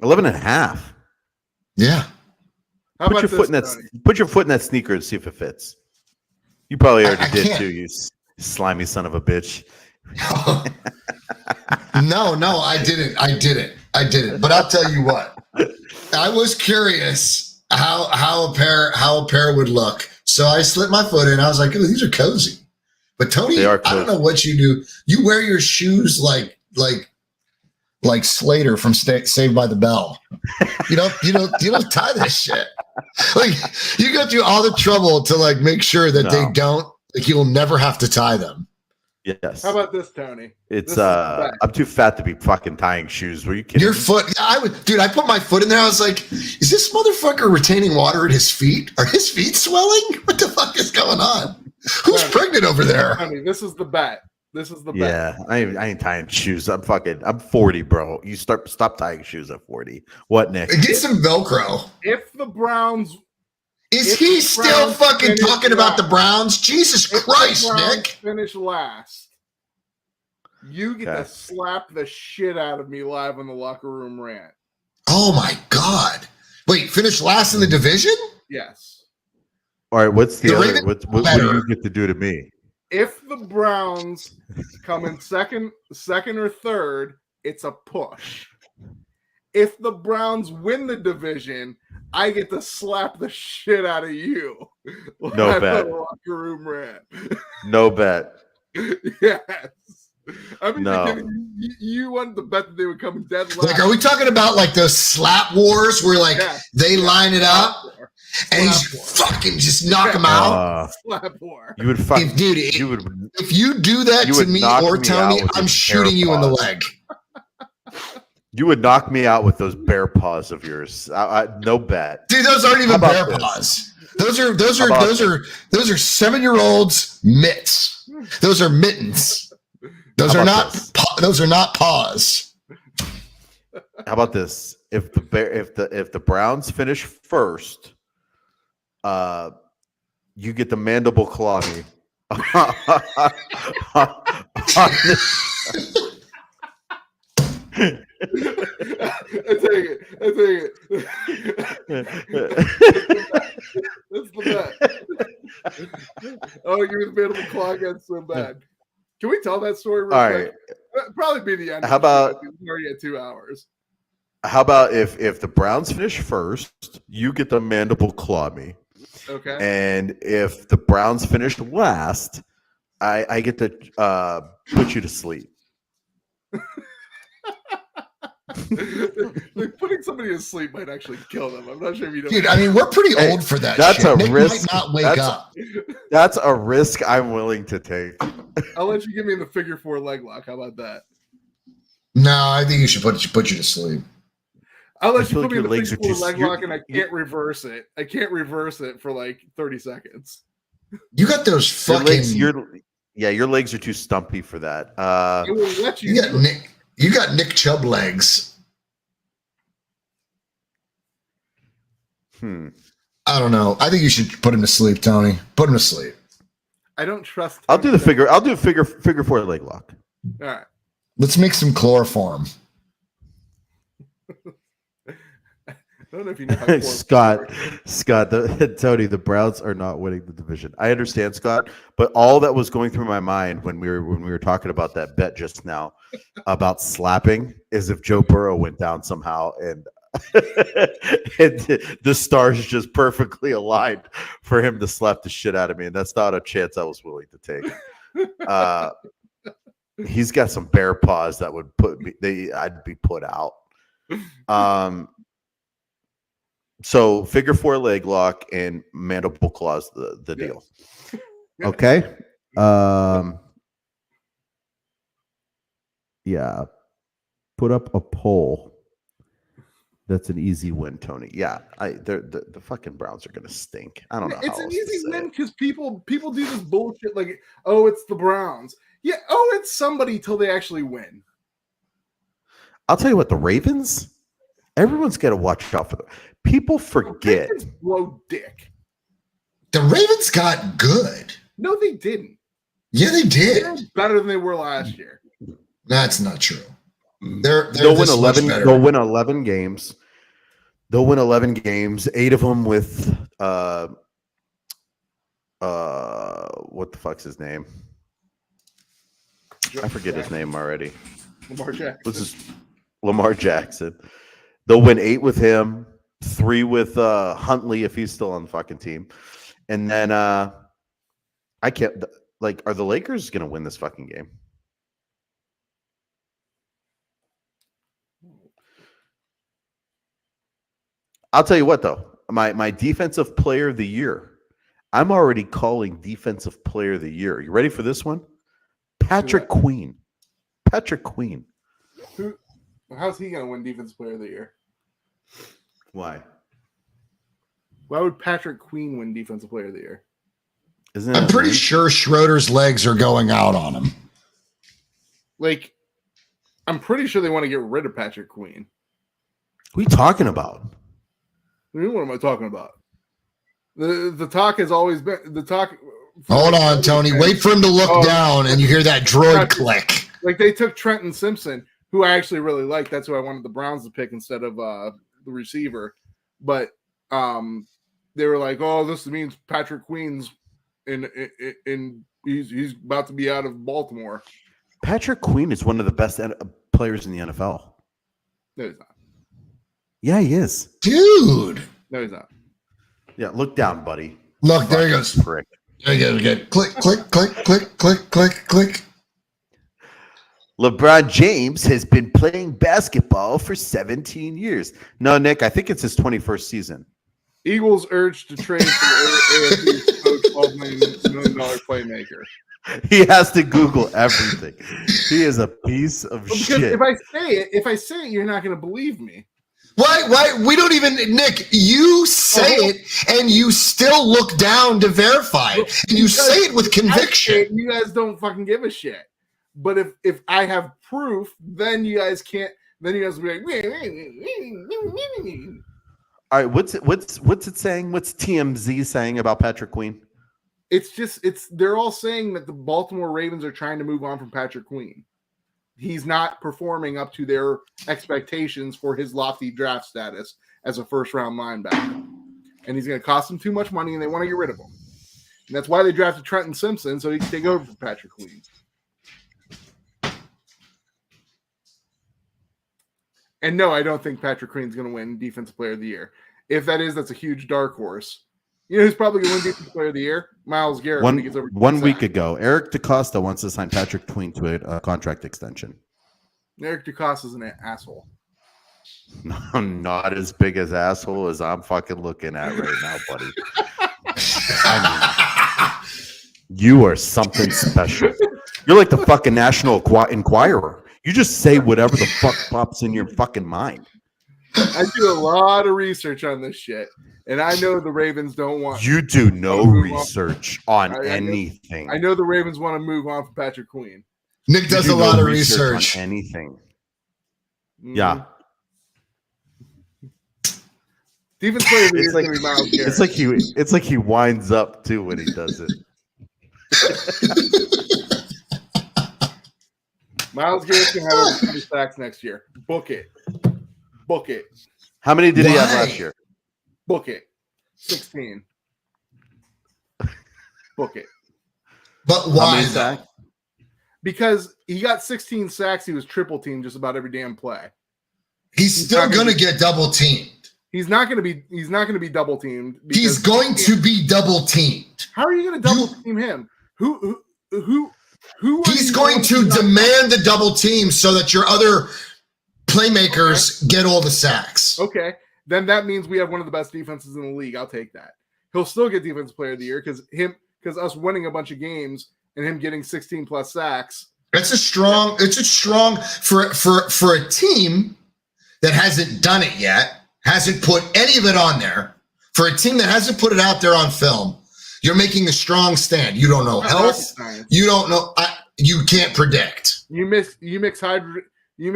11 and a half. Yeah. Put your foot in that sneaker and see if it fits. You probably already did too, you slimy son of a bitch. No, I didn't. But I'll tell you what. I was curious how a pair would look. So I slipped my foot in. I was like, "Oh, these are cozy." But Tony, I don't know what you do. You wear your shoes like Slater from Saved by the Bell. You don't tie this shit. Like you go through all the trouble to like make sure that they don't. Like you'll never have to tie them. Yes. How about this, Tony? I'm too fat to be fucking tying shoes. Were you kidding? Your foot. I put my foot in there. I was like, is this motherfucker retaining water at his feet? Are his feet swelling? What the fuck is going on? Who's pregnant over there? Tony, this is the bet. Yeah, I ain't tying shoes. I'm 40, bro. You stop tying shoes at 40. What, Nick? Get some Velcro. If the Browns Is he still fucking talking about the Browns? Jesus Christ, Nick. Finish last. You get Okay. to slap the shit out of me live on the locker room rant. Oh my God. Wait, finish last in the division? Yes. All right, what's the The other? Ravens What do better. you get to do to me? If the Browns come in second or third, it's a push. If the Browns win the division, I get to slap the shit out of you. No live bet. on the locker room rant. No bet. Yes. I mean, No. you wanted to bet that they would come dead last. Like, are we talking about like those slap wars where like Yeah. they line it up and you Slap war. fucking just knock them out? Slap war. You would fuck. If, dude, You would. if you do that You to would me knock or me Tony, out with I'm your shooting bare you in the paws. leg. You would knock me out with those bear paws of yours. No bet. Dude, those aren't How even about bear this? paws. Those are How about 7-year-olds mitts. Those are mittens. Those How are about not those are not paws. How about this? If the Browns finish first, you get the mandible claw me. I take it. That's the bet. Oh, you're the mandible claw against so bad. Can we tell that story real All quick? That'd probably be the end. How of the show, about- because we're already at 2 hours? How about if the Browns finish first, you get the mandible claw me, Okay. and if the Browns finish last, I get to put you to sleep. Like, putting somebody to sleep might actually kill them. I'm not sure if you know. Dude, I mean, we're pretty Hey, old for that that's shit. a Nick risk. might not wake That's- up. That's a risk I'm willing to take. I'll let you give me the figure 4 leg lock. How about that? No, I think you should put you to sleep. I'll I let you feel put like me in your the legs figure are 4 too- leg you're- lock, and I can't reverse it. I can't reverse it for like 30 seconds. You got those Your fucking legs, your legs are too stumpy for that. I will let you. you got Nick Chubb legs. I don't know. I think you should put him to sleep, Tony. Put him to sleep. I don't trust. I'll do the figure. I'll do a figure 4 leg lock. All right. Let's make some chloroform. I don't know if you know how Scott, Tony, the Browns are not winning the division. I understand, Scott, but all that was going through my mind when we were talking about that bet just now about slapping is if Joe Burrow went down somehow and the stars just perfectly aligned for him to slap the shit out of me, and that's not a chance I was willing to take. He's got some bear paws that would put me. I'd be put out. So figure 4 leg lock and mandible claws the deal. Okay. Yeah. Put up a poll. That's an easy win, Tony. Yeah, the fucking Browns are gonna stink. I don't know. It's how an else to easy say win it. because people do this bullshit like, oh, it's the Browns. Yeah. Oh, it's somebody till they actually win. I'll tell you what, the Ravens. Everyone's got to watch out for them. People forget. Ravens blow dick. The Ravens got good. No, they didn't. Yeah, they did. They're better than they were last year. That's not true. They're They'll win this much 11. better. They'll win 11 games. They'll win 11 games. 8 of them with what the fuck's his name? I forget his name already. Lamar Jackson. What's his Lamar Jackson? They'll win 8 with him, 3 with Huntley if he's still on the fucking team, and then I can't. Like, are the Lakers going to win this fucking game? I'll tell you what, though. My defensive player of the year. I'm already calling defensive player of the year. You ready for this one? Patrick Queen. Patrick Queen. How's he going to win Defensive Player of the Year? Why? Why would Patrick Queen win Defensive Player of the Year? Isn't it I'm pretty sure Schroeder's legs are going out on him. Like, I'm pretty sure they want to get rid of Patrick Queen. What are you talking about? What am I talking about? The talk has always been the talk. Hold on, Tony. Wait for him to look down and you hear that droid click. Like they took Trenton Simpson, who I actually really like. That's who I wanted the Browns to pick instead of the receiver. But they were like, "Oh, this means Patrick Queen's in he's about to be out of Baltimore." Patrick Queen is one of the best players in the NFL. No, he's not. Yeah, he is. Dude. No, he's not. Yeah, look down, buddy. Look, there he goes. Prick. There you go. Again. Click, click, click, click, click, click, click. LeBron James has been playing basketball for 17 years. No, Nick, I think it's his 21st season. Eagles urged to trade for AFC's $12 million playmaker. He has to Google everything. He is a piece of Because shit. if I say it, you're not going to believe me. Why? We don't even, Nick, you say it and you still look down to verify it. And you say it with conviction. You guys don't fucking give a shit. But if I have proof, then you guys can't. Then you guys will be like, All right, what's it saying? What's TMZ saying about Patrick Queen? they're all saying that the Baltimore Ravens are trying to move on from Patrick Queen. He's not performing up to their expectations for his lofty draft status as a first-round linebacker. And he's going to cost them too much money, and they want to get rid of him. And that's why they drafted Trenton Simpson, so he can take over for Patrick Queen. And no, I don't think Patrick Queen's going to win Defensive Player of the Year. If that is, that's a huge dark horse. You know who's probably going to win Defensive Player of the Year? Myles Garrett. One week ago, Eric DeCosta wants to sign Patrick Queen to a contract extension. Eric DeCosta's an asshole. No, not as big as asshole as I'm fucking looking at right now, buddy. I mean, you are something special. You're like the fucking National Enquirer. You just say whatever the fuck pops in your fucking mind. I do a lot of research on this shit, and I know the Ravens don't want. You do no research on anything. I know the Ravens want to move on from Patrick Queen. Nick does a lot of research on anything. Mm-hmm. Yeah. Defense player of the year is gonna be Myles Garrett. It's like he winds up too when he does it. Myles Garrett's gonna have over 20 sacks next year. Book it. Book it. How many did he have last year? Book it. 16. Book it. But why though? Because he got 16 sacks. He was triple teamed just about every damn play. He's still going to get double teamed. He's not going to be double teamed. He's going to be double teamed. How are you going to double team him? Who? He's going to demand the double team so that your other playmakers get all the sacks. Okay, then that means we have one of the best defenses in the league. I'll take that. He'll still get Defensive Player of the Year because us winning a bunch of games and him getting 16 plus sacks. It's a strong for a team that hasn't done it yet, hasn't put any of it on there. For a team that hasn't put it out there on film, you're making a strong stand. You don't know health. You don't know. You can't predict. You mix bullshit. You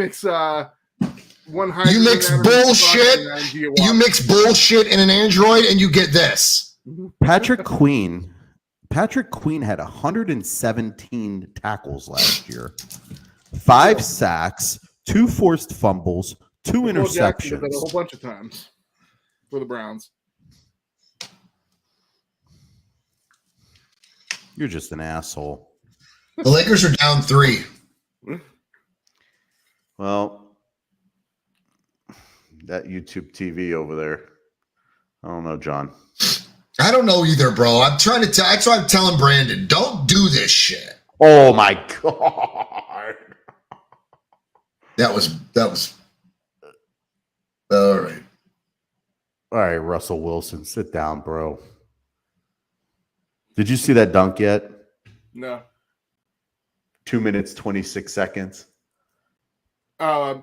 mix bullshit in an Android, and you get this. Patrick Queen had 117 tackles last year, 5 sacks, 2 forced fumbles, 2 interceptions. Did that a whole bunch of times for the Browns. You're just an asshole. The Lakers are down 3. Well, that YouTube TV over there. I don't know, John. I don't know either, bro. I'm trying to tell. That's why I'm telling Brandon, don't do this shit. Oh my god. That was all right. All right, Russell Wilson, sit down, bro. Did you see that dunk yet? No. 2 minutes, 26 seconds. Oh,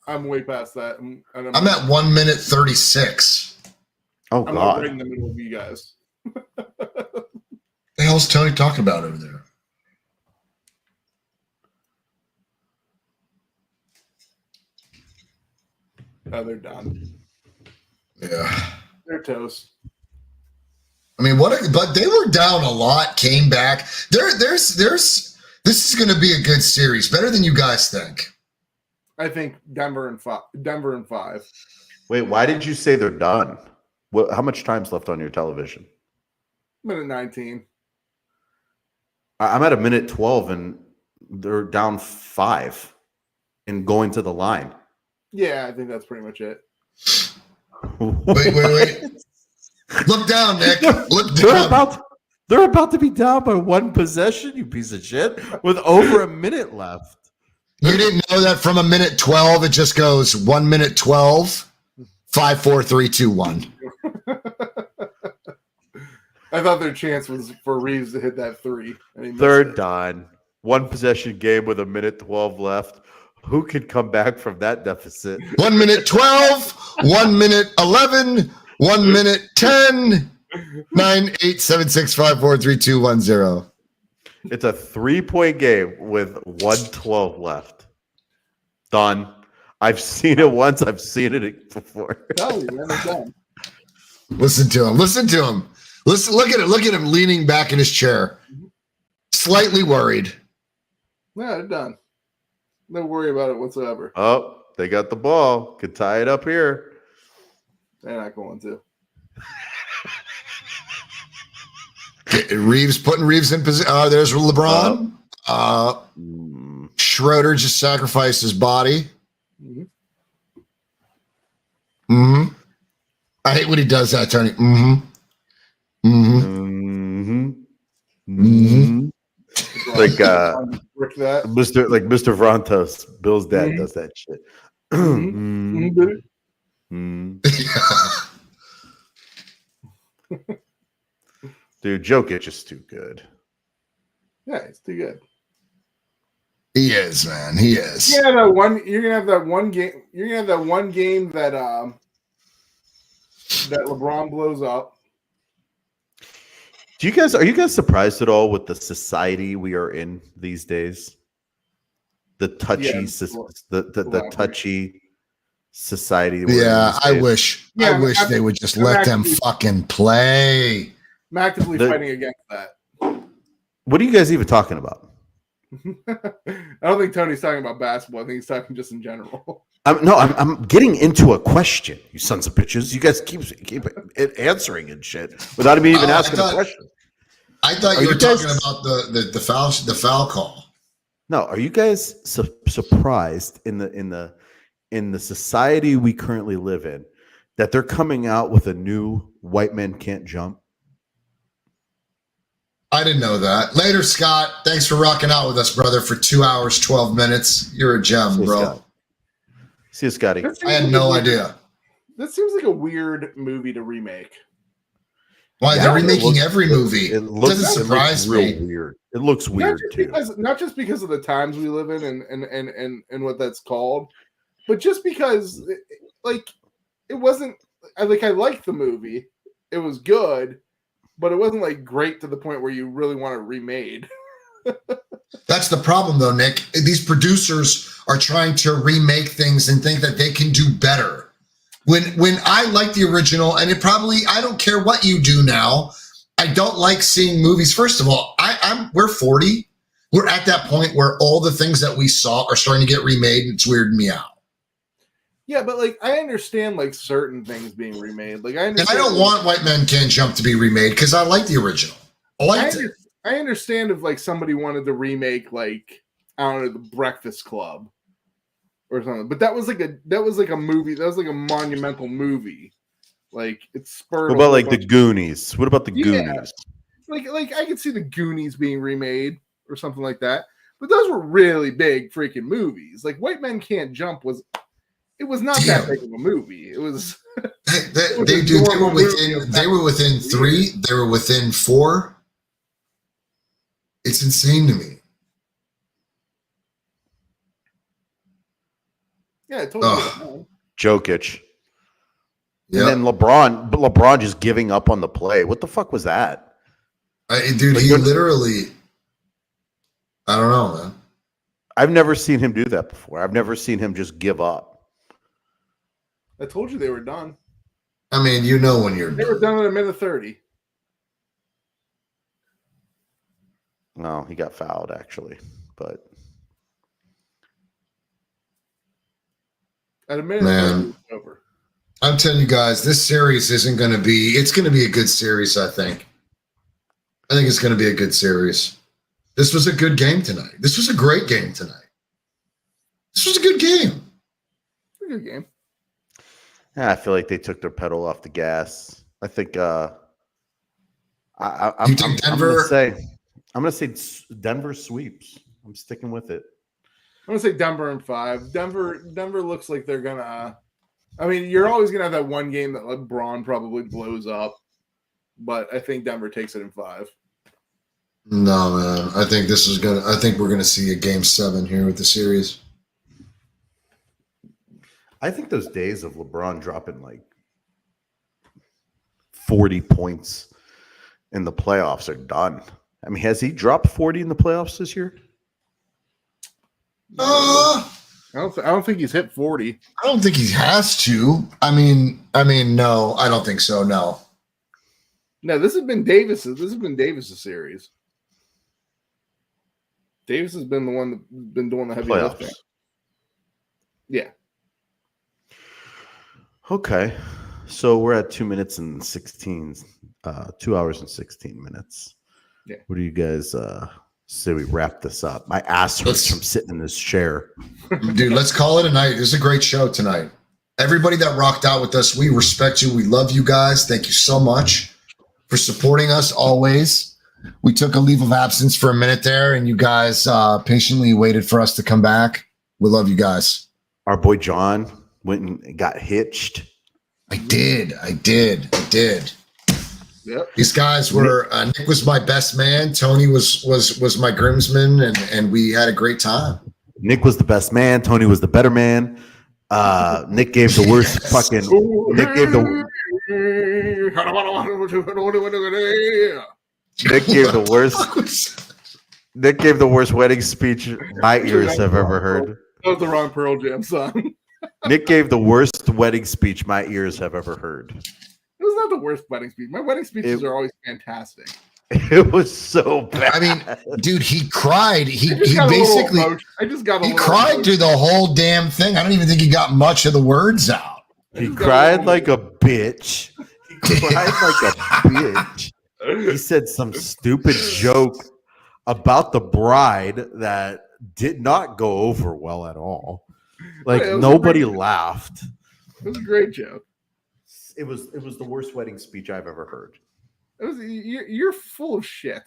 I'm way past that. I'm at 1 minute 36. Oh, I'm God. right in the middle of you guys. The hell's Tony talking about over there? Oh, they're done. Yeah. They're toast. I mean, but they were down a lot, came back. There's This is going to be a good series, better than you guys think. I think Denver and five. Wait, why did you say they're done? How much time's left on your television? Minute 19. I'm at a minute 12 and they're down 5 and going to the line. Yeah, I think that's pretty much it. Wait. Look down, Nick. Look down. They're about to be down by 1 possession, you piece of shit, with over a minute left. You didn't know that from a minute 12, it just goes 1 minute 12, 5, 4, 3, 2, 1. I thought their chance was for Reeves to hit that 3. And he missed Third it. down, 1 possession game with a minute 12 left. Who could come back from that deficit? 1 minute 12, 1 minute 11, 1 minute 10, 9, 8, 7, 6, 5, 4, 3, 2, 1, 0. It's a 3-point game with 1:12 left. Done. I've seen it once. I've seen it before. Tell you, man, it's done. Listen to him. Look at him leaning back in his chair. Slightly worried. Yeah, it's done. No worry about it whatsoever. Oh, they got the ball. Could tie it up here. They're not going to. Reeves putting Reeves in position. There's LeBron. Schroeder just sacrificed his body. Mhm. I hate when he does that, Tony. Like Rick that. Mr. Vrontos, Bill's dad Mhm. does that shit. Mhm. Dude, Jokic is too good. Yeah, it's too good. He is, man. He is. Yeah, you're gonna have that one game. You're gonna have that one game that that LeBron blows up. Are you guys surprised at all with the society we are in these days? The touchy, the touchy society. we're in Yeah, these I days. wish they would just I'm let them actually- fucking play. I'm actively fighting against that. What are you guys even talking about? I don't think Tony's talking about basketball. I think he's talking just in general. I'm getting into a question, you sons of bitches. You guys keep answering and shit without me even asking a question. I thought Are you were you guys- talking about the foul call. No, are you guys surprised in the society we currently live in that they're coming out with a new white men can't jump? I didn't know that. Later, Scott. Thanks for rocking out with us, brother, for 2 hours, 12 minutes. You're a gem, See you, bro. Scott. See you, Scotty. That seems I had like no a weird- idea. That seems like a weird movie to remake. Why Yeah, they're it remaking looks- every movie? It looks, doesn't surprise real me. weird. It looks weird too. Not just because of the times we live in and what that's called, but just because it wasn't. I liked the movie. It was good, but it wasn't like great to the point where you really want it remade. That's the problem, though, Nick. These producers are trying to remake things and think that they can do better. When I like the original, and I don't care what you do now. I don't like seeing movies. First of all, we're 40. We're at that point where all the things that we saw are starting to get remade, and it's weirding me out. Yeah, but I understand certain things being remade. I And understand. I don't want White Men Can't Jump to be remade because I like the original. I liked it. I understand if somebody wanted to remake I don't know, The Breakfast Club or something, but that was like a movie. That was like a monumental movie. It spurred. What about the Goonies? What about the Goonies? I could see the Goonies being remade or something like that, but those were really big freaking movies. White Men Can't Jump was not that big of a movie. It was. They were within 3. They were within 4. It's insane to me. Yeah, I told you. Jokic. Yep. And then LeBron just giving up on the play. What the fuck was that? Dude, he literally. I don't know, man. I've never seen him do that before. I've never seen him just give up. I told you they were done. I mean, you know when you're They were done in a minute 30. No, he got fouled actually, but At a minute, Man. it's over. I'm telling you guys, this series isn't going to be. It's going to be a good series. I think it's going to be a good series. This was a good game tonight. This was a great game tonight. This was a good game. It's a good game. yeah, I feel like they took their pedal off the gas. I think I'm You think Denver? I'm gonna say Denver sweeps. I'm sticking with it. I'm gonna say Denver in 5. Denver looks like they're gonna. I mean, you're always gonna have that one game that LeBron probably blows up, but I think Denver takes it in 5. No, man. I think this is gonna. I think we're gonna see a game 7 here with the series. I think those days of LeBron dropping like 40 points in the playoffs are done. I mean, has he dropped 40 in the playoffs this year? I I don't think he's hit 40. don't think he has to. I mean, no, I don't think so. No. No, this has been Davis's. This has been Davis's series. Davis has been the one that's been doing the heavy Playoffs. lifting. Yeah. Okay. So we're at 2 minutes and 16, 2 hours and 16 minutes. Yeah. What do you guys say we wrap this up? My ass hurts from sitting in this chair. Dude, let's call it a night. This is a great show tonight. Everybody that rocked out with us, we respect you. We love you guys. Thank you so much for supporting us always. We took a leave of absence for a minute there, and you guys patiently waited for us to come back. We love you guys. Our boy John went and got hitched. I did. Yep. These guys were Nick was my best man. Tony was my groomsman, and we had a great time. Nick was the best man. Tony was the better man. Nick gave the worst fucking. Nick gave the. Nick gave the worst. Nick gave the worst wedding speech my ears have ever heard. That was the wrong Pearl Jam song. Nick gave the worst wedding speech my ears have ever heard. It was not the worst wedding speech. My wedding speeches are always fantastic. It was so bad. I mean, dude, he cried. He I basically just got a he little cried emotional. through the whole damn thing. I don't even think he got much of the words out. He cried like a bitch. He cried like a bitch. He said some stupid joke about the bride that did not go over well at all. Like It was nobody laughed. It was a great joke. It was the worst wedding speech I've ever heard. It was you're full of shit.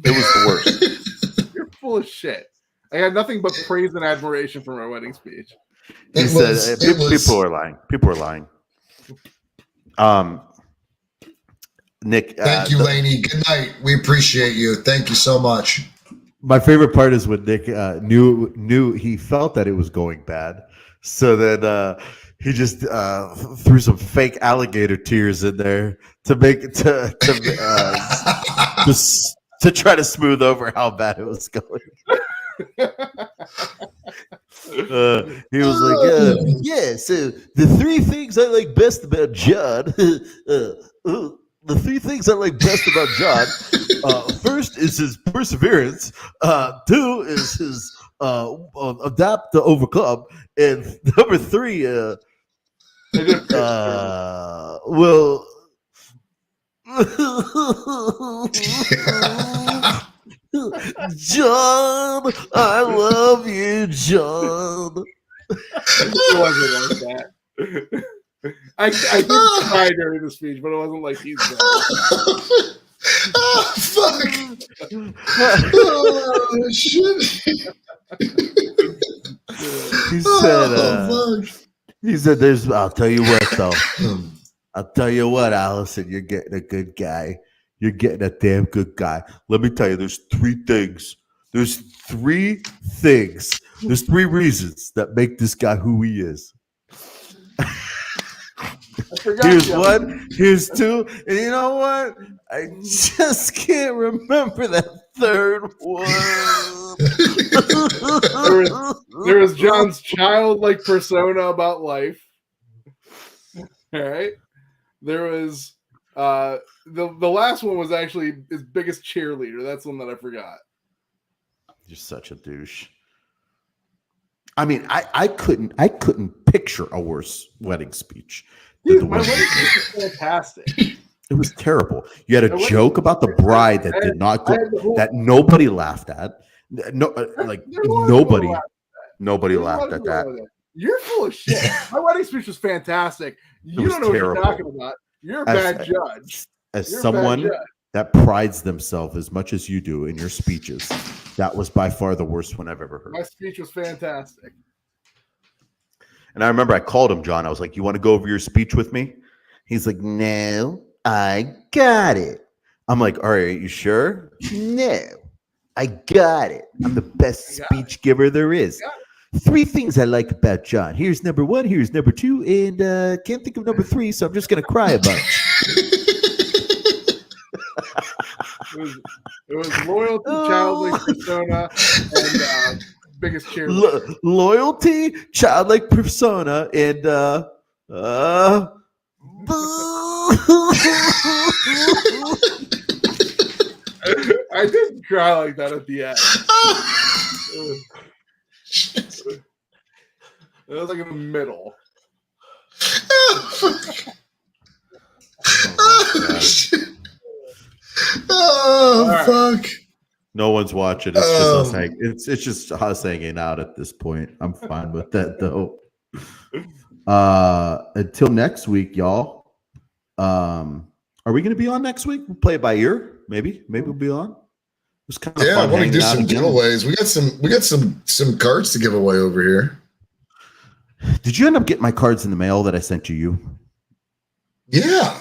It was the worst. You're full of shit. I had nothing but praise and admiration for my wedding speech. He said people are lying. People are lying. Nick, Thank you, Laney. Good night. We appreciate you. Thank you so much. my favorite part is when Nick knew he felt that it was going bad, so then he just threw some fake alligator tears in there to make it to try to smooth over how bad it was going. He was like, yeah. So the 3 things I like best about John. The 3 things I like best about John. First is his perseverance. 2 is his adapt to overcome, and number 3, well. John, I love you, John. It wasn't like that. I did cry during the speech, but it wasn't like he's dead. Oh, fuck. Oh, shit. He said, there's, I'll tell you what, though. I'll tell you what, Allison, you're getting a good guy. You're getting a damn good guy. Let me tell you, there's 3 things. There's 3 things. There's 3 reasons that make this guy who he is. Here's 1, here's 2, and you know what? I just can't remember that 3rd one. There was John's childlike persona about life. All right. There was the last one was actually his biggest cheerleader. That's one that I forgot. You're such a douche. I mean, I couldn't picture a worse wedding speech. than Dude, the my one wedding you did. speech was fantastic. It was terrible. You had a My wedding joke speech about the was fantastic. bride that did not go, I had the whole- that nobody laughed at. No, like There's a lot of people nobody, that laughed nobody There's a lot laughed of at people that. that laughed. You're full of shit. My wedding speech was fantastic. You was don't know terrible. what you're talking about. You're a As- bad judge. As You're a bad someone judge. that prides themselves as much as you do in your speeches, that was by far the worst one I've ever heard. My speech was fantastic. And I remember I called him, John. I was like, "You want to go over your speech with me?" He's like, "No, I got it." I'm like, "All right, you sure?" "No, I got it. I'm the best I got speech giver there is. got 3 things I like about John. Here's number 1, here's number 2, and can't think of number 3, so I'm just gonna cry a bunch." It was loyalty, childlike persona, and biggest cheerleader. Loyalty, childlike persona, and I didn't cry like that at the end. It was like in the middle. Fuck. No one's watching. It's just us hanging. It's just us hanging out at this point. I'm fine with that though. Until next week, y'all. Are we going to be on next week? We'll play it by ear. Maybe we'll be on. It was kind of Yeah, I fun want to hanging do out some again. giveaways. We got some cards to give away over here. Did you end up getting my cards in the mail that I sent to you? Yeah.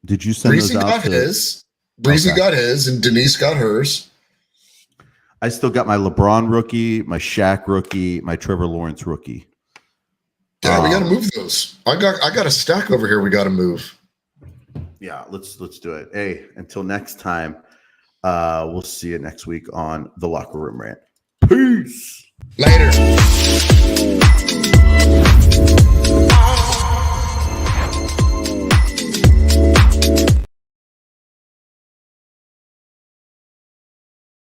Did you send Breezy those out? got his. Breezy Okay. got his, and Denise got hers. I still got my LeBron rookie, my Shaq rookie, my Trevor Lawrence rookie. Yeah, we got to move those. I got a stack over here. We got to move. Yeah, let's do it. Hey, until next time, we'll see you next week on the Locker Room Rant. Peace. Later.